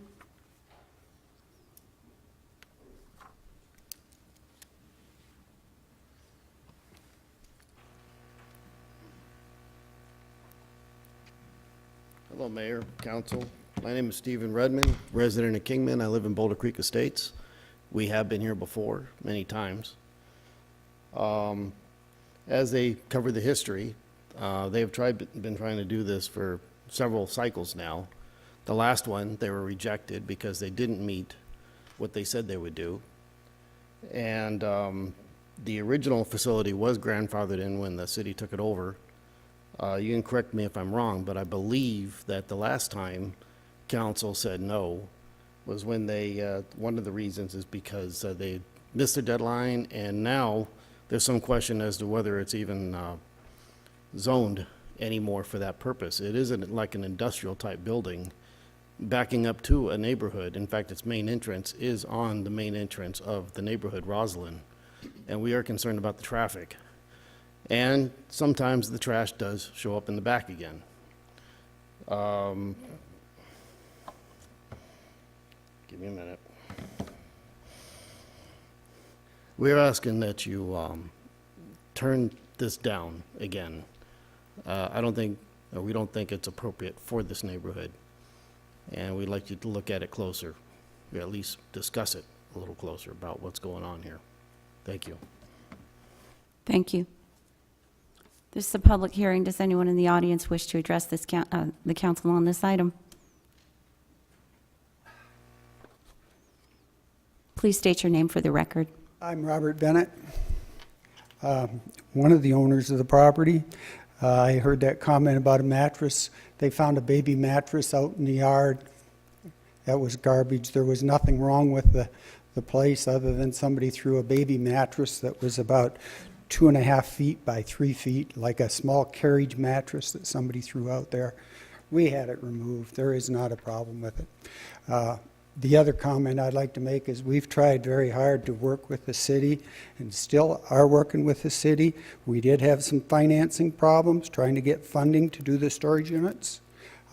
Hello, Mayor, Council. My name is Stephen Redmond, resident of Kingman. I live in Boulder Creek Estates. We have been here before, many times. As they cover the history, they have been trying to do this for several cycles now. The last one, they were rejected because they didn't meet what they said they would do. And the original facility was grandfathered in when the city took it over. You can correct me if I'm wrong, but I believe that the last time council said no was when they, one of the reasons is because they missed their deadline, and now there's some question as to whether it's even zoned anymore for that purpose. It isn't like an industrial type building backing up to a neighborhood. In fact, its main entrance is on the main entrance of the neighborhood, Roslyn, and we are concerned about the traffic. And sometimes the trash does show up in the back again. Give me a minute. We're asking that you turn this down again. I don't think, or we don't think it's appropriate for this neighborhood. And we'd like you to look at it closer, or at least discuss it a little closer about what's going on here. Thank you. Thank you. This is a public hearing. Does anyone in the audience wish to address this the council on this item? Please state your name for the record. I'm Robert Bennett, one of the owners of the property. I heard that comment about a mattress. They found a baby mattress out in the yard. That was garbage. There was nothing wrong with the place other than somebody threw a baby mattress that was about 2.5 feet by 3 feet, like a small carriage mattress that somebody threw out there. We had it removed. There is not a problem with it. The other comment I'd like to make is we've tried very hard to work with the city and still are working with the city. We did have some financing problems trying to get funding to do the storage units.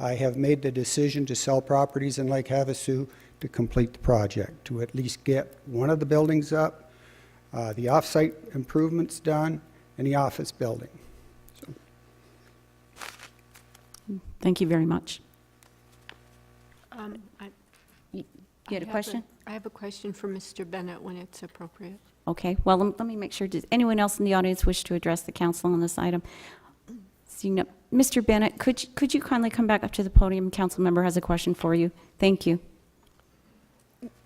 I have made the decision to sell properties in Lake Havasu to complete the project, to at least get one of the buildings up, the off-site improvements done, and the office building. So. Thank you very much. You had a I have question? I have a question for Mr. Bennett when it's appropriate. Okay, well, let me make sure. Does anyone else in the audience wish to address the council on this item? Seeing no, Mr. Bennett, could you kindly come back up to the podium? Council member has a question for you. Thank you.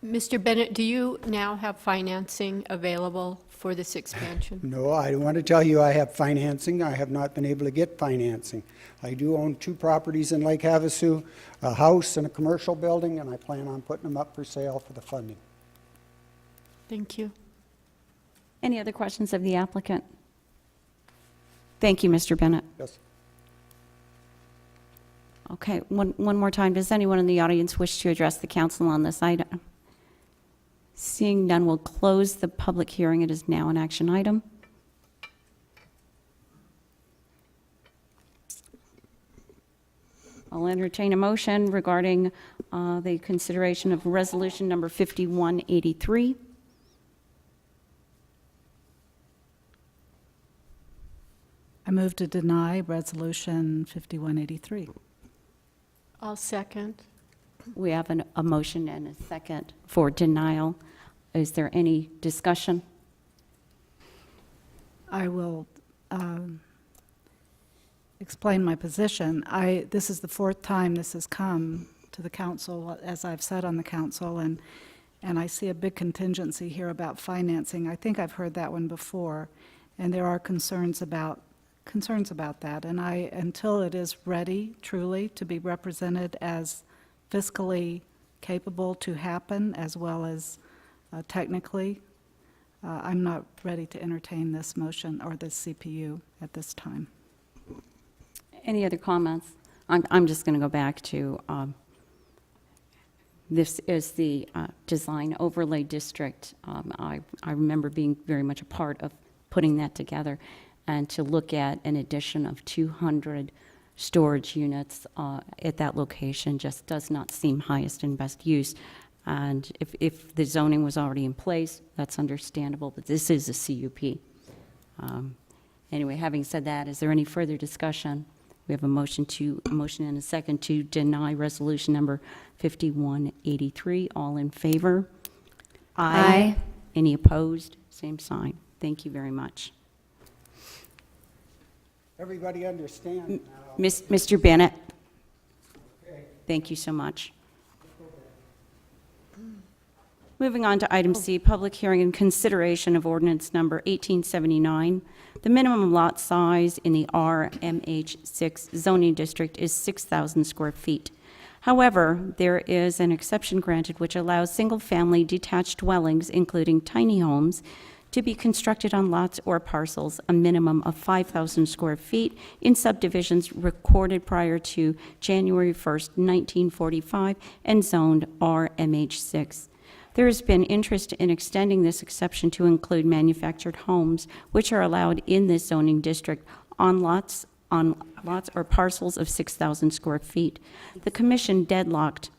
Mr. Bennett, do you now have financing available for this expansion? No, I want to tell you I have financing. I have not been able to get financing. I do own 2 properties in Lake Havasu, a house and a commercial building, and I plan on putting them up for sale for the funding. Thank you. Any other questions of the applicant? Thank you, Mr. Bennett. Yes. Okay, one more time. Does anyone in the audience wish to address the council on this item? Seeing none, we'll close the public hearing. It is now an action item. I'll entertain a motion regarding the consideration of resolution number 5183. I move to deny Resolution 5183. I'll second. We have a motion and a second for denial. Is there any discussion? I will explain my position. This is the fourth time this has come to the council, as I've said on the council, and I see a big contingency here about financing. I think I've heard that one before, and there are concerns about that. And until it is ready, truly, to be represented as fiscally capable to happen, as well as technically, I'm not ready to entertain this motion or this CPU at this time. Any other comments? I'm just going to go back to, this is the design overlay district. I remember being very much a part of putting that together, and to look at an addition of 200 storage units at that location just does not seem highest and best use. And if the zoning was already in place, that's understandable, but this is a CUP. Anyway, having said that, is there any further discussion? We have a motion and a second to deny resolution number 5183. All in favor? Aye. Any opposed? Same sign. Thank you very much. Everybody understand now. Mr. Bennett? Thank you so much. Moving on to item C, public hearing and consideration of ordinance number 1879. The minimum lot size in the RMH6 zoning district is 6,000 square feet. However, there is an exception granted which allows single-family detached dwellings, including tiny homes, to be constructed on lots or parcels a minimum of 5,000 square feet in subdivisions recorded prior to January 1st, 1945 and zoned RMH6. There has been interest in extending this exception to include manufactured homes, which are allowed in this zoning district on lots or parcels of 6,000 square feet. The commission deadlocked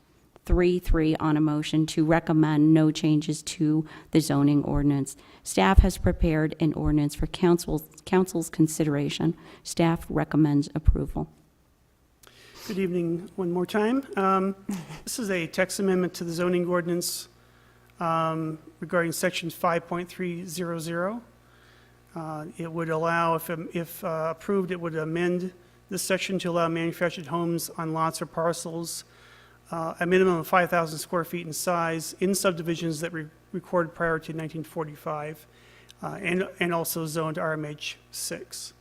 3-3 on a motion to recommend no changes to the zoning ordinance. Staff has prepared an ordinance for council's consideration. Staff recommends approval. Good evening one more time. This is a text amendment to the zoning ordinance regarding section 5.300. It would allow, if approved, it would amend this section to allow manufactured homes on lots or parcels a minimum of 5,000 square feet in size in subdivisions that recorded prior to 1945 and also zoned RMH 6.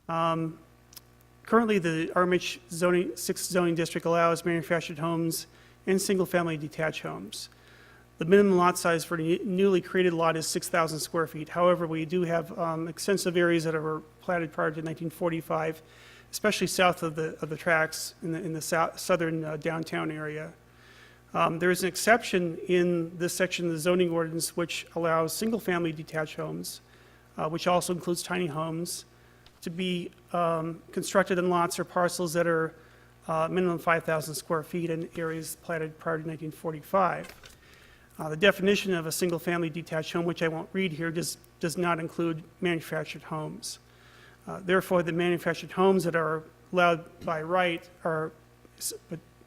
Currently, the RMH 6 zoning district allows manufactured homes and single-family detached homes. The minimum lot size for a newly created lot is 6,000 square feet. However, we do have extensive areas that were platted prior to 1945, especially south of the tracks in the southern downtown area. There is an exception in this section of the zoning ordinance which allows single-family detached homes, which also includes tiny homes, to be constructed in lots or parcels that are minimum 5,000 square feet in areas platted prior to 1945. The definition of a single-family detached home, which I won't read here, does not include manufactured homes. Therefore, the manufactured homes that are allowed by right are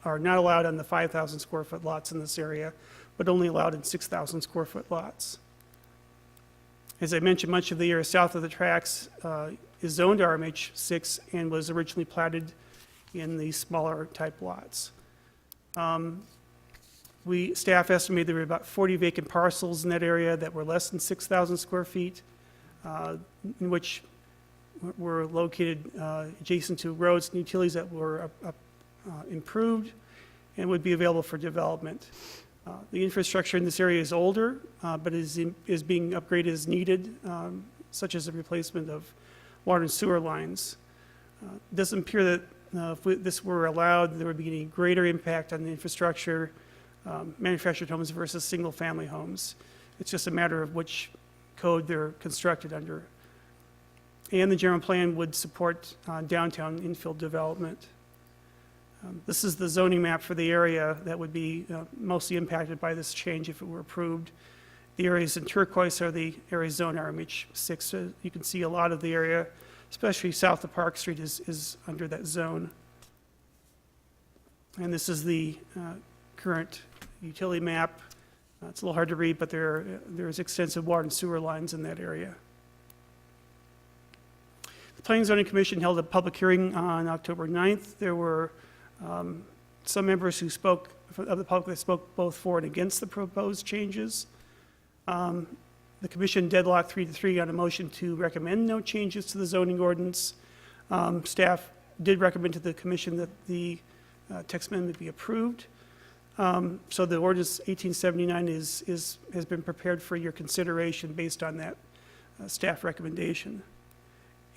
not allowed on the 5,000 square foot lots in this area, but only allowed in 6,000 square foot lots. As I mentioned, much of the area south of the tracks is zoned RMH 6 and was originally platted in the smaller type lots. Staff estimated there were about 40 vacant parcels in that area that were less than 6,000 square feet, in which were located adjacent to roads and utilities that were improved and would be available for development. The infrastructure in this area is older, but is being upgraded as needed, such as the replacement of water and sewer lines. It doesn't appear that if this were allowed, there would be any greater impact on the infrastructure, manufactured homes versus single-family homes. It's just a matter of which code they're constructed under. And the general plan would support downtown infill development. This is the zoning map for the area that would be mostly impacted by this change if it were approved. The areas in turquoise are the areas zoned RMH 6. So you can see a lot of the area especially south of Park Street is under that zone. And this is the current utility map. It's a little hard to read, but there's extensive water and sewer lines in that area. The Planning and Zoning Commission held a public hearing on October 9th. There were some members who spoke, of the public that spoke both for and against the proposed changes. The commission deadlocked 3-3 on a motion to recommend no changes to the zoning ordinance. Staff did recommend to the commission that the text amendment be approved. So the ordinance 1879 has been prepared for your consideration based on that staff recommendation.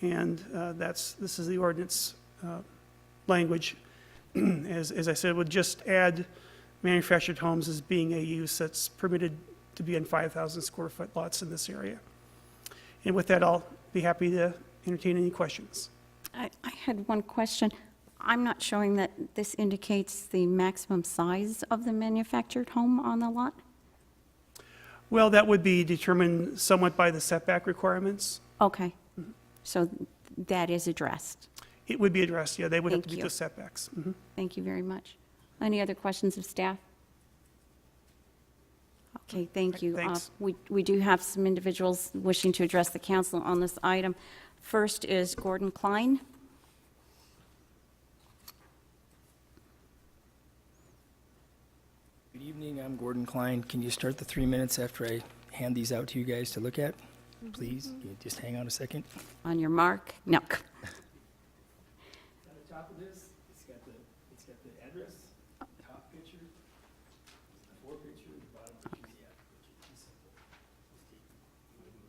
And this is the ordinance language. As I said, would just add manufactured homes as being a use that's permitted to be in 5,000 square foot lots in this area. And with that, I'll be happy to entertain any questions. I had one question. I'm not showing that this indicates the maximum size of the manufactured home on the lot? Well, that would be determined somewhat by the setback requirements. Okay. So that is addressed. It would be addressed, yeah, they would have to Thank meet you. the setbacks. Mhm. Thank you very much. Any other questions of staff? Okay, thank you. Thanks. We do have some individuals wishing to address the council on this item. First is Gordon Klein. Good evening, I'm Gordon Klein. Can you start the 3 minutes after I hand these out to you guys to look at? Please, can you just hang on a second? On your mark? No. On the top of this, it's got the address, top picture, before picture, the bottom picture, the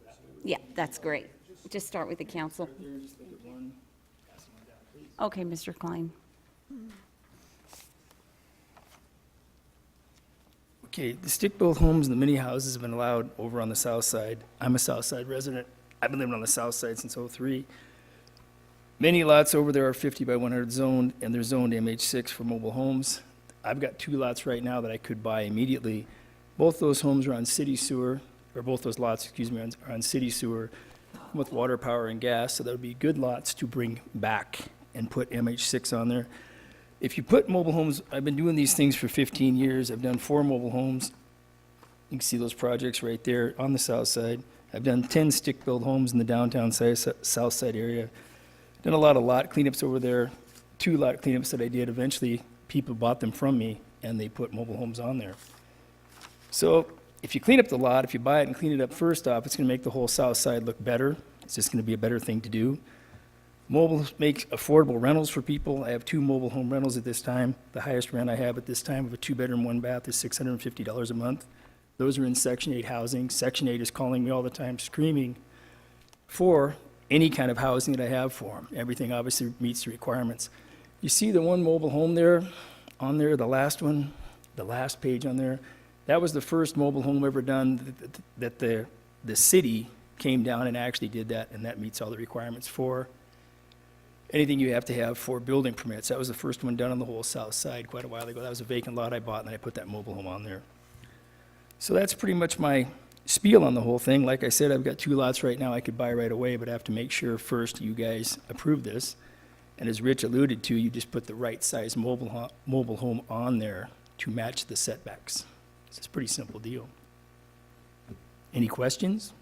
after picture. Yeah, that's great. Just start with the council. Start there, just look at one, pass them on down, please. Okay, Mr. Klein. Okay, the stick-built homes and the mini houses have been allowed over on the south side. I'm a south side resident. I've been living on the south side since '03. Many lots over there are 50 by 100 zoned, and they're zoned MH6 for mobile homes. I've got 2 lots right now that I could buy immediately. Both those homes are on city sewer, or both those lots, excuse me, are on city sewer with water, power, and gas, so that would be good lots to bring back and put MH6 on there. If you put mobile homes, I've been doing these things for 15 years. I've done 4 mobile homes. You can see those projects right there on the south side. I've done 10 stick-built homes in the downtown south side area. Done a lot of lot cleanups over there. 2 lot cleanups that I did. Eventually, people bought them from me, and they put mobile homes on there. So if you clean up the lot, if you buy it and clean it up first off, it's going to make the whole south side look better. It's just going to be a better thing to do. Mobile makes affordable rentals for people. I have 2 mobile home rentals at this time. The highest rent I have at this time of a 2-bedroom, 1-bath is $650 a month. Those are in Section 8 housing. Section 8 is calling me all the time, screaming for any kind of housing that I have for them. Everything obviously meets the requirements. You see the one mobile home there, on there, the last one, the last page on there? That was the first mobile home ever done that the city came down and actually did that, and that meets all the requirements for anything you have to have for building permits. That was the first one done on the whole south side quite a while ago. That was a vacant lot I bought, and then I put that mobile home on there. So that's pretty much my spiel on the whole thing. Like I said, I've got 2 lots right now I could buy right away, but I have to make sure first you guys approve this. And as Rich alluded to, you just put the right size mobile home on there to match the setbacks. It's a pretty simple deal. Any questions?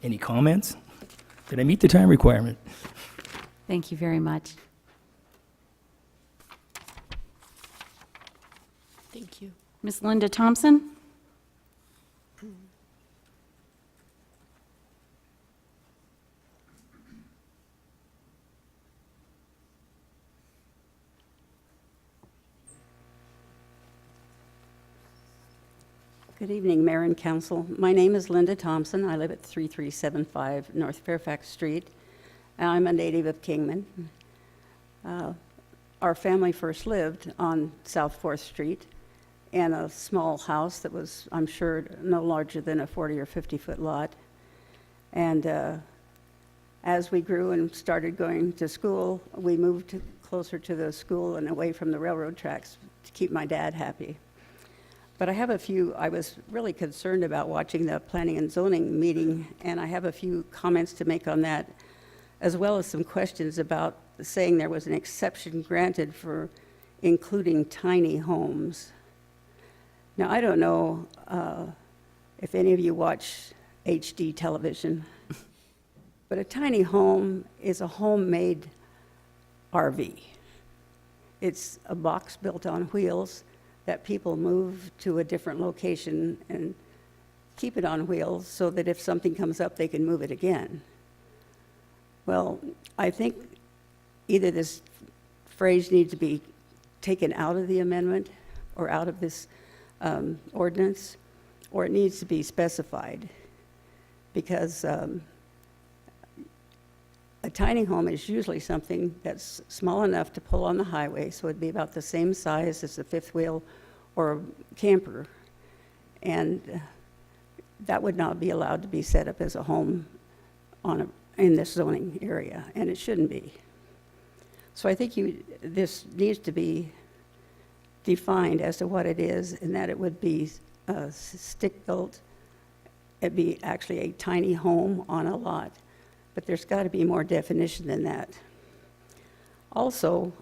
Any comments? Did I meet the time requirement? Thank you very much. Thank you. Ms. Linda Thompson? Good evening, Mayor and Council. My name is Linda Thompson. I live at 3375 North Fairfax Street. I'm a native of Kingman. Our family first lived on South 4th Street in a small house that was, I'm sure, no larger than a 40 or 50-foot lot. And as we grew and started going to school, we moved closer to the school and away from the railroad tracks to keep my dad happy. But I was really concerned about watching the Planning and Zoning meeting, and I have a few comments to make on that. as well as some questions about saying there was an exception granted for including tiny homes. Now, I don't know if any of you watch HD television, but a tiny home is a homemade RV. It's a box built on wheels that people move to a different location and keep it on wheels so that if something comes up, they can move it again. Well, I think either this phrase needs to be taken out of the amendment or out of this ordinance, or it needs to be specified, because a tiny home is usually something that's small enough to pull on the highway, so it'd be about the same size as a fifth wheel or a camper, and that would not be allowed to be set up as a home in this zoning area, and it shouldn't be. So I think this needs to be defined as to what it is, and that it would be stick-built. It'd be actually a tiny home on a lot, but there's got to be more definition than that. Also,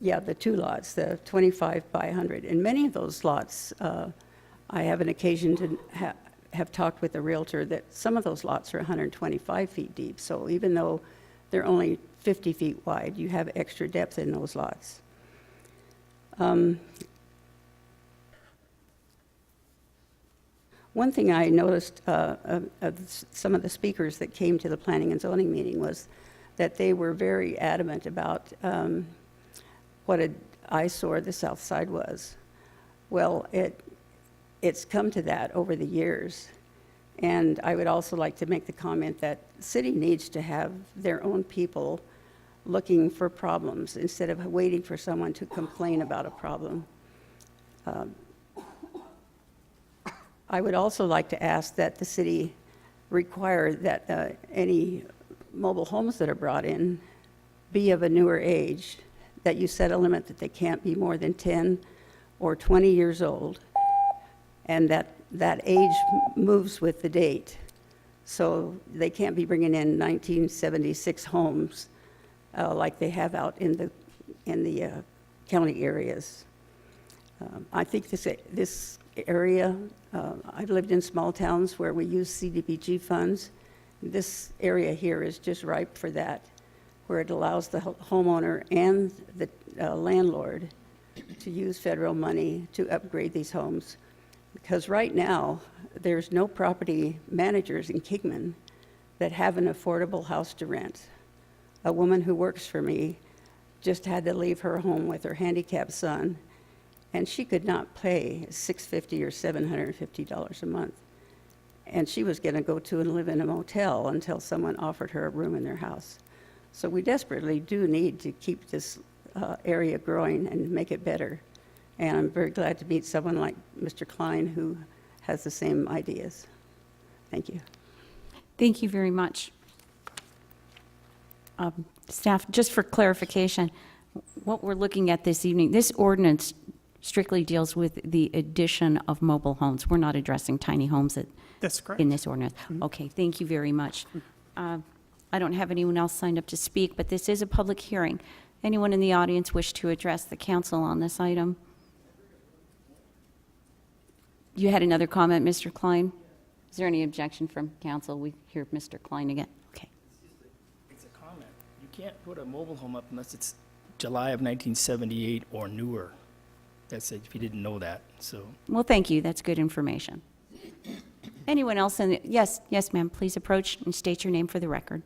the 2 lots, the 25 by 100, and many of those lots, I have an occasion to have talked with a realtor that some of those lots are 125 feet deep, so even though they're only 50 feet wide, you have extra depth in those lots. One thing I noticed of some of the speakers that came to the planning and zoning meeting was that they were very adamant about what an eyesore the South Side was. Well, it's come to that over the years. And I would also like to make the comment that the city needs to have their own people looking for problems instead of waiting for someone to complain about a problem. I would also like to ask that the city require that any mobile homes that are brought in be of a newer age, that you set a limit that they can't be more than 10 or 20 years old, and that age moves with the date. So they can't be bringing in 1976 homes like they have out in the county areas. I think this area, I've lived in small towns where we use CDBG funds. This area here is just ripe for that, where it allows the homeowner and the landlord to use federal money to upgrade these homes. Because right now, there's no property managers in Kingman that have an affordable house to rent. A woman who works for me just had to leave her home with her handicapped son, and she could not pay $650 or $750 a month. And she was going to go to and live in a motel until someone offered her a room in their house. So we desperately do need to keep this area growing and make it better. And I'm very glad to meet someone like Mr. Klein who has the same ideas. Thank you. Thank you very much. Staff, just for clarification, what we're looking at this evening, this ordinance strictly deals with the addition of mobile homes. We're not addressing tiny homes That's correct. in this ordinance. Okay, thank you very much. I don't have anyone else signed up to speak, but this is a public hearing. Anyone in the audience wish to address the council on this item? You had another comment, Mr. Klein? Is there any objection from council? We hear Mr. Klein again. Okay. It's a comment. You can't put a mobile home up unless it's July of 1978 or newer. That's it, if you didn't know that, so. Well, thank you. That's good information. Anyone else in the, yes, ma'am, please approach and state your name for the record.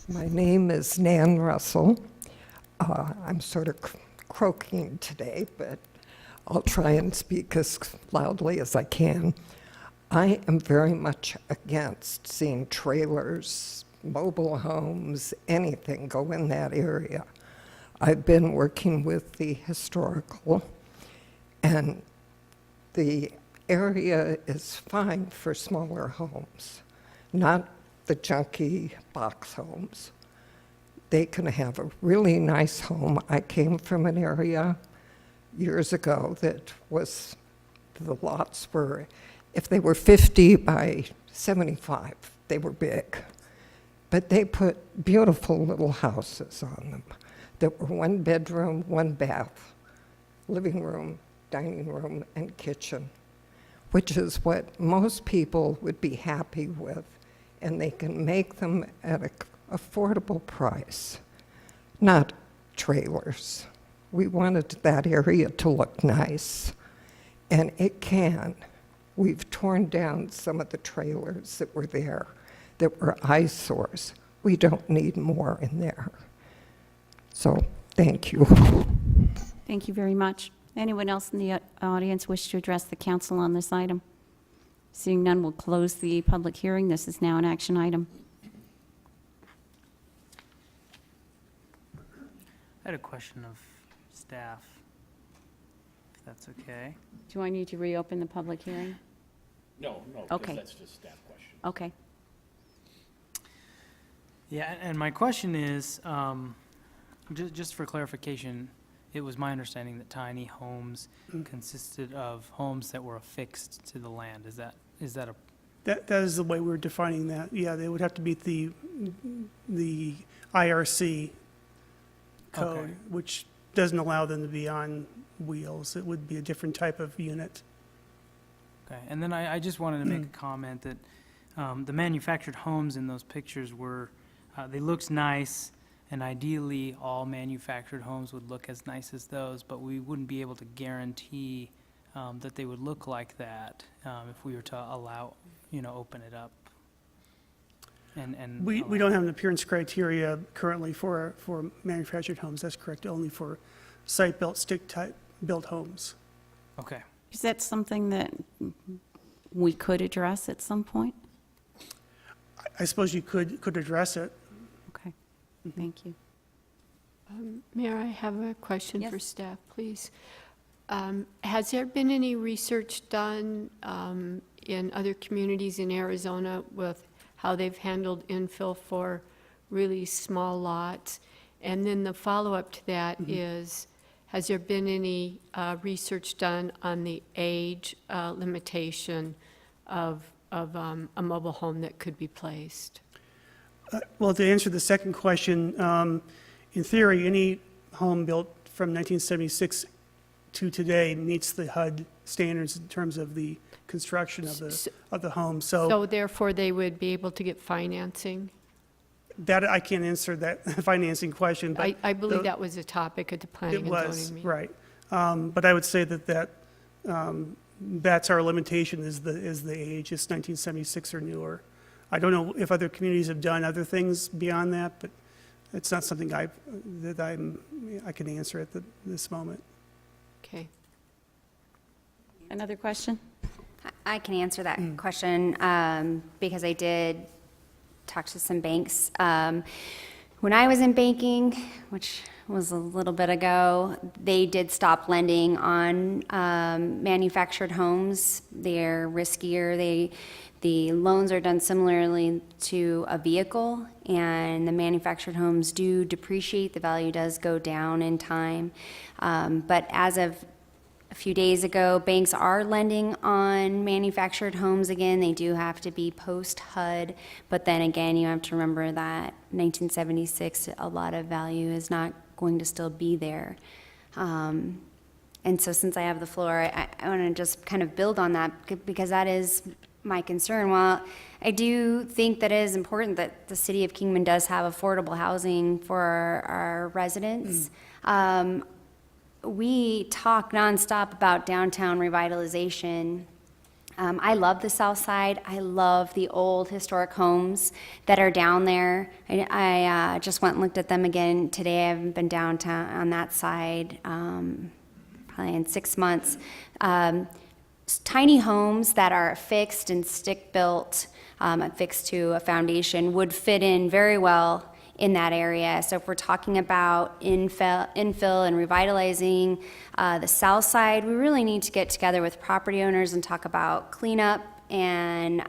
My name is Nan Russell. I'm sort of croaking today, but I'll try and speak as loudly as I can. I am very much against seeing trailers, mobile homes, anything go in that area. I've been working with the historical, and the area is fine for smaller homes, not the junky box homes. they can have a really nice home. I came from an area years ago that was, the lots were, if they were 50 by 75, they were big. But they put beautiful little houses on them that were 1 bedroom, 1 bath, living room, dining room, and kitchen, which is what most people would be happy with, and they can make them at an affordable price, not trailers. We wanted that area to look nice, and it can. We've torn down some of the trailers that were there that were eyesores. We don't need more in there. So, thank you. Thank you very much. Anyone else in the audience wish to address the council on this item? Seeing none, we'll close the public hearing. This is now an action item. I had a question of staff, if that's okay. Do I need to reopen the public hearing? No, Okay. that's just staff question. Okay. Yeah, and my question is, just for clarification, it was my understanding that tiny homes consisted of homes that were affixed to the land. Is that a? That is the way we're defining that. Yeah, they would have to meet the IRC code, Okay. which doesn't allow them to be on wheels. It would be a different type of unit. Okay, and then I just wanted to make a comment that the manufactured homes in those pictures were, they looked nice, and ideally all manufactured homes would look as nice as those, but we wouldn't be able to guarantee that they would look like that if we were to allow, open it up. And We don't have an appearance criteria currently for manufactured homes. That's correct, only for site-built, stick-type built homes. Okay. Is that something that we could address at some point? I suppose you could address it. Okay, thank you. Mayor, I have a question Yes. for staff, please. Has there been any research done in other communities in Arizona with how they've handled infill for really small lots? And then the follow-up to that is, has there been any research done on the age limitation of a mobile home that could be placed? Well, to answer the second question, in theory, any home built from 1976 to today meets the HUD standards in terms of the construction of the home. So therefore, they would be able to get financing? That, I can't answer that financing question, but. I believe that was a topic at the planning and zoning It meeting. was, right. But I would say that's our limitation is the age. It's 1976 or newer. I don't know if other communities have done other things beyond that, but it's not something I can answer at this moment. Okay. Another question? I can answer that question because I did talk to some banks. When I was in banking, which was a little bit ago, they did stop lending on manufactured homes. They're riskier. The loans are done similarly to a vehicle, and the manufactured homes do depreciate. The value does go down in time. But as of a few days ago, banks are lending on manufactured homes again. They do have to be post-HUD, but then again, you have to remember that 1976, a lot of value is not going to still be there. And so since I have the floor, I want to just kind of build on that because that is my concern. While I do think that it is important that the city of Kingman does have affordable housing for our residents, we talk nonstop about downtown revitalization. I love the South Side. I love the old historic homes that are down there. I just went and looked at them again today. I haven't been downtown on that side probably in 6 months. Tiny homes that are fixed and stick-built, affixed to a foundation, would fit in very well in that area. So if we're talking about infill and revitalizing the south side, we really need to get together with property owners and talk about cleanup and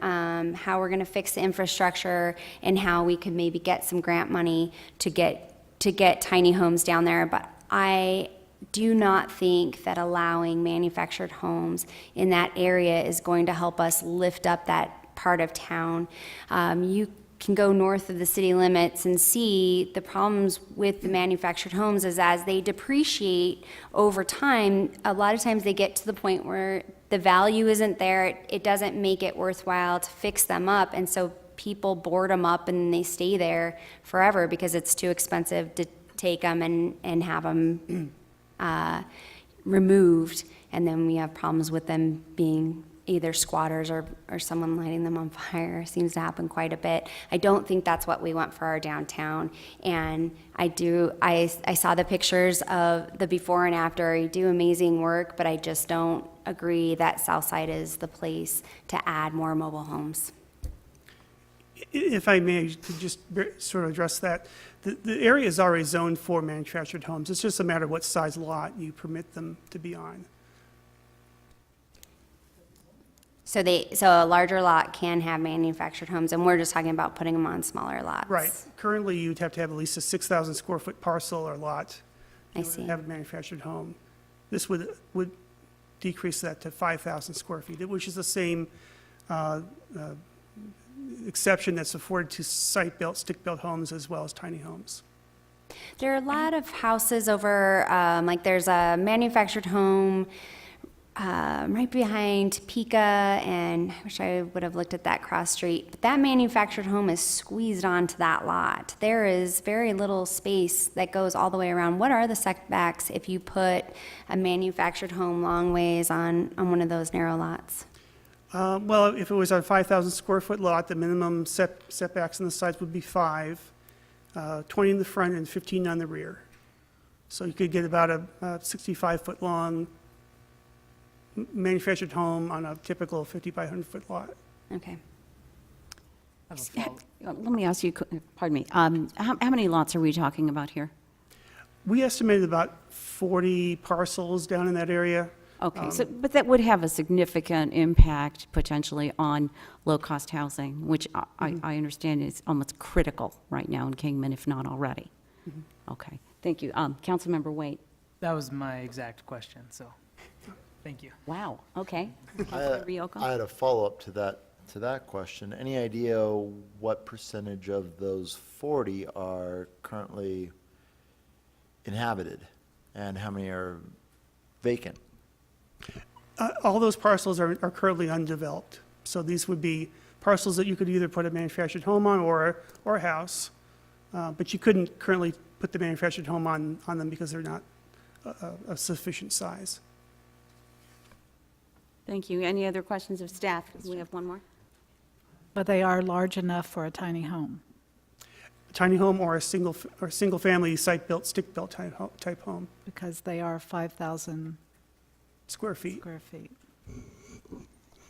how we're going to fix the infrastructure and how we could maybe get some grant money to get to get tiny homes down there, but I do not think that allowing manufactured homes in that area is going to help us lift up that part of town. You can go north of the city limits and see the problems with the manufactured homes is as they depreciate over time, a lot of times they get to the point where the value isn't there. It doesn't make it worthwhile to fix them up. And so people board them up and they stay there forever because it's too expensive to take them and have them removed. And then we have problems with them being either squatters or someone lighting them on fire. Seems to happen quite a bit. I don't think that's what we want for our downtown. And I saw the pictures of the before and after. You do amazing work, but I just don't agree that Southside is the place to add more mobile homes. If I may, to just sort of address that, the area is already zoned for manufactured homes. It's just a matter of what size lot you permit them to be on. So a larger lot can have manufactured homes, and we're just talking about putting them on smaller lots. Right. Currently, you'd have to have at least a 6,000 square foot parcel or lot I to see. have a manufactured home. This would decrease that to 5,000 square feet, which is the same exception that's afforded to site-built, stick-built homes as well as tiny homes. There are a lot of houses over, like there's a manufactured home right behind Pika, and I wish I would have looked at that cross street, but that manufactured home is squeezed onto that lot. There is very little space that goes all the way around. What are the setbacks if you put a manufactured home long ways on one of those narrow lots? Well, if it was a 5,000 square foot lot, the minimum setbacks on the sides would be 5, 20 in the front and 15 on the rear. So you could get about a 65-foot long manufactured home on a typical 50 by 100 foot lot. Okay. Let me ask you, pardon me, how many lots are we talking about here? We estimated about 40 parcels down in that area. Okay, but that would have a significant impact potentially on low-cost housing, which I understand is almost critical right now in Kingman, if not already. Okay, thank you. Councilmember Waite. That was my exact question, so thank you. Wow, okay. I had a follow-up to that question. Any idea what percentage of those 40 are currently inhabited and how many are vacant? All those parcels are currently undeveloped. So these would be parcels that you could either put a manufactured home on or a house, but you couldn't currently put the manufactured home on them because they're not a sufficient size. Thank you. Any other questions of staff? We have one more. But they are large enough for a tiny home. A tiny home or a single family site-built, stick-built type home. Because they are 5,000 square feet.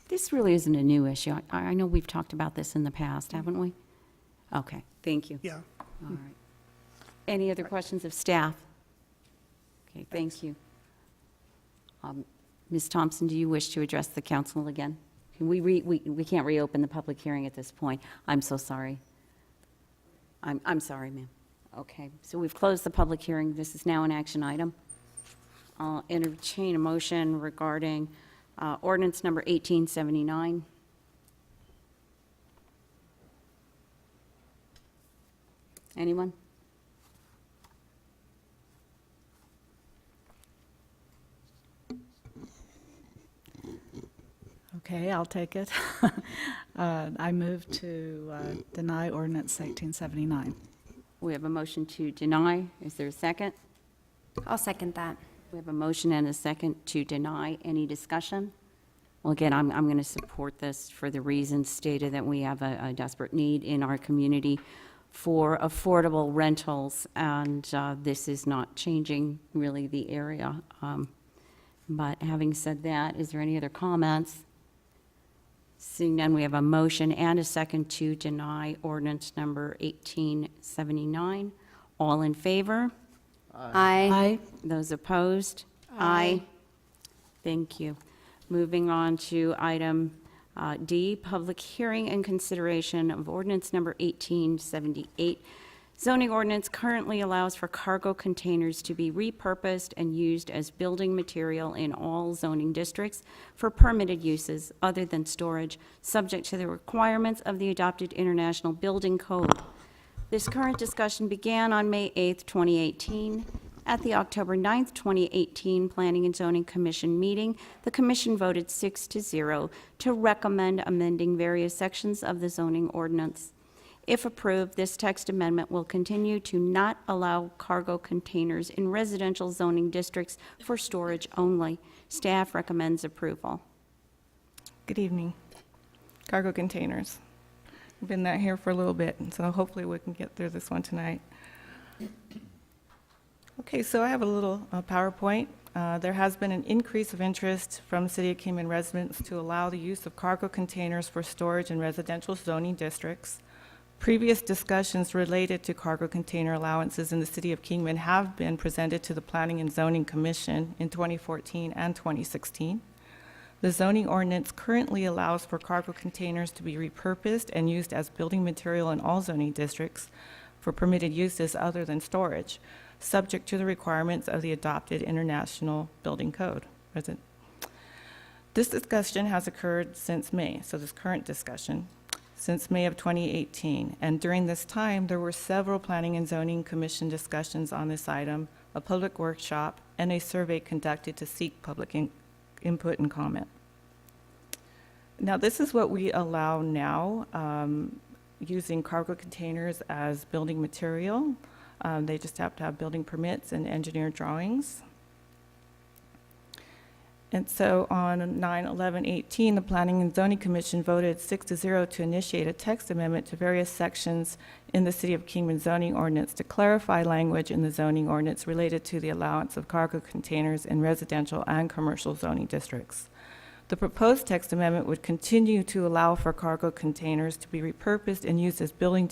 This really isn't a new issue. I know we've talked about this in the past, haven't we? Okay, thank you. Yeah. All right. Any other questions of staff? Okay, thank you. Ms. Thompson, do you wish to address the council again? We can't reopen the public hearing at this point. I'm so sorry. I'm sorry, ma'am. Okay, so we've closed the public hearing. This is now an action item. I'll entertain a motion regarding ordinance number 1879. Anyone? Okay, I'll take it. I move to deny ordinance 1879. We have a motion to deny. Is there a second? I'll second that. We have a motion and a second to deny. Any discussion? Well, again, I'm going to support this for the reasons stated that we have a desperate need in our community for affordable rentals, and this is not changing really the area. But having said that, is there any other comments? Seeing none, we have a motion and a second to deny ordinance number 1879. All in favor? Aye. Those opposed? Aye. Thank you. Moving on to item D, public hearing and consideration of ordinance number 1878, Zoning ordinance currently allows for cargo containers to be repurposed and used as building material in all zoning districts for permitted uses other than storage, subject to the requirements of the adopted International Building Code. This current discussion began on May 8th, 2018. At the October 9th, 2018 Planning and Zoning Commission meeting, the commission voted 6-0 to recommend amending various sections of the zoning ordinance. If approved, this text amendment will continue to not allow cargo containers in residential zoning districts for storage only. Staff recommends approval. Good evening. Cargo containers. Been that here for a little bit, so hopefully we can get through this one tonight. Okay, so I have a little PowerPoint. There has been an increase of interest from City of Kingman residents to allow the use of cargo containers for storage in residential zoning districts. Previous discussions related to cargo container allowances in the City of Kingman have been presented to the Planning and Zoning Commission in 2014 and 2016. The zoning ordinance currently allows for cargo containers to be repurposed and used as building material in all zoning districts for permitted uses other than storage, subject to the requirements of the adopted International Building Code. This discussion has occurred since May, so this current discussion, since May of 2018. And during this time, there were several Planning and Zoning Commission discussions on this item, a public workshop, and a survey conducted to seek public input and comment. Now, this is what we allow now, using cargo containers as building material. They just have to have building permits and engineer drawings. And so on 9/11/18, the Planning and Zoning Commission voted 6-0 to initiate a text amendment to various sections in the City of Kingman zoning ordinance to clarify language in the zoning ordinance related to the allowance of cargo containers in residential and commercial zoning districts. The proposed text amendment would continue to allow for cargo containers to be repurposed and used as building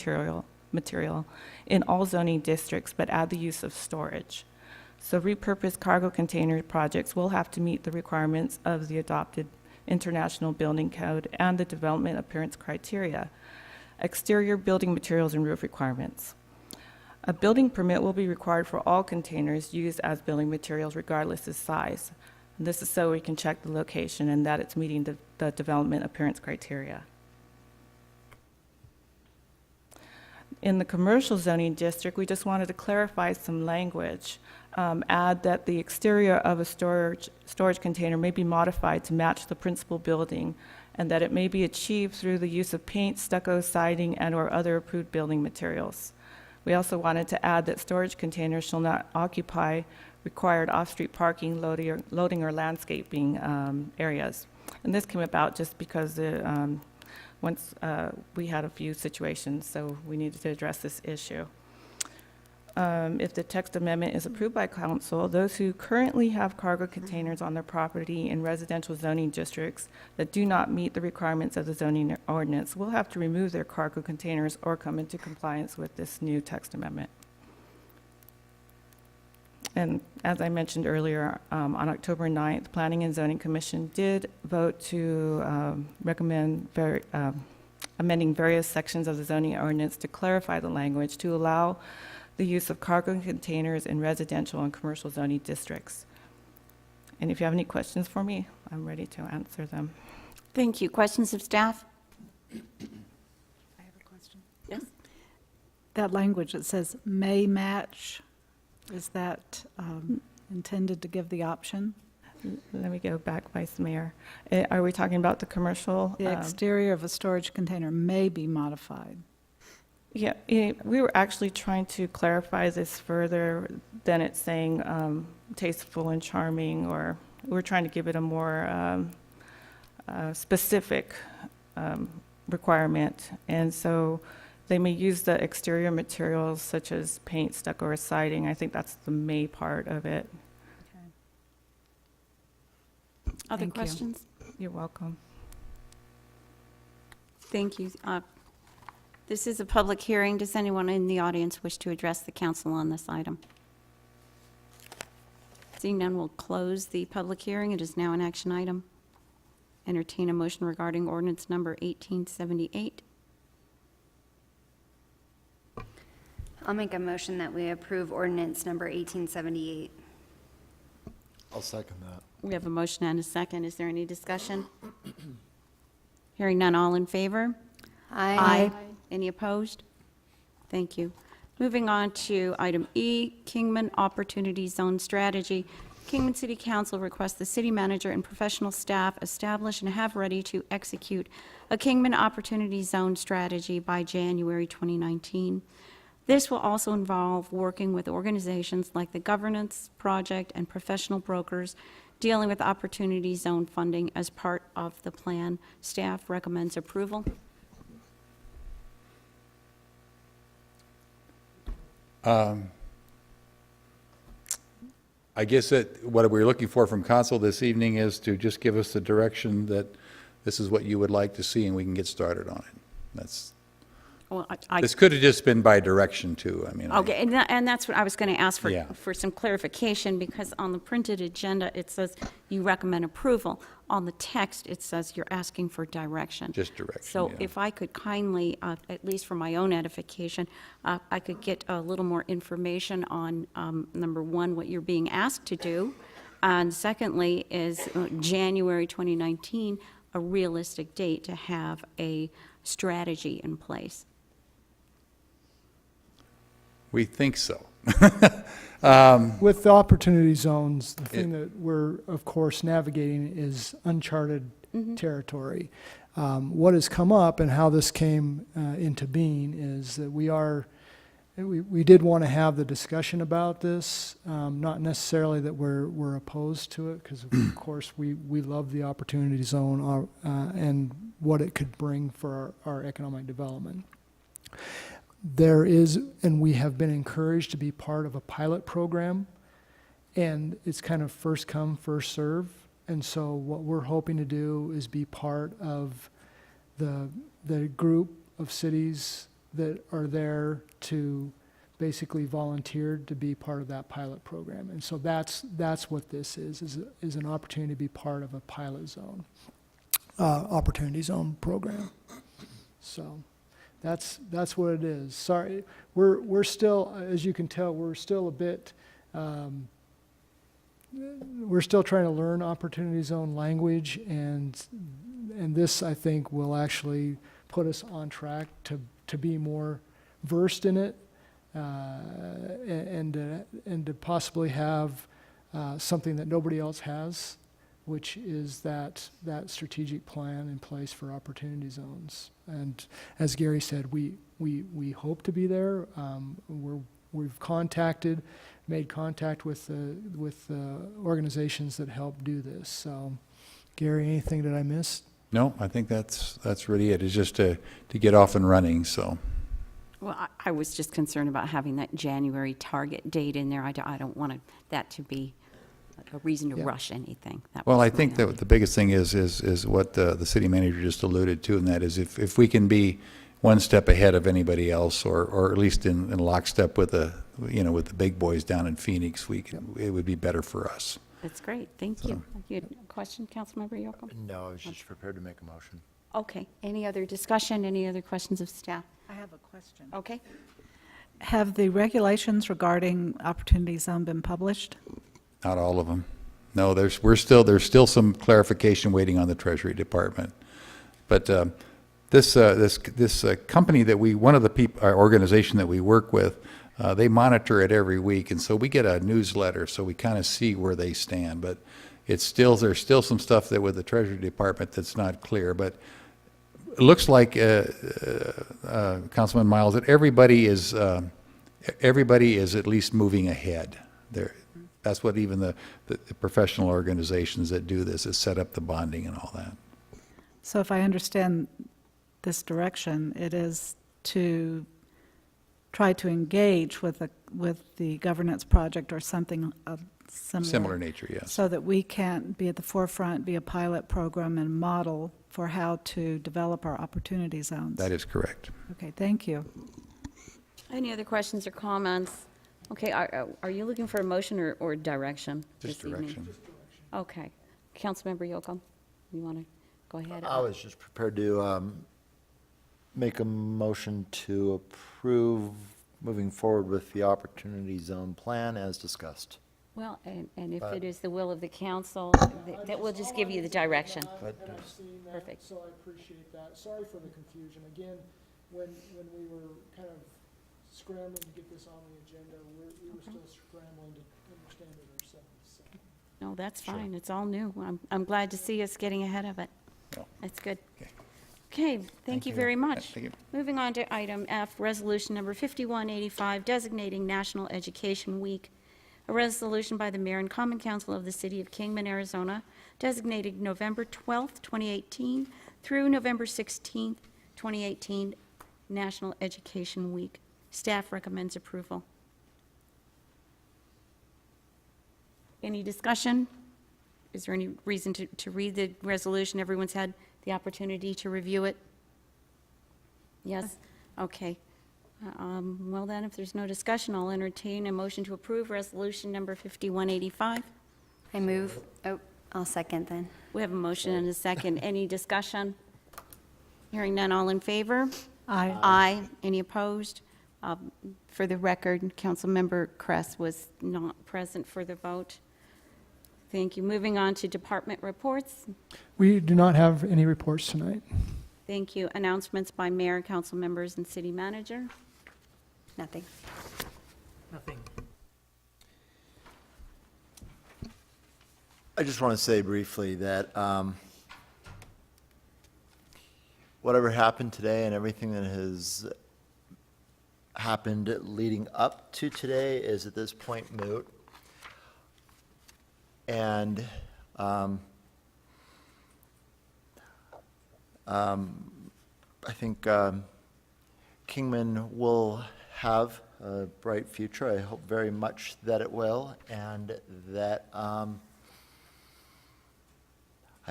material in all zoning districts, but add the use of storage. So repurposed cargo container projects will have to meet the requirements of the adopted International Building Code and the development appearance criteria, exterior building materials and roof requirements. A building permit will be required for all containers used as building materials regardless of size. And this is so we can check the location and that it's meeting the development appearance criteria. In the commercial zoning district, we just wanted to clarify some language. Add that the exterior of a storage container may be modified to match the principal building, and that it may be achieved through the use of paint, stucco, siding, and/or other approved building materials. We also wanted to add that storage containers shall not occupy required off-street parking, loading, or landscaping areas. And this came about just because once we had a few situations, so we needed to address this issue. If the text amendment is approved by council, those who currently have cargo containers on their property in residential zoning districts that do not meet the requirements of the zoning ordinance will have to remove their cargo containers or come into compliance with this new text amendment. And as I mentioned earlier, on October 9th, Planning and Zoning Commission did vote to recommend amending various sections of the zoning ordinance to clarify the language to allow the use of cargo containers in residential and commercial zoning districts. And if you have any questions for me, I'm ready to answer them. Thank you. Questions of staff? I have a question. Yes. That language that says may match, is that intended to give the option? Let me go back, Vice Mayor. Are we talking about the commercial? The exterior of a storage container may be modified. Yeah, we were actually trying to clarify this further than it's saying tasteful and charming, or we're trying to give it a more specific requirement. And so they may use the exterior materials such as paint, stucco, or siding. I think that's the may part of it. Other Thank you. questions? You're welcome. Thank you. This is a public hearing. Does anyone in the audience wish to address the council on this item? Seeing none, we'll close the public hearing. It is now an action item. Entertain a motion regarding ordinance number 1878. I'll make a motion that we approve ordinance number 1878. I'll second that. We have a motion and a second. Is there any discussion? Hearing none, all in favor? Aye. Any opposed? Thank you. Moving on to item E, Kingman Opportunity Zone Strategy. Kingman City Council requests the city manager and professional staff establish and have ready to execute a Kingman Opportunity Zone strategy by January 2019. This will also involve working with organizations like the Governance Project and professional brokers dealing with Opportunity Zone funding as part of the plan. Staff recommends approval. I guess that what we're looking for from council this evening is to just give us the direction that this is what you would like to see, and we can get started on it. That's, Well, this could have just been by direction, too. I mean, Okay, and that's what I was going to ask Yeah. for some clarification, because on the printed agenda, it says you recommend approval. On the text, it says you're asking for direction. Just direction, So yeah. if I could kindly, at least for my own edification, I could get a little more information on, number one, what you're being asked to do, and secondly, is January 2019, a realistic date to have a strategy in place. We think so. With the opportunity zones, the thing that we're, of course, navigating is uncharted territory. What has come up and how this came into being is that we did want to have the discussion about this, not necessarily that we're opposed to it, because of course we love the opportunity zone and what it could bring for our economic development. There is, and we have been encouraged to be part of a pilot program, and it's kind of first come, first serve. And so what we're hoping to do is be part of the group of cities that are there to basically volunteer to be part of that pilot program. And so that's what this is an opportunity to be part of a pilot zone, opportunity zone program. So that's what it is. Sorry, we're still, as you can tell, we're still a bit, we're still trying to learn opportunity zone language, and this, I think, will actually put us on track to be more versed in it, and to possibly have something that nobody else has, which is that strategic plan in place for opportunity zones. And as Gary said, we hope to be there. We've made contact with the organizations that help do this. So, Gary, anything that I missed? No, I think that's really it. It's just to get off and running. So. Well, I was just concerned about having that January target date in there. I don't want that to be a reason to rush anything. Well, I think that the biggest thing is what the city manager just alluded to, and that is if we can be one step ahead of anybody else, or at least in lockstep with the big boys down in Phoenix, it would be better for us. That's great. Thank you. You had a question, Councilmember Yocum? No, I was just prepared to make a motion. Okay. Any other discussion? Any other questions of staff? I have a question. Okay. Have the regulations regarding opportunity zone been published? Not all of them. No, there's still some clarification waiting on the Treasury Department. But this company that one of the our organization that we work with, they monitor it every week, and so we get a newsletter, so we kind of see where they stand. But there's still some stuff that with the Treasury Department that's not clear. But it looks like, Councilman Miles, that everybody is at least moving ahead. That's what even the professional organizations that do this is set up the bonding and all that. So if I understand this direction, it is to try to engage with the governance project or something of Similar nature, yes. So that we can be at the forefront, be a pilot program and model for how to develop our opportunity zones. That is correct. Okay, thank you. Any other questions or comments? Okay, are you looking for a motion or direction Just this evening? direction. Okay. Councilmember Yocum, you want to go ahead? I was just prepared to make a motion to approve moving forward with the Opportunity Zone Plan as discussed. Well, and if But- it is the will of the council, that will just give you the direction. Perfect. So I appreciate that. Sorry for the confusion. Again, when we were kind of scrambling to get this on the agenda, we were still scrambling to understand it ourselves. So. No, that's fine. It's all new. I'm glad to see us getting ahead of it. Oh. That's good. Okay. Okay, thank you very much. Thank you. Moving on to item F, resolution number 5185, designating National Education Week. A resolution by the mayor and common council of the city of Kingman, Arizona, designating November 12th, 2018 through November 16th, 2018, National Education Week. Staff recommends approval. Any discussion? Is there any reason to read the resolution? Everyone's had the opportunity to review it? Yes? Okay. Well then, if there's no discussion, I'll entertain a motion to approve resolution number 5185. I move, I'll second then. We have a motion and a second. Any discussion? Hearing none, all in favor? Aye. Aye. Any opposed? For the record, Councilmember Kress was not present for the vote. Thank you. Moving on to department reports. We do not have any reports tonight. Thank you. Announcements by mayor, council members, and city manager. Nothing. Nothing. I just want to say briefly that whatever happened today and everything that has happened leading up to today is at this point moot. And I think Kingman will have a bright future. I hope very much that it will, and that I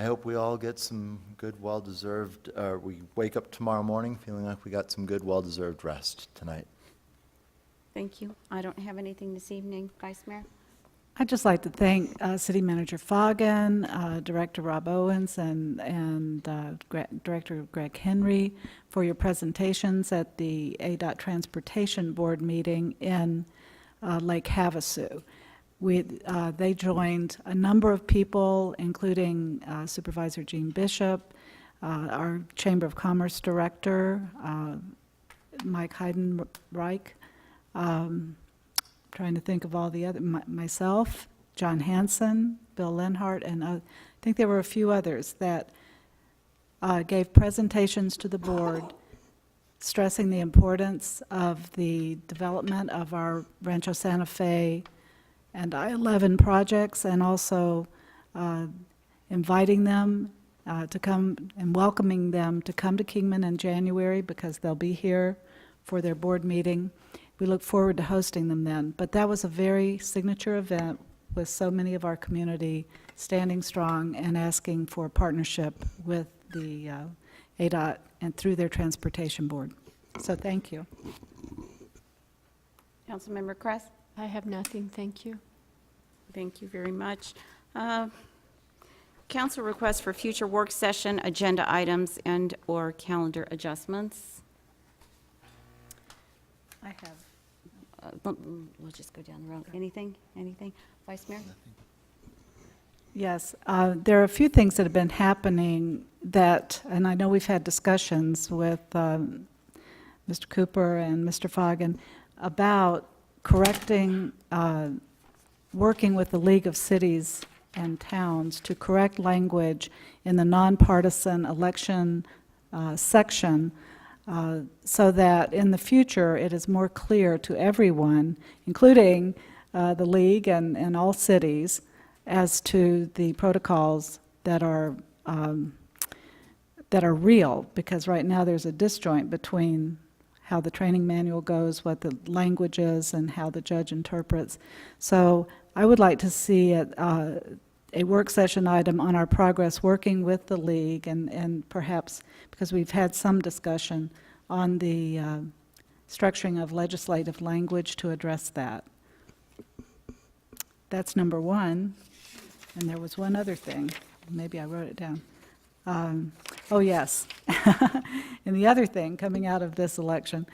hope we all get some good, well-deserved, we wake up tomorrow morning feeling like we got some good, well-deserved rest tonight. Thank you. I don't have anything this evening. Vice Mayor? I'd just like to thank City Manager Foggin, Director Rob Owens, and Director Greg Henry for your presentations at the ADOT Transportation Board meeting in Lake Havasu. They joined a number of people, including Supervisor Gene Bishop, our Chamber of Commerce Director, Mike Heidenreich, trying to think of all the other, myself, John Hanson, Bill Lenhart, and I think there were a few others that gave presentations to the board stressing the importance of the development of our Rancho Santa Fe and I-11 projects, and also inviting them to come and welcoming them to come to Kingman in January because they'll be here for their board meeting. We look forward to hosting them then. But that was a very signature event with so many of our community standing strong and asking for partnership with the ADOT and through their transportation board. So thank you. Councilmember Kress? I have nothing, thank you. Thank you very much. Council requests for future work session agenda items and/or calendar adjustments. I have. We'll just go down the road. Anything? Vice Mayor? Yes, there are a few things that have been happening that, and I know we've had discussions with Mr. Cooper and Mr. Foggin about correcting, working with the League of Cities and Towns to correct language in the nonpartisan election section so that in the future it is more clear to everyone, including the League and all cities, as to the protocols that are real, because right now there's a disjoint between how the training manual goes, what the language is, and how the judge interprets. So I would like to see a work session item on our progress working with the League, and perhaps, because we've had some discussion on the structuring of legislative language to address that. That's number one. And there was one other thing. Maybe I wrote it down. Oh, yes. And the other thing coming out of this election,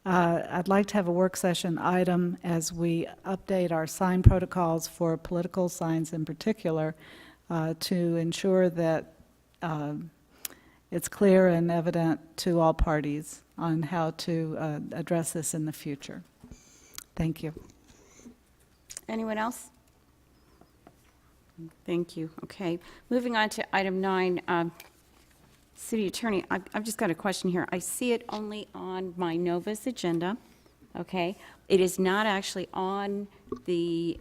I'd like to have a work session item as we update our sign protocols for political signs in particular, to ensure that it's clear and evident to all parties on how to address this in the future. Thank you. Anyone else? Thank you. Okay. Moving on to item 9, City Attorney, I've just got a question here. I see it only on my Novus agenda, okay? It is not actually on the,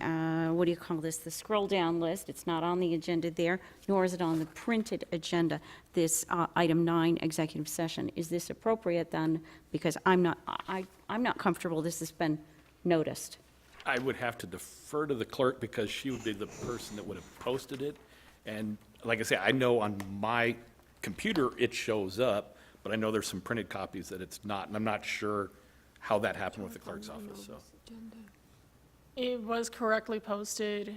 what do you call this, the scroll-down list. It's not on the agenda there, nor is it on the printed agenda, this item 9, executive session. Is this appropriate then? Because I'm not comfortable this has been noticed. I would have to defer to the clerk because she would be the person that would have posted it. And like I say, I know on my computer it shows up, but I know there's some printed copies that it's not, and I'm not sure how that happened with the clerk's office, so. It was correctly posted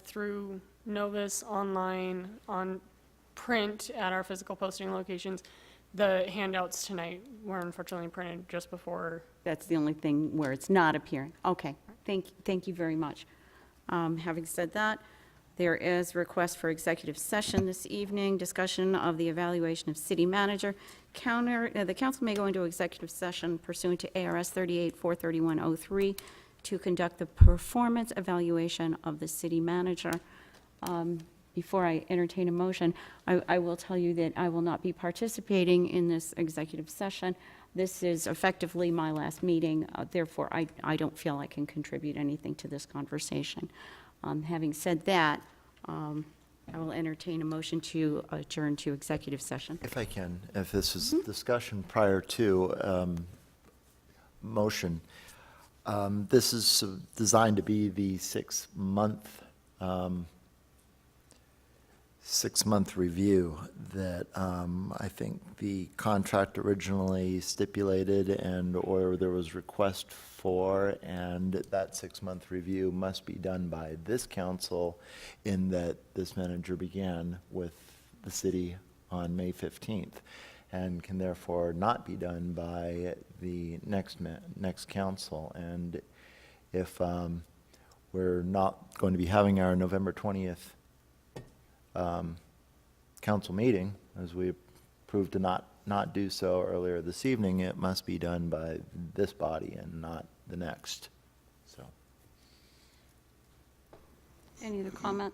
through Novus online, on print at our physical posting locations. The handouts tonight were unfortunately printed just before. That's the only thing where it's not appearing. Okay, thank you very much. Having said that, there is a request for executive session this evening, discussion of the evaluation of city manager. The council may go into executive session pursuant to ARS 38-431-03 to conduct the performance evaluation of the city manager. Before I entertain a motion, I will tell you that I will not be participating in this executive session. This is effectively my last meeting, therefore I don't feel I can contribute anything to this conversation. Having said that, I will entertain a motion to adjourn to executive session. If I can, if this is discussion prior to motion, this is designed to be the six-month review that I think the contract originally stipulated or there was request for, and that 6-month review must be done by this council in that this manager began with the city on May 15th and can therefore not be done by the next council. And if we're not going to be having our November 20th council meeting, as we approved to not do so earlier this evening, it must be done by this body and not the next. So, Any other comment?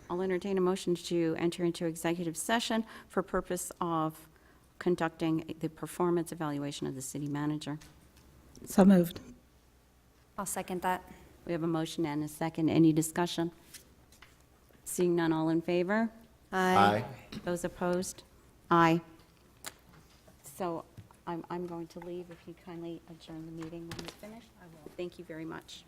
I'll entertain a motion to enter into executive session for purpose of conducting the performance evaluation of the city manager. So moved. I'll second that. We have a motion and a second. Any discussion? Seeing none, all in favor? aye. Those opposed? Aye. So I'm going to leave. If you kindly adjourn the meeting when it's finished, I will. Thank you very much.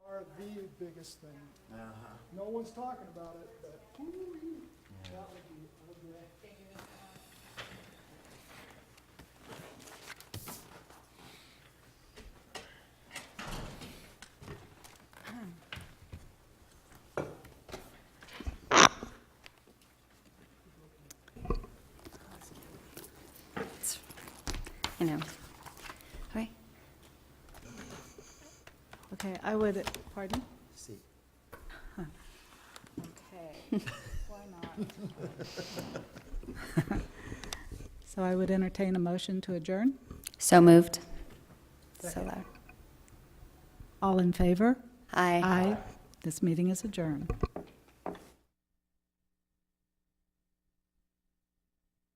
are the biggest thing. No one's talking about it, but that would be great. I know. Okay. Okay, I would, pardon? See. Okay, why not? So I would entertain a motion to adjourn. So moved. So loud. All in favor? Aye. Aye. This meeting is adjourned.